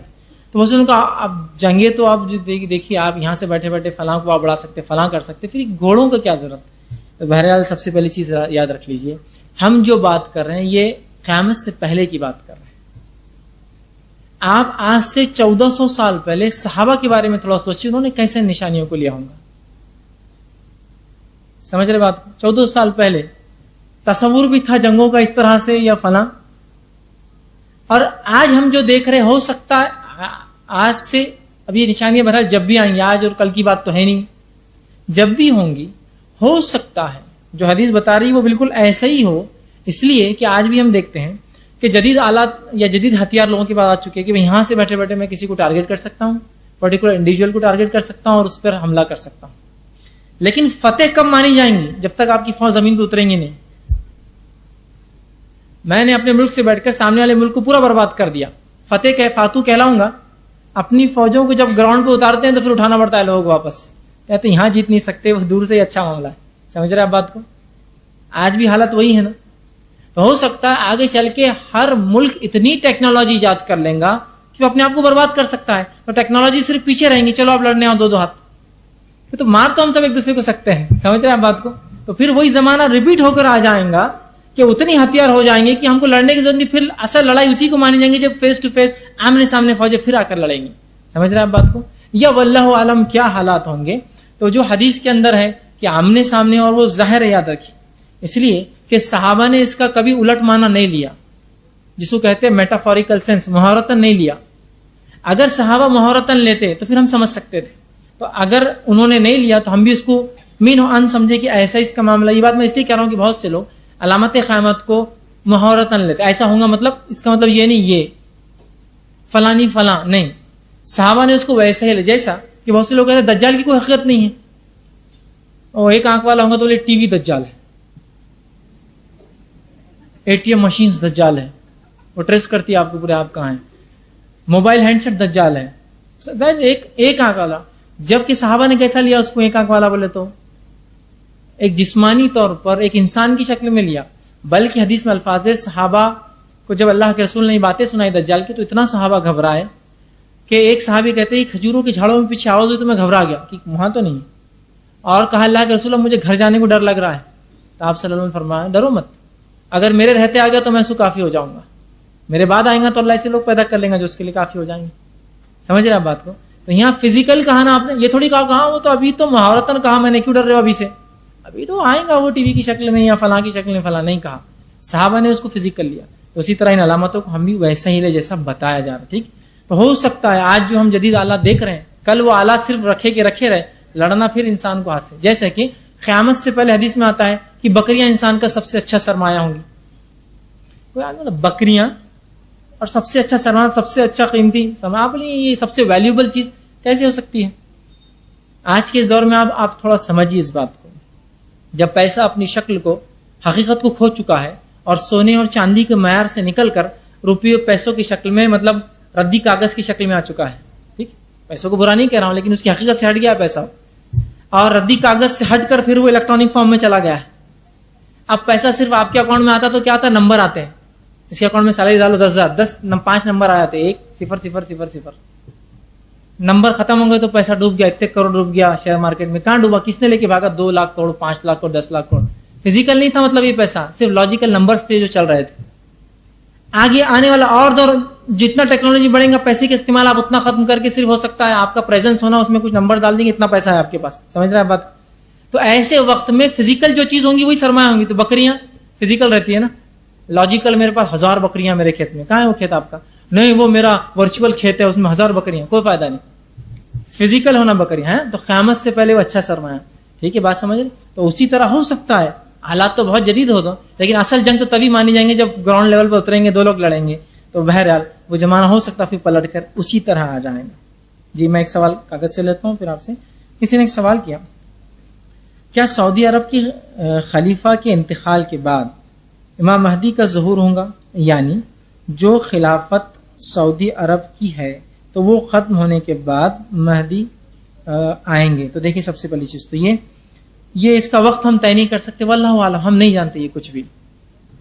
تو بس ان کا اب جنگیں تو آپ دیکھیے, آپ یہاں سے بیٹھے بیٹھے فلاں کو آپ بڑھا سکتے, فلاں کر سکتے, پھر گھوڑوں کا کیا ضرورت. تو بہرحال سب سے پہلی چیز یاد رکھ لیجئے, ہم جو بات کر رہے ہیں یہ قیامت سے پہلے کی بات کر رہے ہیں. آپ آج سے 1400 سال پہلے صحابہ کے بارے میں تھوڑا سوچیے, انہوں نے کیسے نشانیوں کو لیا ہوگا. سمجھ رہے بات, 1400 سال پہلے تصور بھی تھا جنگوں کا اس طرح سے یا فلاں. اور آج ہم جو دیکھ رہے, ہو سکتا ہے آج سے اب یہ نشانیاں بہرحال جب بھی آئیں گی, آج اور کل کی بات تو ہے نہیں, جب بھی ہوں گی ہو سکتا ہے جو حدیث بتا رہی وہ بالکل ایسا ہی ہو. اس لیے کہ آج بھی ہم دیکھتے ہیں کہ جدید آلات یا جدید ہتھیار لوگوں کے پاس آ چکے ہیں کہ یہاں سے بیٹھے بیٹھے میں کسی کو ٹارگٹ کر سکتا ہوں, پرٹیکولر انڈیویجول کو ٹارگٹ کر سکتا ہوں اور اس پر حملہ کر سکتا ہوں. لیکن فتح کب مانی جائیں گی, جب تک آپ کی فوج زمین پہ اتریں گی نہیں. میں نے اپنے ملک سے بیٹھ کر سامنے والے ملک کو پورا برباد کر دیا, فتح فاتو کہلاؤں گا, اپنی فوجوں کو جب گراؤنڈ پہ اتارتے ہیں تو پھر اٹھانا پڑتا ہے لوگوں کو واپس, کہتے ہیں یہاں جیت نہیں سکتے, وہ دور سے ہی اچھا معاملہ ہے. سمجھ رہے آپ بات کو؟ آج بھی حالت وہی ہے نا. تو ہو سکتا ہے آگے چل کے ہر ملک اتنی ٹیکنالوجی ایجاد کر لیں گا کہ وہ اپنے آپ کو برباد کر سکتا ہے, تو ٹیکنالوجی صرف پیچھے رہیں گی, چلو آپ لڑنے آؤ دو ہاتھ, تو مار تو ہم سب ایک دوسرے کو سکتے ہیں. سمجھ رہے ہیں آپ بات کو؟ تو پھر وہی زمانہ ریپیٹ ہو کر آ جائیں گا کہ اتنی ہتھیار ہو جائیں گے کہ ہم کو لڑنے کی ضرورت نہیں, پھر اصل لڑائی اسی کو مانی جائیں گے جب فیس ٹو فیس آمنے سامنے فوجیں پھر آ کر لڑیں گی. سمجھ رہے ہیں آپ بات کو؟ یا واللہ عالم کیا حالات ہوں گے. تو جو حدیث کے اندر ہے کہ آمنے سامنے اور وہ ظاہر یاد رکھی, اس لیے کہ صحابہ نے اس کا کبھی الٹ معنی نہیں لیا, جس کو کہتے ہیں میٹافوریکل سینس, محاورتاً نہیں لیا. اگر صحابہ محاورتاً لیتے تو پھر ہم سمجھ سکتے تھے, تو اگر انہوں نے نہیں لیا تو ہم بھی اس کو مین و ان سمجھے کہ ایسا اس کا معاملہ. یہ بات میں اس لیے کہہ رہا ہوں کہ بہت سے لوگ علامت قیامت کو محاورتاً لیتے, ایسا ہوگا مطلب اس کا مطلب یہ نہیں یہ فلانی فلاں نہیں. صحابہ نے اس کو ویسے ہی لیا, جیسا کہ بہت سے لوگ کہتے ہیں دجال کی کوئی حقیقت نہیں ہے, اور ایک آنکھ والا ہوگا تو بولے ٹی وی دجال ہے, اے ٹی ایم مشینز دجال ہے, وہ ٹریس کرتی ہے آپ کو پورے آپ کہاں ہیں, موبائل ہینڈ سیٹ دجال ہے. ایک آنکھ والا, جبکہ صحابہ نے کیسا لیا اس کو ایک آنکھ والا بولے تو ایک جسمانی طور پر ایک انسان کی شکل میں لیا. بلکہ حدیث میں الفاظ ہے صحابہ کو جب اللہ کے رسول نے یہ باتیں سنائی دجال کی تو اتنا صحابہ گھبرائے کہ ایک صحابی کہتے ہیں کھجوروں کے جھاڑوں میں پیچھے آواز ہوئی تو میں گھبرا گیا کہ وہاں تو نہیں, اور کہا اللہ کے رسول مجھے گھر جانے کو ڈر لگ رہا ہے. تو آپ صلی اللہ علیہ وسلم فرمایا ڈرو مت, اگر میرے رہتے آ گیا تو میں اس کو کافی ہو جاؤں گا, میرے بعد آئیں گا تو اللہ ایسے لوگ پیدا کر لیں گا جو اس کے لیے کافی ہو جائیں گے. سمجھ رہے آپ بات کو؟ تو یہاں فزیکل کہا نا آپ نے, یہ تھوڑی کہا وہ تو ابھی تو محاورتاً کہا میں نے, کیوں ڈر رہے ہو ابھی سے, ابھی تو آئیں گا وہ ٹی وی کی شکل میں یا فلاں کی شکل میں, فلاں نہیں کہا. صحابہ نے اس کو فزیکل لیا. تو اسی طرح ان علامتوں کو ہم بھی ویسا ہی لے جیسا بتایا جا رہا. ٹھیک, تو ہو سکتا ہے آج جو ہم جدید آلات دیکھ رہے ہیں کل وہ آلات صرف رکھے کے رکھے رہے, لڑنا پھر انسان کو ہاتھ سے. جیسے کہ قیامت سے پہلے حدیث میں آتا ہے کہ بکریاں انسان کا سب سے اچھا سرمایہ ہوں گی. بکریاں اور سب سے اچھا سرمایہ, سب سے اچھا قیمتی سرمایہ, آپ بولیے یہ سب سے ویلیوبل چیز کیسے ہو سکتی ہے؟ آج کے اس دور میں آپ تھوڑا سمجھیے اس بات کو. جب پیسہ اپنی شکل کو حقیقت کو کھو چکا ہے اور سونے اور چاندی کے معیار سے نکل کر روپیے پیسوں کی شکل میں, مطلب ردی کاغذ کی شکل میں آ چکا ہے. ٹھیک, پیسوں کو برا نہیں کہہ رہا ہوں, لیکن اس کی حقیقت سے ہٹ گیا پیسہ, اور ردی کاغذ سے ہٹ کر پھر وہ الیکٹرانک فارم میں چلا گیا ہے. اب پیسہ صرف آپ کے اکاؤنٹ میں آتا تو کیا آتا, نمبر آتے ہیں, اس کے اکاؤنٹ میں سیلری ڈالو 10,000, 5 نمبر آ جاتے, 1,0,0,0,0. نمبر ختم ہو گئے تو پیسہ ڈوب گیا, اتنے کروڑ ڈوب گیا شیئر مارکیٹ میں. کہاں ڈوبا, کس نے لے کے بھاگا, 2 لاکھ کروڑ, 5 لاکھ کروڑ, 10 لاکھ کروڑ. فزیکل نہیں تھا مطلب یہ پیسہ, صرف لاجیکل نمبرز تھے جو چل رہے تھے. آگے آنے والا اور دور, جتنا ٹیکنالوجی بڑھے گا پیسے کا استعمال آپ اتنا ختم کر کے صرف ہو سکتا ہے آپ کا پریزنس ہونا, اس میں کچھ نمبر ڈال دیں گے, اتنا پیسہ ہے آپ کے پاس. سمجھ رہے ہیں بات؟ تو ایسے وقت میں فزیکل جو چیز ہوں گی وہی سرمایہ ہوں گی. تو بکریاں فزیکل رہتی ہے نا, لاجیکل میرے پاس 1000 بکریاں میرے کھیت میں, کہاں ہے وہ کھیت آپ کا؟ نہیں وہ میرا ورچوئل کھیت ہے, اس میں 1000 بکریاں, کوئی فائدہ نہیں. فزیکل ہونا بکریاں ہیں, تو قیامت سے پہلے وہ اچھا سرمایہ. ٹھیک ہے, بات سمجھ رہے؟ تو اسی طرح ہو سکتا ہے, حالات تو بہت جدید ہو دو, لیکن اصل جنگ تو تبھی مانی جائیں گے جب گراؤنڈ لیول پر اتریں گے, 2 لوگ لڑیں گے. تو بہرحال وہ زمانہ ہو سکتا پھر پلٹ کر اسی طرح آ جائیں گے. جی میں ایک سوال کاغذ سے لیتا ہوں پھر آپ سے. کسی نے ایک سوال کیا, کیا سعودی عرب کی خلیفہ کے انتقال کے بعد امام مہدی کا ظہور ہوگا؟ یعنی جو خلافت سعودی عرب کی ہے تو وہ ختم ہونے کے بعد مہدی آئیں گے. تو دیکھیں سب سے پہلی چیز تو یہ اس کا وقت ہم طے نہیں کر سکتے, واللہ اعلم, ہم نہیں جانتے یہ کچھ بھی.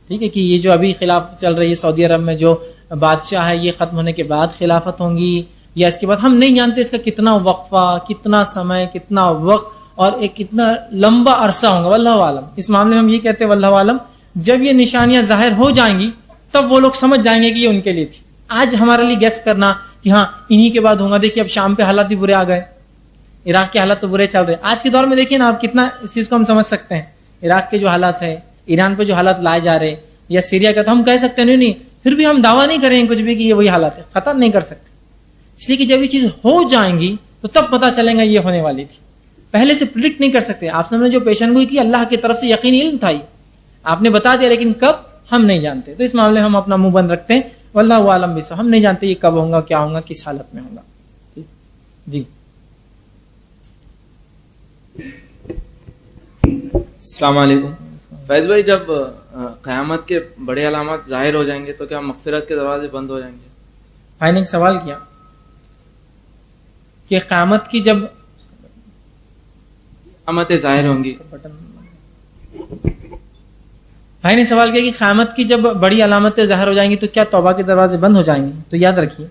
ٹھیک ہے, کہ یہ جو ابھی خلاف چل رہی ہے سعودی عرب میں جو بادشاہ ہے یہ ختم ہونے کے بعد خلافت ہوں گی یا اس کے بعد, ہم نہیں جانتے اس کا کتنا وقفہ, کتنا سمے, کتنا وقت اور ایک کتنا لمبا عرصہ ہوگا, واللہ عالم. اس معاملے میں ہم یہ کہتے ہیں واللہ عالم, جب یہ نشانیاں ظاہر ہو جائیں گی تب وہ لوگ سمجھ جائیں گے کہ یہ ان کے لیے تھی. آج ہمارے لیے گیس کرنا کہ ہاں انہی کے بعد ہوگا. دیکھیے اب شام پہ حالات بھی برے آ گئے, عراق کے حالات تو برے چل رہے ہیں. آج کے دور میں دیکھیے نا آپ کتنا اس چیز کو ہم سمجھ سکتے ہیں. عراق کے جو حالات ہیں, ایران پہ جو حالات لائے جا رہے, یا سیریا کا, تو ہم کہہ سکتے ہیں نہیں, پھر بھی ہم دعویٰ نہیں کریں کچھ بھی کہ یہ وہی حالات ہے, خطا نہیں کر سکتے. اس لیے کہ جب یہ چیز ہو جائیں گی تو تب پتہ چلے گا یہ ہونے والی تھی, پہلے سے پریڈکٹ نہیں کر سکتے. آپ سب نے جو پیشن گوئی کی اللہ کی طرف سے یقینی علم تھا, آپ نے بتا دیا, لیکن کب ہم نہیں جانتے. تو اس معاملے ہم اپنا منہ بند رکھتے ہیں, واللہ عالم بھی. ہم نہیں جانتے یہ کب ہوگا, کیا ہوگا, کس حالت میں ہوگا. جی السلام علیکم. فیض بھائی, جب قیامت کے بڑے علامات ظاہر ہو جائیں گے تو کیا مغفرت کے دروازے بند ہو جائیں گے؟ بھائی نے ایک سوال کیا کہ قیامت کی جب علامتیں ظاہر ہوں گی. بھائی نے سوال کیا کہ قیامت کی جب بڑی علامتیں ظاہر ہو جائیں گی تو کیا توبہ کے دروازے بند ہو جائیں گے؟ تو یاد رکھیے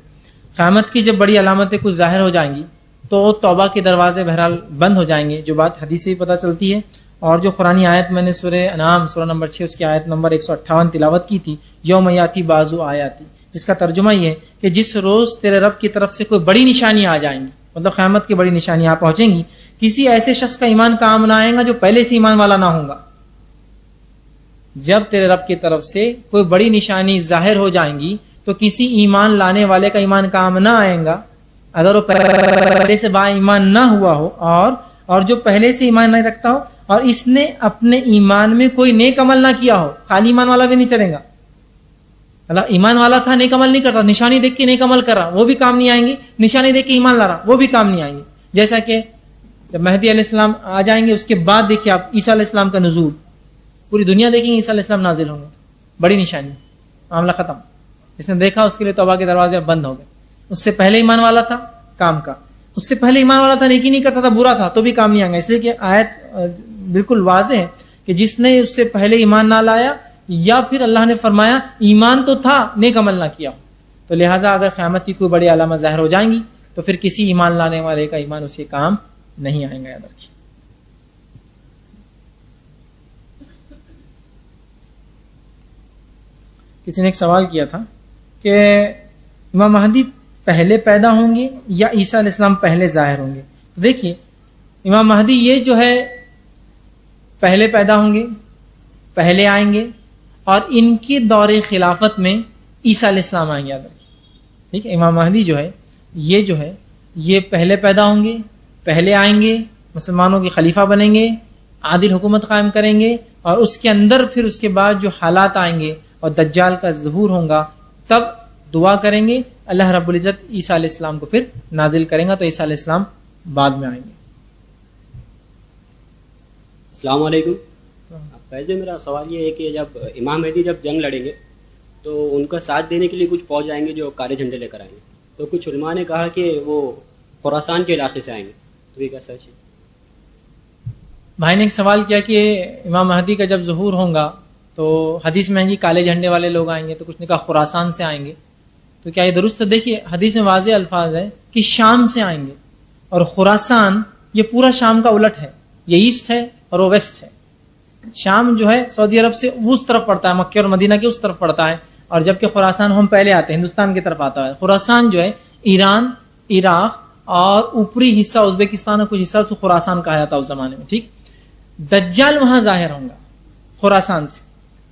قیامت کی جب بڑی علامتیں کچھ ظاہر ہو جائیں گی تو توبہ کے دروازے بہرحال بند ہو جائیں گے، جو بات حدیث سے بھی پتہ چلتی ہے. اور جو قرآنی آیت میں نے سورہ انعام سورہ نمبر 6 اس کی آیت نمبر 158 تلاوت کی تھی، یوم یاتی بعض آیاتی، اس کا ترجمہ یہ ہے کہ جس روز تیرے رب کی طرف سے کوئی بڑی نشانی آ جائیں گی، مطلب قیامت کی بڑی نشانیاں پہنچیں گی، کسی ایسے شخص کا ایمان کام نہ آئے گا جو پہلے سے ایمان والا نہ ہوگا. جب تیرے رب کی طرف سے کوئی بڑی نشانی ظاہر ہو جائیں گی تو کسی ایمان لانے والے کا ایمان کام نہ آئے گا اگر وہ پہلے سے با ایمان نہ ہوا ہو، اور جو پہلے سے ایمان نہیں رکھتا ہو اور اس نے اپنے ایمان میں کوئی نیک عمل نہ کیا ہو. خالی ایمان والا بھی نہیں چلے گا، اللہ ایمان والا تھا نیک عمل نہیں کرتا، نشانی دیکھ کے نیک عمل کر رہا وہ بھی کام نہیں آئیں گے، نشانی دیکھ کے ایمان لا رہا وہ بھی کام نہیں آئیں گے. جیسا کہ جب مہدی علیہ السلام آ جائیں گے اس کے بعد دیکھیے آپ عیسیٰ علیہ السلام کا نزول، پوری دنیا دیکھیں گے عیسیٰ علیہ السلام نازل ہوں گے، بڑی نشانی، معاملہ ختم. جس نے دیکھا اس کے لیے توبہ کے دروازے بند ہو گئے. اس سے پہلے ایمان والا تھا کام کا، اس سے پہلے ایمان والا تھا نیکی نہیں کرتا تھا برا تھا تو بھی کام نہیں آئے گا. اس لیے کہ آیت بالکل واضح ہے کہ جس نے اس سے پہلے ایمان نہ لایا یا پھر اللہ نے فرمایا ایمان تو تھا نیک عمل نہ کیا، تو لہٰذا اگر قیامت کی کوئی بڑی علامت ظاہر ہو جائیں گی تو پھر کسی ایمان لانے والے کا ایمان اس کے کام نہیں آئے گا. یاد رکھیے. کسی نے ایک سوال کیا تھا کہ امام مہدی پہلے پیدا ہوں گے یا عیسیٰ علیہ السلام پہلے ظاہر ہوں گے؟ تو دیکھیے امام مہدی یہ جو ہے پہلے پیدا ہوں گے، پہلے آئیں گے، اور ان کے دور خلافت میں عیسیٰ علیہ السلام آئیں گے. یاد رکھیے ٹھیک ہے. امام مہدی جو ہے یہ پہلے پیدا ہوں گے، پہلے آئیں گے، مسلمانوں کے خلیفہ بنیں گے، عادل حکومت قائم کریں گے، اور اس کے اندر پھر اس کے بعد جو حالات آئیں گے اور دجال کا ظہور ہوگا تب دعا کریں گے اللہ رب العزت عیسیٰ علیہ السلام کو پھر نازل کریں گا، تو عیسیٰ علیہ السلام بعد میں آئیں گے. السلام علیکم. پہلے میرا سوال یہ ہے کہ جب امام مہدی جب جنگ لڑیں گے تو ان کا ساتھ دینے کے لیے کچھ فوج آئیں گے جو کالے جھنڈے لے کر آئیں گے، تو کچھ علماء نے کہا کہ وہ خراسان کے علاقے سے آئیں گے، تو یہ کیا سچ ہے؟ بھائی نے ایک سوال کیا کہ امام مہدی کا جب ظہور ہوگا تو حدیث میں ہے کہ کالے جھنڈے والے لوگ آئیں گے، تو کچھ نے کہا خراسان سے آئیں گے، تو کیا یہ درست ہے؟ دیکھیے حدیث میں واضح الفاظ ہے کہ شام سے آئیں گے، اور خراسان یہ پورا شام کا الٹ ہے، یہ ایسٹ ہے اور وہ ویسٹ ہے. شام جو ہے سعودی عرب سے اس طرف پڑتا ہے، مکہ اور مدینہ کے اس طرف پڑتا ہے، اور جبکہ خراسان ہم پہلے آتے ہیں ہندوستان کی طرف آتا ہے. خراسان جو ہے ایران، عراق اور اوپری حصہ ازبکستان اور کچھ حصہ اس کو خراسان کہا جاتا ہے اس زمانے میں. ٹھیک. دجال وہاں ظاہر ہوں گا خراسان سے،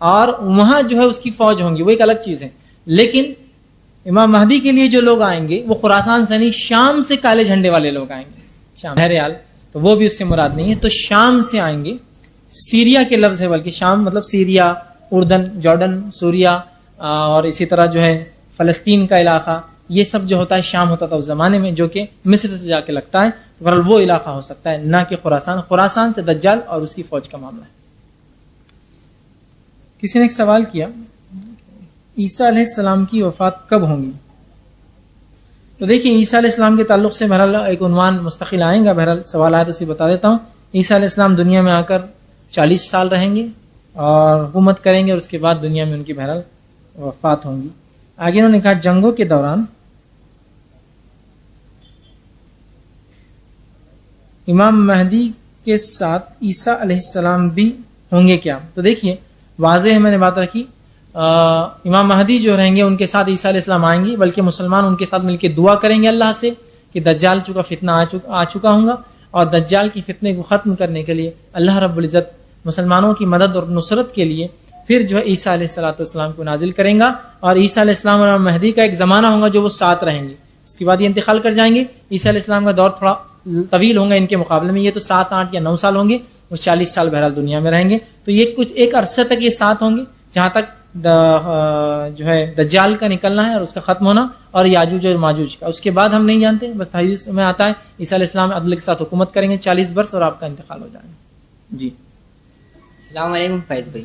اور وہاں جو ہے اس کی فوج ہوں گی، وہ ایک الگ چیز ہے. لیکن امام مہدی کے لیے جو لوگ آئیں گے وہ خراسان سے نہیں، شام سے کالے جھنڈے والے لوگ آئیں گے. شام بہرحال تو وہ بھی اس سے مراد نہیں ہے، تو شام سے آئیں گے. سیریا کے لفظ ہے، بلکہ شام مطلب سیریا، اردن، جارڈن، سوریا، اور اسی طرح جو ہے فلسطین کا علاقہ، یہ سب جو ہوتا ہے شام ہوتا تھا اس زمانے میں، جو کہ مصر سے جا کے لگتا ہے. تو بہرحال وہ علاقہ ہو سکتا ہے، نہ کہ خراسان. خراسان سے دجال اور اس کی فوج کا معاملہ ہے. کسی نے ایک سوال کیا عیسیٰ علیہ السلام کی وفات کب ہوں گی؟ تو دیکھیں عیسیٰ علیہ السلام کے تعلق سے بہرحال ایک عنوان مستقل آئیں گا، بہرحال سوال آیا تو اسے بتا دیتا ہوں. عیسیٰ علیہ السلام دنیا میں آ کر 40 سال رہیں گے اور حکومت کریں گے، اور اس کے بعد دنیا میں ان کی بہرحال وفات ہوں گی. آگے انہوں نے کہا جنگوں کے دوران امام مہدی کے ساتھ عیسیٰ علیہ السلام بھی ہوں گے کیا؟ تو دیکھیے واضح ہے، میں نے بات رکھی، امام مہدی جو رہیں گے ان کے ساتھ عیسیٰ علیہ السلام آئیں گے، بلکہ مسلمان ان کے ساتھ مل کے دعا کریں گے اللہ سے کہ دجال چکا فتنہ آ چکا ہوں گا، اور دجال کی فتنے کو ختم کرنے کے لیے اللہ رب العزت مسلمانوں کی مدد اور نصرت کے لیے پھر جو ہے عیسیٰ علیہ السلام کو نازل کریں گا. اور عیسیٰ علیہ السلام اور مہدی کا ایک زمانہ ہوگا جو وہ ساتھ رہیں گے، اس کے بعد یہ انتقال کر جائیں گے. عیسیٰ علیہ السلام کا دور تھوڑا طویل ہوگا ان کے مقابلے میں، یہ تو 7، 8 یا 9 سال ہوں گے، وہ 40 سال بہرحال دنیا میں رہیں گے. تو یہ کچھ ایک عرصے تک یہ ساتھ ہوں گے جہاں تک جو ہے دجال کا نکلنا ہے اور اس کا ختم ہونا، اور یاجوج اور ماجوج کا. اس کے بعد ہم نہیں جانتے، بس حدیث میں آتا ہے عیسیٰ علیہ السلام عدل کے ساتھ حکومت کریں گے 40 برس اور آپ کا انتقال ہو جائے گا. جی السلام علیکم فیض بھائی.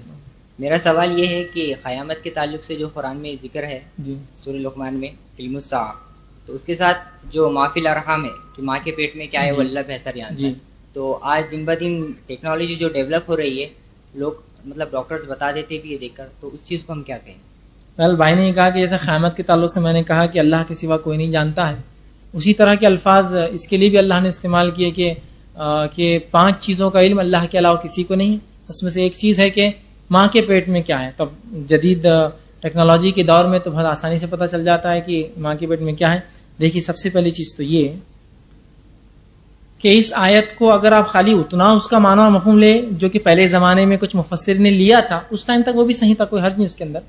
میرا سوال یہ ہے کہ قیامت کے تعلق سے جو قرآن میں ذکر ہے جی سورہ لقمان میں علم الساعہ، تو اس کے ساتھ جو ما فی الارحام ہے کہ ماں کے پیٹ میں کیا ہے وہ اللہ بہتر جانتا ہے. تو آج دن بہ دن ٹیکنالوجی جو ڈیولپ ہو رہی ہے لوگ مطلب ڈاکٹرز بتا دیتے بھی یہ دیکھ کر, تو اس چیز کو ہم کیا کہیں؟ ویل بھائی نے یہ کہا کہ جیسے قیامت کے تعلق سے میں نے کہا کہ اللہ کے سوا کوئی نہیں جانتا ہے, اسی طرح کے الفاظ اس کے لیے بھی اللہ نے استعمال کیے کہ 5 چیزوں کا علم اللہ کے علاوہ کسی کو نہیں. اس میں سے ایک چیز ہے کہ ماں کے پیٹ میں کیا ہے. تو جدید ٹیکنالوجی کے دور میں تو بہت آسانی سے پتہ چل جاتا ہے کہ ماں کے پیٹ میں کیا ہے. دیکھیے سب سے پہلی چیز تو یہ کہ اس آیت کو اگر آپ خالی اتنا اس کا معنی اور مفہوم لے جو کہ پہلے زمانے میں کچھ مفسر نے لیا تھا, اس ٹائم تک وہ بھی صحیح تھا, کوئی حرج نہیں اس کے اندر,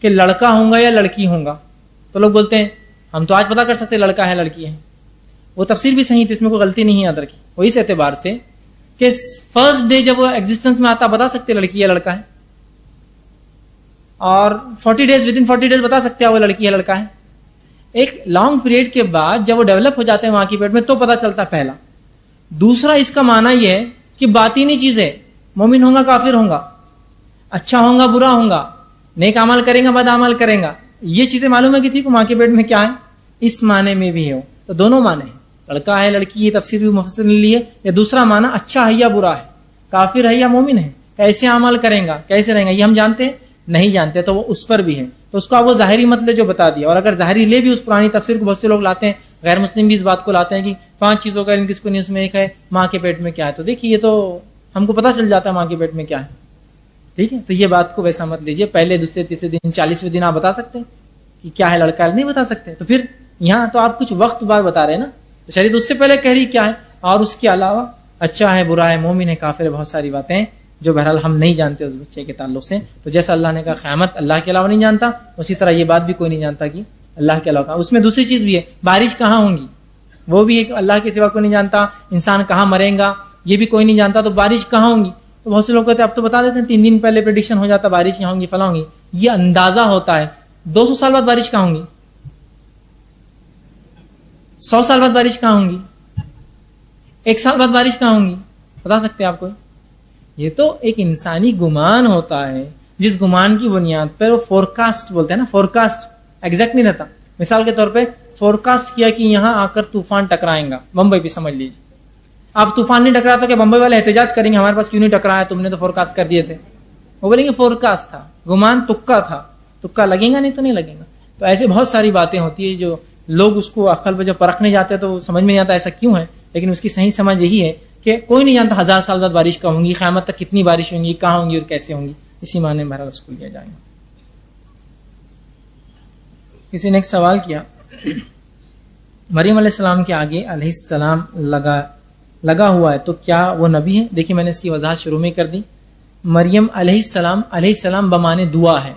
کہ لڑکا ہوں گا یا لڑکی ہوں گا. تو لوگ بولتے ہیں ہم تو آج پتہ کر سکتے لڑکا ہے لڑکی ہے, وہ تفسیر بھی صحیح تھی, اس میں کوئی غلطی نہیں ہے ادر کی. وہ اس اعتبار سے کہ فرسٹ ڈے جب وہ ایگزسٹنس میں آتا بتا سکتے لڑکی یا لڑکا ہے, اور 40 ڈیز ود ان 40 ڈیز بتا سکتے ہیں وہ لڑکی ہے لڑکا ہے. ایک لانگ پیریڈ کے بعد جب وہ ڈیولپ ہو جاتے ہیں ماں کی پیٹ میں تو پتہ چلتا. پہلا. دوسرا اس کا معنی یہ ہے کہ باطینی چیز ہے, مومن ہوں گا کافر ہوں گا, اچھا ہوں گا برا ہوں گا, نیک عمل کریں گا بد عمل کریں گا, یہ چیزیں معلوم ہے کسی کو ماں کے پیٹ میں کیا ہے, اس معنی میں بھی ہے. تو دونوں معنی ہیں, لڑکا ہے لڑکی, یہ تفسیر بھی مفسر نے لی ہے. یا دوسرا معنی اچھا ہے یا برا ہے, کافر ہے یا مومن ہے, کیسے عمل کریں گا کیسے رہیں گا, یہ ہم جانتے ہیں نہیں جانتے, تو وہ اس پر بھی ہے. تو اس کو آپ وہ ظاہری مطلب جو بتا دیا. اور اگر ظاہری لے بھی اس پرانی تفسیر کو بہت سے لوگ لاتے ہیں, غیر مسلم بھی اس بات کو لاتے ہیں کہ 5 چیزوں کا علم کس کو نہیں, اس میں ایک ہے ماں کے پیٹ میں کیا ہے. تو دیکھیے یہ تو ہم کو پتہ چل جاتا ہے ماں کے پیٹ میں کیا ہے, ٹھیک ہے. تو یہ بات کو ویسا مت لیجیے. پہلے دوسرے تیسرے دن 40ویں دن آپ بتا سکتے ہیں کہ کیا ہے لڑکا, نہیں بتا سکتے. تو پھر یہاں تو آپ کچھ وقت بعد بتا رہے ہیں نا, تو شریعت اس سے پہلے کہہ رہی کیا ہے, اور اس کے علاوہ اچھا ہے برا ہے مومن ہے کافر ہے, بہت ساری باتیں ہیں جو بہرحال ہم نہیں جانتے اس بچے کے تعلق سے. تو جیسا اللہ نے کہا قیامت اللہ کے علاوہ نہیں جانتا, اسی طرح یہ بات بھی کوئی نہیں جانتا کہ اللہ کے علاوہ. اس میں دوسری چیز بھی ہے, بارش کہاں ہوں گی وہ بھی ایک اللہ کے سوا کوئی نہیں جانتا. انسان کہاں مریں گا یہ بھی کوئی نہیں جانتا. تو بارش کہاں ہوں گی, تو بہت سے لوگ کہتے ہیں اب تو بتا دیتے ہیں 3 دن پہلے پریڈکشن ہو جاتا بارش یہاں ہوں گی فلاں ہوں گی. یہ اندازہ ہوتا ہے. 200 سال بعد بارش کہاں ہوں گی, 100 سال بعد بارش کہاں ہوں گی, 1 سال بعد بارش کہاں ہوں گی, بتا سکتے ہیں آپ کوئی؟ یہ تو ایک انسانی گمان ہوتا ہے, جس گمان کی بنیاد پر وہ فورکاسٹ بولتے ہیں نا, فورکاسٹ ایگزیکٹ نہیں رہتا. مثال کے طور پہ فورکاسٹ کیا کہ یہاں آ کر طوفان ٹکرائیں گا, بمبئی بھی سمجھ لیجیے. اب طوفان نہیں ٹکرا تو کہ بمبئی والے احتجاج کریں گے ہمارے پاس کیوں نہیں ٹکرایا, تم نے تو فورکاسٹ کر دیے تھے. وہ بولیں گے فورکاسٹ تھا, گمان تکا تھا, تکا لگے گا نہیں تو نہیں لگے گا. تو ایسے بہت ساری باتیں ہوتی ہیں جو لوگ اس کو عقل پہ جب پرکھنے جاتے ہیں تو سمجھ میں نہیں آتا ایسا کیوں ہے. لیکن اس کی صحیح سمجھ یہی ہے کہ کوئی نہیں جانتا 1000 سال بعد بارش کہاں ہوں گی, قیامت تک کتنی بارش ہوں گی, کہاں ہوں گی اور کیسے ہوں گی. اسی معنی میں بہرحال اس کو لیا جائے گا. کسی نے ایک سوال کیا, مریم علیہ السلام کے آگے علیہ السلام لگا ہوا ہے تو کیا وہ نبی ہے؟ دیکھیے میں نے اس کی وضاحت شروع میں کر دی. مریم علیہ السلام بمانے دعا ہے,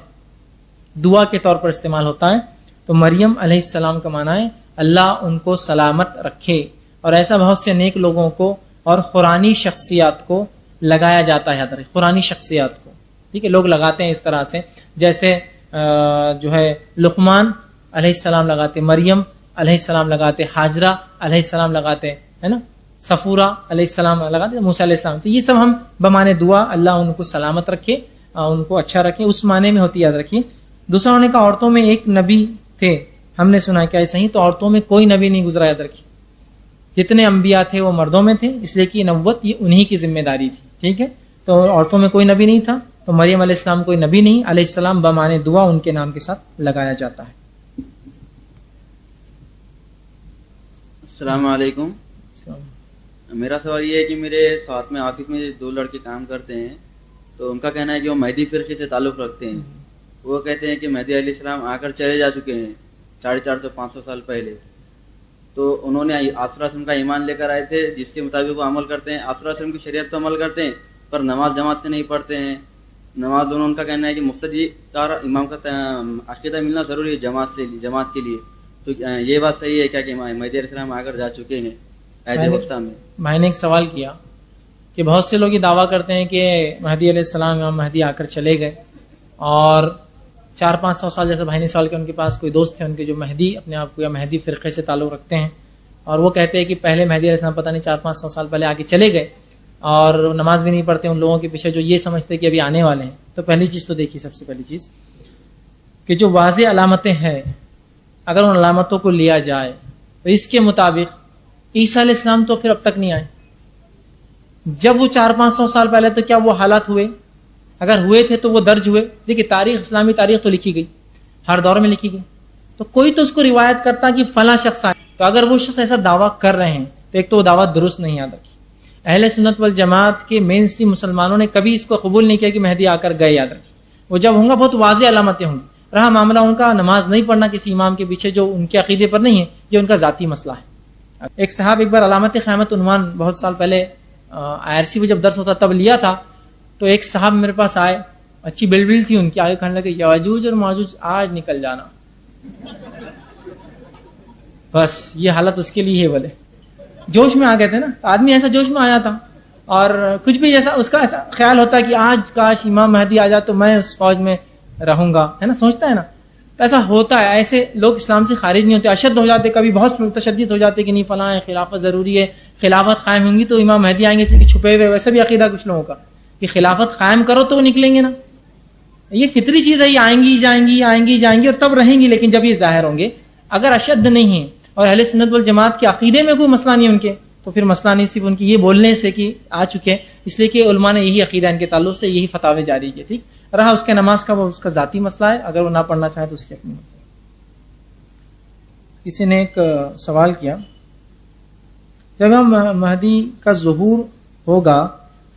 دعا کے طور پر استعمال ہوتا ہے. تو مریم علیہ السلام کا معنی ہے اللہ ان کو سلامت رکھے. اور ایسا بہت سے نیک لوگوں کو اور قرآنی شخصیات کو لگایا جاتا ہے, قرآنی شخصیات کو, ٹھیک ہے, لوگ لگاتے ہیں اس طرح سے. جیسے جو ہے لقمان علیہ السلام لگاتے, مریم علیہ السلام لگاتے, حاجرہ علیہ السلام لگاتے, ہے نا, صفورہ علیہ السلام لگاتے, موسیٰ علیہ السلام. تو یہ سب ہم بمانے دعا اللہ ان کو سلامت رکھے, ان کو اچھا رکھے, اس معنی میں ہوتی, یاد رکھیے. دوسرا انہوں نے کہا عورتوں میں ایک نبی تھے, ہم نے سنا کیا ایسا ہی؟ تو عورتوں میں کوئی نبی نہیں گزرا, یاد رکھیے. جتنے انبیاء تھے وہ مردوں میں تھے, اس لیے کہ نبوت یہ انہی کی ذمہ داری تھی, ٹھیک ہے. تو عورتوں میں کوئی نبی نہیں تھا, تو مریم علیہ السلام کوئی نبی نہیں, علیہ السلام بمانے دعا ان کے نام کے ساتھ لگایا جاتا ہے. السلام علیکم. میرا سوال یہ ہے کہ میرے ساتھ میں آفس میں 2 لڑکے کام کرتے ہیں, تو ان کا کہنا ہے کہ وہ مہدی فرقے سے تعلق رکھتے ہیں. وہ کہتے ہیں کہ مہدی علیہ السلام آ کر چلے جا چکے ہیں 450-500 سال پہلے. تو انہوں نے آپ صلی اللہ علیہ وسلم کا ایمان لے کر آئے تھے, جس کے مطابق وہ عمل کرتے ہیں. آپ صلی اللہ علیہ وسلم کی شریعت پر عمل کرتے ہیں, پر نماز جماعت سے نہیں پڑھتے ہیں. نماز دونوں ان کا کہنا ہے کہ مقتدی کا امام کا عقیدہ ملنا ضروری ہے جماعت کے لیے. تو یہ بات صحیح ہے کیا کہ مہدی علیہ السلام آ کر جا چکے ہیں عہد وسطیٰ میں؟ میں نے ایک سوال کیا کہ بہت سے لوگ یہ دعویٰ کرتے ہیں کہ مہدی علیہ السلام امام مہدی آ کر چلے گئے, اور 400-500 سال, جیسے بھائی نے سوال کیا, ان کے پاس کوئی دوست تھے ان کے جو مہدی اپنے آپ کو یا مہدی فرقے سے تعلق رکھتے ہیں, اور وہ کہتے ہیں کہ پہلے مہدی علیہ السلام پتہ نہیں 400-500 سال پہلے آگے چلے گئے, اور نماز بھی نہیں پڑھتے ان لوگوں کے پیچھے جو یہ سمجھتے کہ ابھی آنے والے ہیں. تو پہلی چیز تو دیکھیے, سب سے پہلی چیز کہ جو واضح علامتیں ہیں اگر ان علامتوں کو لیا جائے تو اس کے مطابق عیسیٰ علیہ السلام تو پھر اب تک نہیں آئے. جب وہ 400-500 سال پہلے تو کیا وہ حالات ہوئے؟ اگر ہوئے تھے تو وہ درج ہوئے. دیکھیے تاریخ، اسلامی تاریخ تو لکھی گئی، ہر دور میں لکھی گئی، تو کوئی تو اس کو روایت کرتا کہ فلاں شخص آئے. تو اگر وہ شخص ایسا دعویٰ کر رہے ہیں تو ایک تو وہ دعویٰ درست نہیں یاد رکھی. اہل سنت والجماعت کے مین اسٹریم مسلمانوں نے کبھی اس کو قبول نہیں کیا کہ مہدی آ کر گئے. یاد رکھی وہ جب ہوں گا بہت واضح علامتیں ہوں گی. رہا معاملہ ان کا نماز نہیں پڑھنا کسی امام کے پیچھے جو ان کے عقیدے پر نہیں ہے، یہ ان کا ذاتی مسئلہ ہے. ایک صاحب ایک بار علامت قیامت عنوان بہت سال پہلے IRC میں جب درس ہوتا تب لیا تھا، تو ایک صاحب میرے پاس آئے، اچھی بلڈ تھی ان کی، آگے کہنے لگے یاجوج اور ماجوج آج نکل جانا. بس یہ حالت اس کے لیے ہے. بولے جوش میں آ گئے تھے نا، آدمی ایسا جوش میں آیا تھا، اور کچھ بھی جیسا اس کا ایسا خیال ہوتا ہے کہ آج کاش امام مہدی آ جائے تو میں اس فوج میں رہوں گا، ہے نا، سوچتا ہے نا. تو ایسا ہوتا ہے. ایسے لوگ اسلام سے خارج نہیں ہوتے، اشد ہو جاتے، کبھی بہت متشدد ہو جاتے کہ نہیں فلاں ہے، خلافت ضروری ہے، خلافت قائم ہوں گی تو امام مہدی آئیں گے، اس لیے چھپے ہوئے. ویسا بھی عقیدہ کچھ لوگوں کا کہ خلافت قائم کرو تو وہ نکلیں گے نا. یہ فطری چیز ہے، یہ آئیں گی جائیں گی، آئیں گی جائیں گی اور تب رہیں گی. لیکن جب یہ ظاہر ہوں گے، اگر اشد نہیں ہیں اور اہل سنت والجماعت کے عقیدے میں کوئی مسئلہ نہیں ان کے، تو پھر مسئلہ نہیں صرف ان کی یہ بولنے سے کہ آ چکے. اس لیے کہ علماء نے یہی عقیدہ ان کے تعلق سے یہی فتاوے جاری کیے. ٹھیک رہا اس کے نماز کا، وہ اس کا ذاتی مسئلہ ہے، اگر وہ نہ پڑھنا چاہے تو اس کی اپنی مسئلہ. کسی نے ایک سوال کیا، جب مہدی کا ظہور ہوگا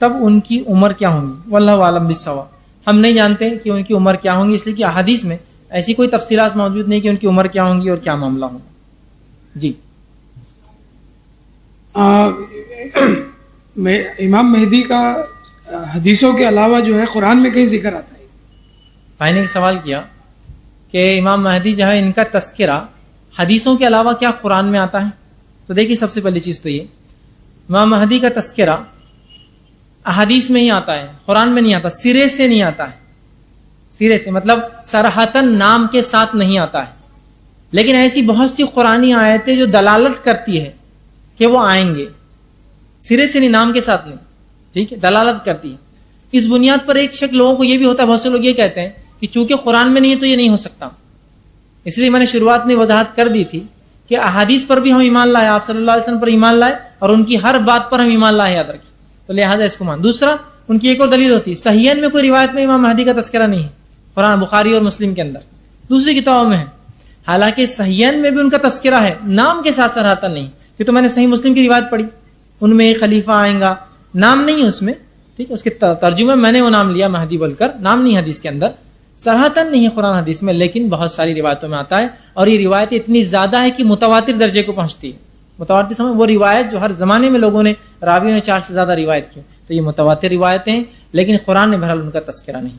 تب ان کی عمر کیا ہوں گی؟ واللہ عالم بالصواب. ہم نہیں جانتے کہ ان کی عمر کیا ہوں گی، اس لیے کہ احادیث میں ایسی کوئی تفصیلات موجود نہیں کہ ان کی عمر کیا ہوں گی اور کیا معاملہ ہوگا. جی امام مہدی کا حدیثوں کے علاوہ جو ہے قرآن میں کہیں ذکر آتا ہے؟ بھائی نے ایک سوال کیا کہ امام مہدی جو ہے ان کا تذکرہ حدیثوں کے علاوہ کیا قرآن میں آتا ہے؟ تو دیکھیے سب سے پہلی چیز تو یہ، امام مہدی کا تذکرہ احادیث میں ہی آتا ہے، قرآن میں نہیں آتا، سرے سے نہیں آتا ہے. سرے سے مطلب صراحتاً نام کے ساتھ نہیں آتا ہے. لیکن ایسی بہت سی قرآنی آیتیں جو دلالت کرتی ہے کہ وہ آئیں گے، سرے سے نہیں، نام کے ساتھ نہیں. ٹھیک ہے، دلالت کرتی ہے. اس بنیاد پر ایک شک لوگوں کو یہ بھی ہوتا ہے، بہت سے لوگ یہ کہتے ہیں کہ چونکہ قرآن میں نہیں ہے تو یہ نہیں ہو سکتا. اس لیے میں نے شروعات میں وضاحت کر دی تھی کہ احادیث پر بھی ہم ایمان لائے، آپ صلی اللہ علیہ وسلم پر ایمان لائے، اور ان کی ہر بات پر ہم ایمان لائے، یاد رکھیں. تو لہٰذا اس کو مان. دوسرا، ان کی ایک اور دلیل ہوتی ہے، صحیحین میں کوئی روایت میں امام مہدی کا تذکرہ نہیں ہے، قرآن بخاری اور مسلم کے اندر، دوسری کتابوں میں ہے. حالانکہ صحیحین میں بھی ان کا تذکرہ ہے، نام کے ساتھ صراحتاً نہیں. کہ تو میں نے صحیح مسلم کی روایت پڑھی، ان میں ایک خلیفہ آئیں گا، نام نہیں ہے اس میں. ٹھیک ہے، اس کے ترجمے میں نے وہ نام لیا مہدی بول کر، نام نہیں حدیث کے اندر، صراحتاً نہیں ہے قرآن حدیث میں، لیکن بہت ساری روایتوں میں آتا ہے. اور یہ روایت اتنی زیادہ ہے کہ متواتر درجے کو پہنچتی ہے. متواتر سمجھ وہ روایت جو ہر زمانے میں لوگوں نے راویوں نے 4 سے زیادہ روایت کی، تو یہ متواتر روایتیں ہیں، لیکن قرآن نے بہرحال ان کا تذکرہ نہیں.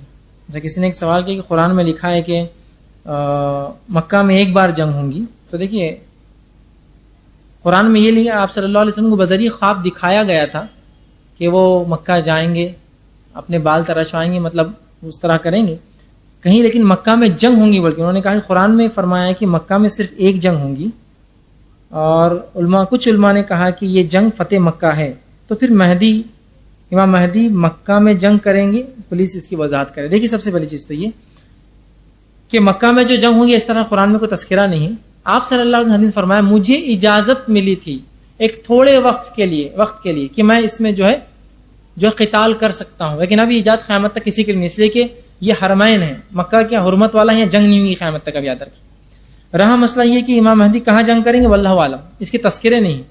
جیسے کسی نے ایک سوال کیا کہ قرآن میں لکھا ہے کہ مکہ میں ایک بار جنگ ہوں گی. تو دیکھیے قرآن میں یہ لکھا، آپ صلی اللہ علیہ وسلم کو بذریعہ خواب دکھایا گیا تھا کہ وہ مکہ جائیں گے، اپنے بال تراشوائیں گے، مطلب اس طرح کریں گے کہیں، لیکن مکہ میں جنگ ہوں گی. بلکہ انہوں نے کہا کہ قرآن میں فرمایا ہے کہ مکہ میں صرف ایک جنگ ہوں گی. اور کچھ علماء نے کہا کہ یہ جنگ فتح مکہ ہے. تو پھر امام مہدی مکہ میں جنگ کریں گے؟ پولیس اس کی وضاحت کرے. دیکھیے سب سے پہلی چیز تو یہ کہ مکہ میں جو جنگ ہوگی اس طرح قرآن میں کوئی تذکرہ نہیں ہے. آپ صلی اللہ علیہ وسلم نے فرمایا مجھے اجازت ملی تھی ایک تھوڑے وقت کے لیے کہ میں اس میں جو قتال کر سکتا ہوں، لیکن ابھی اجازت قیامت تک کسی کے لیے نہیں، اس لیے کہ یہ حرمین ہے، مکہ کیا حرمت والا ہے، جنگ نہیں ہوگی قیامت تک. اب یاد رکھیں. رہا مسئلہ یہ کہ امام مہدی کہاں جنگ کریں گے، واللہ عالم، اس کے تذکرے نہیں.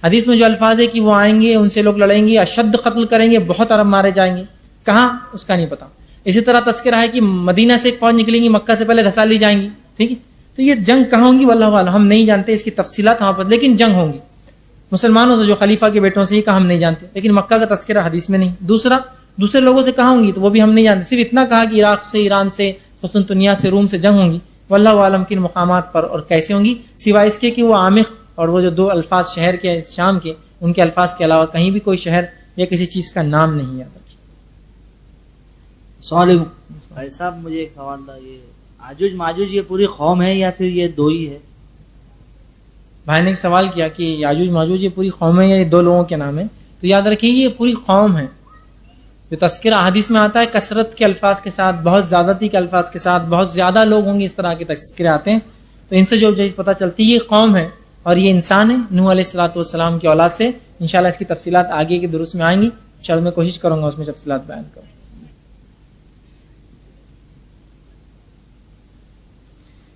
حدیث میں جو الفاظ ہے کہ وہ آئیں گے، ان سے لوگ لڑیں گے، اشد قتل کریں گے، بہت عرب مارے جائیں گے، کہاں اس کا نہیں پتا. اسی طرح تذکرہ ہے کہ مدینہ سے ایک فوج نکلیں گی، مکہ سے پہلے دھسا لی جائیں گی. ٹھیک ہے، تو یہ جنگ کہاں ہوں گی واللہ عالم، ہم نہیں جانتے اس کی تفصیلات وہاں پر، لیکن جنگ ہوں گی. مسلمانوں سے جو خلیفہ کے بیٹوں سے ہی کہا ہم نہیں جانتے، لیکن مکہ کا تذکرہ حدیث میں نہیں. دوسرے لوگوں سے کہاں ہوں گی تو وہ بھی ہم نہیں جانتے، صرف اتنا کہا کہ عراق سے، ایران سے، قسطنطنیہ سے، روم سے جنگ ہوں گی. واللہ عالم کن مقامات پر اور کیسے ہوں گی، سوائے اس کے کہ وہ عامق اور وہ جو 2 الفاظ شہر کے شام کے، ان کے الفاظ کے علاوہ کہیں بھی کوئی شہر یا کسی چیز کا نام نہیں یاد رکھے. السلام علیکم بھائی صاحب، مجھے ایک سوال تھا، یہ آجوج ماجوج یہ پوری قوم ہے یا پھر یہ 2 ہی ہے؟ بھائی نے ایک سوال کیا کہ یاجوج ماجوج یہ پوری قوم ہے یا یہ 2 لوگوں کے نام ہے. تو یاد رکھیے یہ پوری قوم ہے. جو تذکرہ حدیث میں آتا ہے کثرت کے الفاظ کے ساتھ، بہت زیادتی کے الفاظ کے ساتھ، بہت زیادہ لوگ ہوں گے، اس طرح کے تذکرے آتے ہیں. تو ان سے جو چیز پتہ چلتی ہے یہ قوم ہے اور یہ انسان ہے نوح علیہ الصلوۃ والسلام کی اولاد سے. انشاءاللہ اس کی تفصیلات آگے کے دروس میں آئیں گی. انشاءاللہ میں کوشش کروں گا اس میں تفصیلات بیان کروں.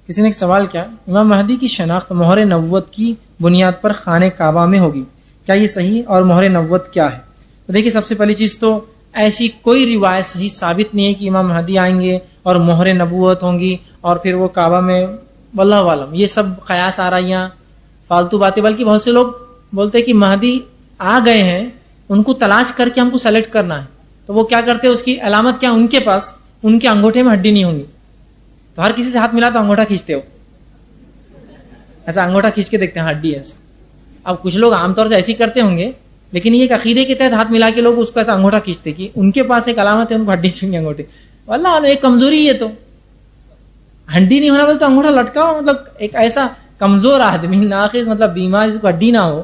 کسی نے ایک سوال کیا, امام مہدی کی شناخت مہر نبوت کی بنیاد پر خانہ کعبہ میں ہوگی, کیا یہ صحیح اور مہر نبوت کیا ہے؟ تو دیکھیے سب سے پہلی چیز تو ایسی کوئی روایت صحیح ثابت نہیں ہے کہ امام مہدی آئیں گے اور مہر نبوت ہوں گی اور پھر وہ کعبہ میں, واللہ عالم یہ سب قیاس آ رہی ہیں فالتو باتیں. بلکہ بہت سے لوگ بولتے ہیں کہ مہدی آ گئے ہیں, ان کو تلاش کر کے ہم کو سلیکٹ کرنا ہے. تو وہ کیا کرتے ہیں, اس کی علامت کیا, ان کے پاس ان کے انگوٹھے میں ہڈی نہیں ہوں گی, تو ہر کسی سے ہاتھ ملا تو انگوٹھا کھینچتے ہو, ایسا انگوٹھا کھینچ کے دیکھتے ہیں ہڈی ہے. اب کچھ لوگ عام طور سے ایسے کرتے ہوں گے, لیکن یہ ایک عقیدے کے تحت ہاتھ ملا کے لوگ اس کو ایسا انگوٹھا کھینچتے کہ ان کے پاس ایک علامت ہے, ان کو ہڈی چھوئیں گے انگوٹھے. واللہ ایک کمزوری ہے, تو ہڈی نہیں ہونا بولے تو انگوٹھا لٹکاؤ. مطلب ایک ایسا کمزور آدمی ناقص, مطلب بیمار جس کو ہڈی نہ ہو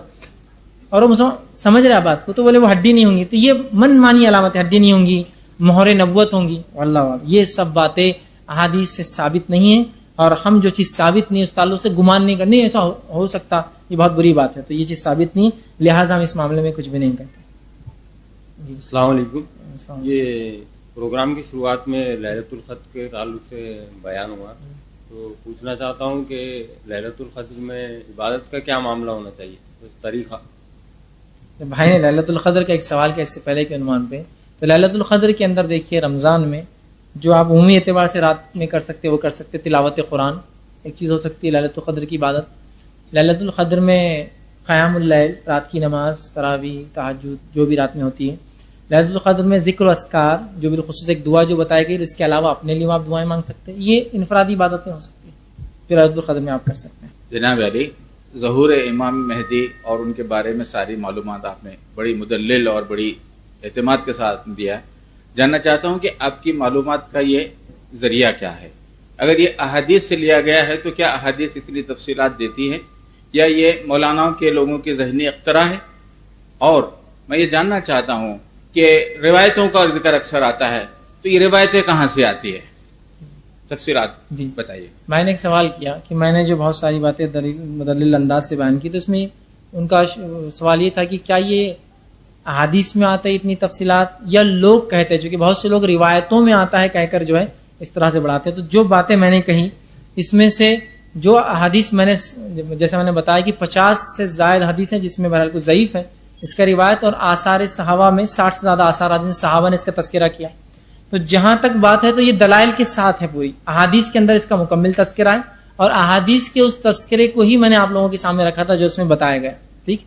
اور وہ سمجھ رہا بات کو, تو بولے وہ ہڈی نہیں ہوں گی, تو یہ من مانی علامت ہے, ہڈی نہیں ہوں گی, مہر نبوت ہوں گی. واللہ یہ سب باتیں احادیث سے ثابت نہیں ہیں, اور ہم جو چیز ثابت نہیں اس تعلق سے گمان نہیں کرنے, ایسا ہو سکتا, یہ بہت بری بات ہے. تو یہ چیز ثابت نہیں, لہٰذا ہم اس معاملے میں کچھ بھی نہیں کہتے. جی السلام علیکم. یہ پروگرام کی شروعات میں لیلۃ القدر کے تعلق سے بیان ہوا, تو پوچھنا چاہتا ہوں کہ لیلۃ القدر میں عبادت کا کیا معاملہ ہونا چاہیے, اس طریقہ. بھائی نے لیلۃ القدر کا ایک سوال کیا اس سے پہلے کے عنوان پہ, تو لیلۃ القدر کے اندر دیکھیے رمضان میں جو آپ عمومی اعتبار سے رات میں کر سکتے وہ کر سکتے. تلاوت قرآن ایک چیز ہو سکتی ہے لیلۃ القدر کی عبادت. لیلۃ القدر میں قیام اللیل, رات کی نماز, تراویح, تہجد جو بھی رات میں ہوتی ہے. لیلۃ القدر میں ذکر و اذکار, جو بالخصوص ایک دعا جو بتائی گئی, اس کے علاوہ اپنے لیے آپ دعائیں مانگ سکتے ہیں. یہ انفرادی عبادتیں ہو سکتی ہیں جو لیلۃ القدر میں آپ کر سکتے ہیں. جناب علی, ظہور امام مہدی اور ان کے بارے میں ساری معلومات آپ نے بڑی مدلل اور بڑی اعتماد کے ساتھ دیا ہے. جاننا چاہتا ہوں کہ آپ کی معلومات کا یہ ذریعہ کیا ہے؟ اگر یہ احادیث سے لیا گیا ہے تو کیا احادیث اتنی تفصیلات دیتی ہے, یا یہ مولانا کے لوگوں کی ذہنی اختراع ہے؟ اور میں یہ جاننا چاہتا ہوں کہ روایتوں کا ذکر اکثر آتا ہے, تو یہ روایتیں کہاں سے آتی ہے؟ تفصیلات جی بتائیے. میں نے ایک سوال کیا کہ میں نے جو بہت ساری باتیں مدلل انداز سے بیان کی, تو اس میں ان کا سوال یہ تھا کہ کیا یہ احادیث میں آتا ہے اتنی تفصیلات, یا لوگ کہتے ہیں, چونکہ بہت سے لوگ روایتوں میں آتا ہے کہہ کر جو ہے اس طرح سے بڑھاتے ہیں. تو جو باتیں میں نے کہی اس میں سے جو احادیث میں نے, جیسے میں نے بتایا کہ 50 سے زائد حدیث ہیں جس میں بہرحال کچھ ضعیف ہے اس کا روایت, اور آثار صحابہ میں 60 سے زیادہ آثار صحابہ نے اس کا تذکرہ کیا. تو جہاں تک بات ہے تو یہ دلائل کے ساتھ ہے, پوری احادیث کے اندر اس کا مکمل تذکرہ ہے, اور احادیث کے اس تذکرے کو ہی میں نے آپ لوگوں کے سامنے رکھا تھا جو اس میں بتایا گیا. ٹھیک,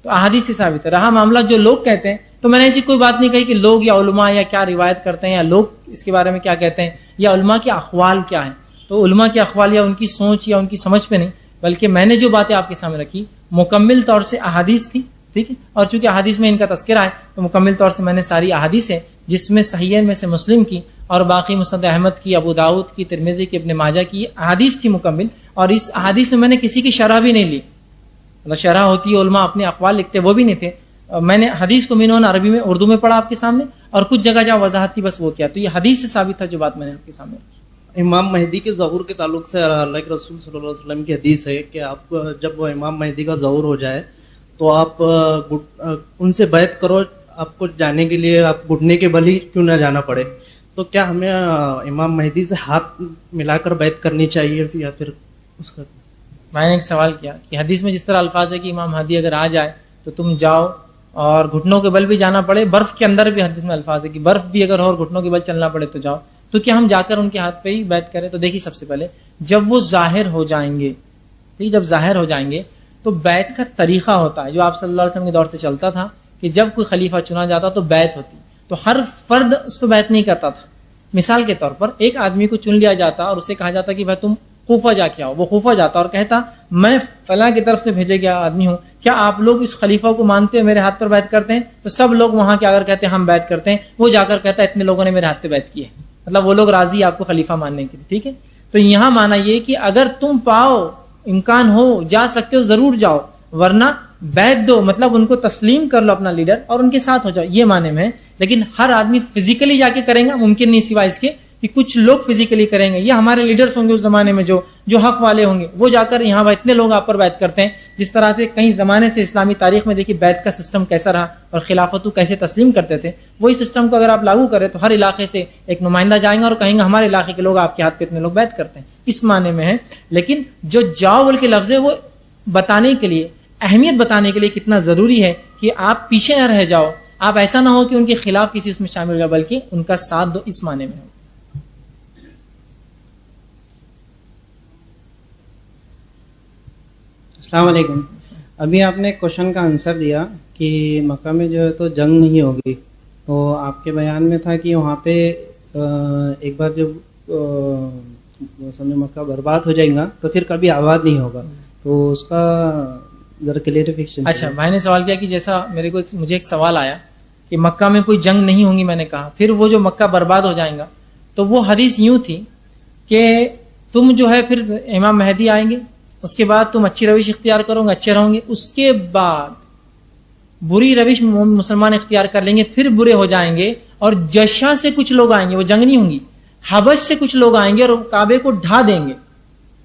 تو احادیث سے ثابت ہے. رہا معاملہ جو لوگ کہتے ہیں, تو میں نے ایسی کوئی بات نہیں کہی کہ لوگ یا علماء یا کیا روایت کرتے ہیں, یا لوگ اس کے بارے میں کیا کہتے ہیں, یا علماء کے اقوال کیا ہیں. تو علماء کے اقوال یا ان کی سوچ یا ان کی سمجھ پہ نہیں, بلکہ میں نے جو باتیں آپ کے سامنے رکھی مکمل طور سے احادیث تھی. ٹھیک ہے, اور چونکہ احادیث میں ان کا تذکرہ ہے تو مکمل طور سے میں نے ساری احادیث ہے, جس میں صحیحین میں سے مسلم کی اور باقی مسند احمد کی, ابو داؤد کی, ترمذی کی, ابن ماجہ کی احادیث تھی مکمل. اور اس احادیث میں نے کسی کی شرح بھی نہیں لی, مطلب شرح ہوتی ہے علماء اپنے اقوال لکھتے, وہ بھی نہیں تھے. میں نے حدیث کو مینون عربی میں اردو میں پڑھا آپ کے سامنے, اور کچھ جگہ جہاں وضاحت تھی بس وہ کیا. تو یہ حدیث سے ثابت تھا جو بات میں نے آپ کے سامنے رکھی. امام مہدی کے ظہور کے تعلق سے اللہ کے رسول صلی اللہ علیہ وسلم کی حدیث ہے کہ آپ جب وہ امام مہدی کا ظہور ہو جائے تو آپ ان سے بیعت کرو, آپ کو جانے کے لیے آپ گھٹنے کے بل ہی کیوں نہ جانا پڑے. تو کیا ہمیں امام مہدی سے ہاتھ ملا کر بیعت کرنی چاہیے یا پھر اس کا؟ میں نے ایک سوال کیا کہ حدیث میں جس طرح الفاظ ہے کہ امام مہدی اگر آ جائے تو تم جاؤ اور گھٹنوں کے بل بھی جانا پڑے, برف کے اندر بھی حدیث میں الفاظ ہے کہ برف بھی اگر ہو اور گھٹنوں کے بل چلنا پڑے تو جاؤ, تو کیا ہم جا کر ان کے ہاتھ پہ ہی بیعت کریں؟ تو دیکھیے سب سے پہلے جب وہ ظاہر ہو جائیں گے, ٹھیک, جب ظاہر ہو جائیں گے تو بیعت کا طریقہ ہوتا ہے جو آپ صلی اللہ علیہ وسلم کے دور سے چلتا تھا کہ جب کوئی خلیفہ چنا جاتا تو بیعت ہوتی, تو ہر فرد اس پہ بیعت نہیں کرتا تھا. مثال کے طور پر ایک آدمی کو چن لیا جاتا اور اسے کہا جاتا کہ بھائی تم کوفہ جا کے آؤ, وہ کوفہ جاتا اور کہتا میں فلاں کی طرف سے بھیجے گیا آدمی ہوں, کیا آپ لوگ اس خلیفہ کو مانتے ہیں, میرے ہاتھ پر بیعت کرتے ہیں؟ تو سب لوگ وہاں کے اگر کہتے ہیں ہم بیعت کرتے ہیں, وہ جا کر کہتا ہے اتنے لوگوں نے میرے ہاتھ پہ بیعت کی ہے, مطلب وہ لوگ راضی آپ کو خلیفہ ماننے کے لیے. ٹھیک ہے, تو یہاں مانا یہ کہ اگر تم پاؤ امکان ہو جا سکتے ہو ضرور جاؤ, ورنہ بیعت دو, مطلب ان کو تسلیم کر لو اپنا لیڈر اور ان کے ساتھ ہو جاؤ, یہ معنی میں ہے. لیکن ہر آدمی فزیکلی جا کے کریں گا ممکن نہیں سوائے اس کے کہ کہ کچھ لوگ فزیکلی کریں گے, یہ ہمارے لیڈرز ہوں گے اس زمانے میں جو حق والے ہوں گے, وہ جا کر یہاں اتنے لوگ آپ پر بیعت کرتے ہیں. جس طرح سے کئی زمانے سے اسلامی تاریخ میں دیکھیے بیعت کا سسٹم کیسا رہا اور خلافت کیسے تسلیم کرتے تھے, وہی سسٹم کو اگر آپ لاگو کریں تو ہر علاقے سے ایک نمائندہ جائیں گے اور کہیں گے ہمارے علاقے کے لوگ آپ کے ہاتھ پہ اتنے لوگ بیعت کرتے ہیں, اس معنی میں ہے. لیکن جو جاؤ بول کے لفظ ہے وہ بتانے کے لیے, اہمیت بتانے کے لیے کتنا ضروری ہے کہ آپ پیچھے نہ رہ جاؤ, آپ ایسا نہ ہو کہ ان کے خلاف کسی اس میں شامل ہو جائے, بلکہ ان کا ساتھ دو, اس معنی میں ہو. السلام علیکم. ابھی آپ نے کوشچن کا آنسر دیا کہ مکہ میں جو ہے تو جنگ نہیں ہوگی, تو آپ کے بیان میں تھا کہ وہاں پہ ایک بار جب سمجھو مکہ برباد ہو جائے گا تو پھر کبھی آباد نہیں ہوگا, تو اس کا ذرا کلیئرفیکیشن. اچھا, بھائی نے سوال کیا کہ جیسا مجھے ایک سوال آیا کہ مکہ میں کوئی جنگ نہیں ہوں گی, میں نے کہا پھر وہ جو مکہ برباد ہو جائیں گا, تو وہ حدیث یوں تھی کہ تم جو ہے پھر امام مہدی آئیں گے, اس کے بعد تم اچھی روش اختیار کرو گے, اچھے رہو گے, اس کے بعد بری روش مسلمان اختیار کر لیں گے, پھر برے ہو جائیں گے, اور جشا سے کچھ لوگ آئیں گے, وہ جنگ نہیں ہوں گی, حبش سے کچھ لوگ آئیں گے اور کعبے کو ڈھا دیں گے.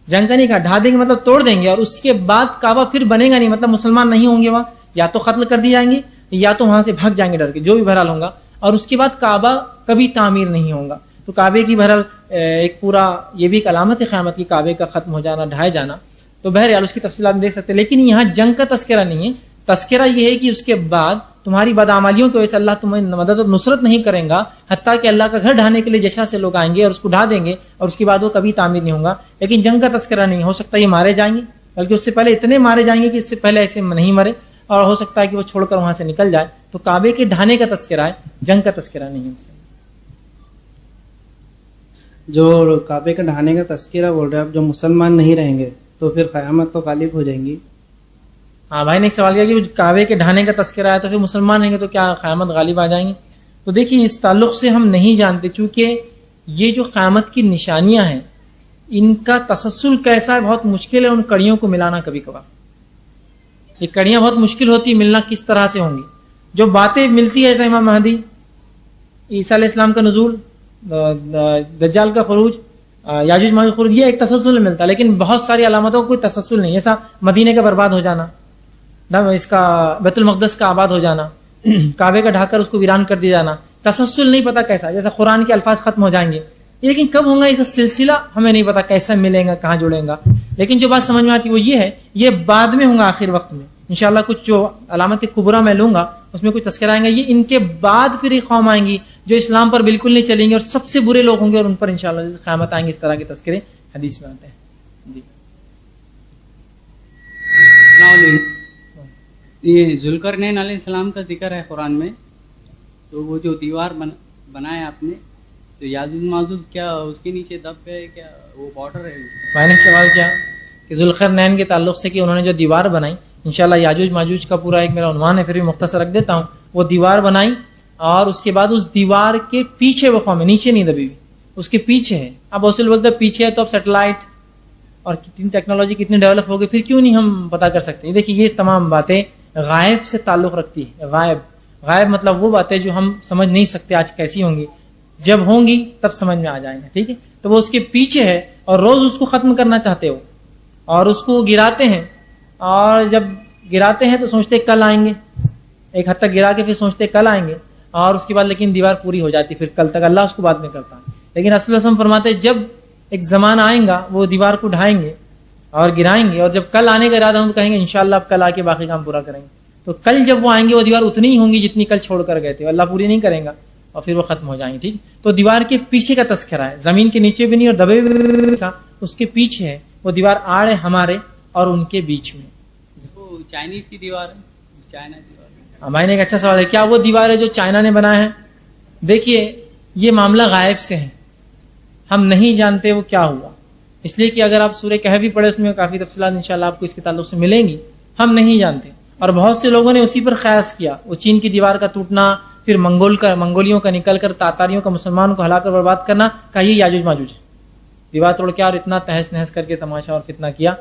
جنگ کا نہیں کہا, ڈھا دیں گے مطلب توڑ دیں گے, اور اس کے بعد کعبہ پھر بنے گا نہیں, مطلب مسلمان نہیں ہوں گے وہاں, یا تو قتل کر دی جائیں گے یا تو وہاں سے بھاگ جائیں گے ڈر کے, جو بھی بہرحال ہوگا, اور اس کے بعد کعبہ کبھی تعمیر نہیں ہوگا. تو کعبے کی بہرحال ایک پورا یہ بھی ایک علامت ہے قیامت کی, کعبے کا ختم ہو جانا, ڈھائے جانا. تو بہرحال اس کی تفصیلات دیکھ سکتے ہیں, لیکن یہاں جنگ کا تذکرہ نہیں ہے. تذکرہ یہ ہے کہ اس کے بعد تمہاری بدعمالیوں کی وجہ سے اللہ تمہیں مدد اور نصرت نہیں کریں گا, حتیٰ کہ اللہ کا گھر ڈھانے کے لیے جشا سے لوگ آئیں گے اور اس کو ڈھا دیں گے, اور اس کے بعد وہ کبھی تعمیر نہیں ہوگا. لیکن جنگ کا تذکرہ نہیں ہو سکتا یہ مارے جائیں گے, بلکہ اس سے پہلے اتنے مارے جائیں گے کہ اس سے پہلے ایسے نہیں مرے, اور ہو سکتا ہے کہ وہ چھوڑ کر وہاں سے نکل جائے. تو کعبے کے ڈھانے کا تذکرہ ہے, جنگ کا تذکرہ نہیں ہے. اس کا جو کعبے کا ڈھانے کا تذکرہ بول رہے ہیں آپ, جو مسلمان نہیں رہیں گے تو پھر قیامت تو غالب ہو جائیں گی. ہاں, بھائی نے ایک سوال کیا کہ کعبے کے ڈھانے کا تذکرہ ہے تو پھر مسلمان رہیں گے تو کیا قیامت غالب آ جائیں گے. تو دیکھیے اس تعلق سے ہم نہیں جانتے, چونکہ یہ جو قیامت کی نشانیاں ہیں ان کا تسلسل کیسا ہے بہت مشکل ہے, ان کڑیوں کو ملانا کبھی کبھار. یہ کڑیاں بہت مشکل ہوتی, ملنا کس طرح سے ہوں گی. جو باتیں ملتی ہے جیسا امام مہدی, عیسیٰ علیہ السلام کا نزول, دجال کا خروج, یاجوج ماجوج خروج, یہ ایک تسلسل ملتا ہے, لیکن بہت ساری علامتوں کو کوئی تسلسل نہیں. ایسا مدینے کا برباد ہو جانا, اس کا بیت المقدس کا آباد ہو جانا, کعبے کا ڈھا کر اس کو ویران کر دیا جانا, تسلسل نہیں پتا کیسا. جیسا قرآن کے الفاظ ختم ہو جائیں گے, لیکن کب ہوگا اس کا سلسلہ ہمیں نہیں پتا, کیسا ملے گا, کہاں جڑے گا. لیکن جو بات سمجھ میں آتی وہ یہ ہے, یہ بعد میں ہوگا آخر وقت میں انشاءاللہ. کچھ جو علامت کبرا میں لوں گا اس میں کچھ تذکرہ آئیں گا, یہ ان کے بعد پھر ایک قوم آئیں گی جو اسلام پر بالکل نہیں چلیں گے اور سب سے برے لوگ ہوں گے, اور ان پر انشاءاللہ قیامت آئیں گے. اس طرح کے تذکرے حدیث میں آتے ہیں. جی, یہ ذوالقرنین علیہ السلام کا ذکر ہے قرآن میں, تو وہ جو دیوار بنایا آپ نے, تو یاجوج ماجوج کیا اس کے نیچے دب گئے, کیا وہ بارڈر ہے؟ میں نے سوال کیا کہ ذوالقرنین کے تعلق سے کہ انہوں نے جو دیوار بنائی, انشاءاللہ یاجوج ماجوج کا پورا ایک میرا عنوان ہے, پھر بھی مختصر رکھ دیتا ہوں. وہ دیوار بنائی اور اس کے بعد اس دیوار کے پیچھے وہ قوم ہے, نیچے نہیں دبی ہوئی, اس کے پیچھے ہے. اب اصل بولتے ہیں پیچھے ہے تو اب سیٹلائٹ اور کتنی ٹیکنالوجی کتنی ڈیولپ ہو گئی, پھر کیوں نہیں ہم پتہ کر سکتے. دیکھیے یہ تمام باتیں غائب سے تعلق رکھتی ہے. غائب مطلب وہ باتیں جو ہم سمجھ نہیں سکتے آج کیسی ہوں گی, جب ہوں گی تب سمجھ میں آ جائیں گے. ٹھیک ہے, تو وہ اس کے پیچھے ہے اور روز اس کو ختم کرنا چاہتے ہو, اور اس کو گراتے ہیں, اور جب گراتے ہیں تو سوچتے کل آئیں گے, ایک حد تک گرا کے پھر سوچتے کل آئیں گے, اور اس کے بعد لیکن دیوار پوری ہو جاتی, پھر کل تک اللہ اس کو بعد میں کرتا ہے. لیکن رسول اللہ فرماتے جب ایک زمانہ آئیں گا وہ دیوار کو ڈھائیں گے اور گرائیں گے, اور جب کل آنے کا ارادہ ہوں تو کہیں گے انشاءاللہ اب کل آ کے باقی کام پورا کریں گے. تو کل جب وہ آئیں گے وہ دیوار اتنی ہی ہوں گی جتنی کل چھوڑ کر گئے تھے, اللہ پوری نہیں کریں گا اور پھر وہ ختم ہو جائیں گے. ٹھیک, تو دیوار کے پیچھے کا تذکرہ ہے, زمین کے نیچے بھی نہیں اور دبے کا, اس کے پیچھے ہے. وہ دیوار آڑ ہے ہمارے اور ان کے بیچ میں. وہ چائنیز کی دیوار ہے, چائنا دیوار. ہمارے نے ایک اچھا سوال ہے, کیا وہ دیوار ہے جو چائنا نے بنایا ہے؟ دیکھیے یہ معاملہ غائب سے ہے, ہم نہیں جانتے وہ کیا ہوا, اس لیے کہ اگر آپ سورہ کہف بھی پڑھے اس میں کافی تفصیلات انشاءاللہ آپ کو اس کے تعلق سے ملیں گی. ہم نہیں جانتے, اور بہت سے لوگوں نے اسی پر قیاس کیا. وہ چین کی دیوار کا ٹوٹنا, پھر منگولیوں کا نکل کر تاتاریوں کا مسلمانوں کو ہلا کر برباد کرنا, کہا یہ یاجوج ماجوج ہے, دیوار توڑ کے اور اتنا تہس نہس کر کے تماشا اور فتنہ کیا.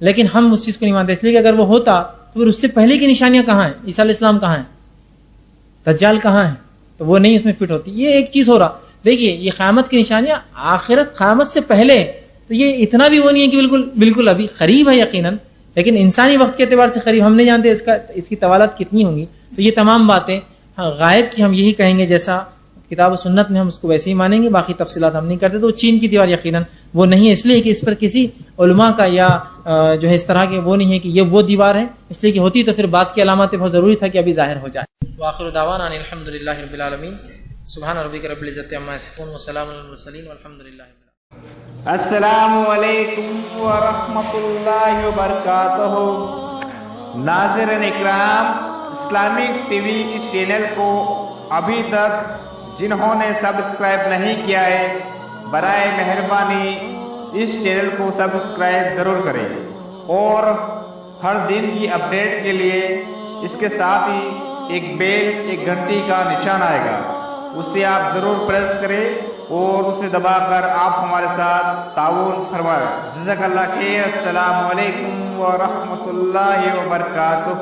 لیکن ہم اس چیز کو نہیں مانتے, اس لیے کہ اگر وہ ہوتا تو پھر اس سے پہلے کی نشانیاں کہاں ہیں؟ عیسیٰ علیہ السلام کہاں ہیں؟ دجال کہاں ہیں؟ تو وہ نہیں اس میں فٹ ہوتی. یہ ایک چیز ہو رہا, دیکھیے یہ قیامت کی نشانیاں آخرت قیامت سے پہلے، تو یہ اتنا بھی وہ نہیں ہے کہ بالکل ابھی قریب ہے یقیناً، لیکن انسانی وقت کے اعتبار سے قریب، ہم نہیں جانتے اس کی طوالت کتنی ہوں گی. تو یہ تمام باتیں غائب کی ہم یہی کہیں گے جیسا کتاب و سنت میں ہم اس کو ویسے ہی مانیں گے، باقی تفصیلات ہم نہیں کرتے. تو چین کی دیوار یقیناً وہ نہیں ہے، اس لیے کہ اس پر کسی علماء کا یا جو ہے اس طرح کے وہ نہیں ہے کہ یہ وہ دیوار ہے، اس لیے کہ ہوتی تو پھر بات کی علامات بہت ضروری تھا کہ ابھی ظاہر ہو جائے. وآخر دعوانا ان الحمد للہ رب العالمین. سبحان ربک رب العزت عما یصفون وسلام علی المرسلین والحمد للہ. السلام علیکم ورحمۃ اللہ وبرکاتہ. ناظرین اکرام، اسلامک ٹی وی اس چینل کو ابھی تک جنہوں نے سبسکرائب نہیں کیا ہے، برائے مہربانی اس چینل کو سبسکرائب ضرور کریں، اور ہر دن کی اپڈیٹ کے لیے اس کے ساتھ ہی ایک بیل، ایک گھنٹی کا نشان آئے گا، اسے آپ ضرور پریس کریں اور اسے دبا کر آپ ہمارے ساتھ تعاون فرمائیں. جزاک اللہ خیر. السلام علیکم ورحمۃ اللہ وبرکاتہ.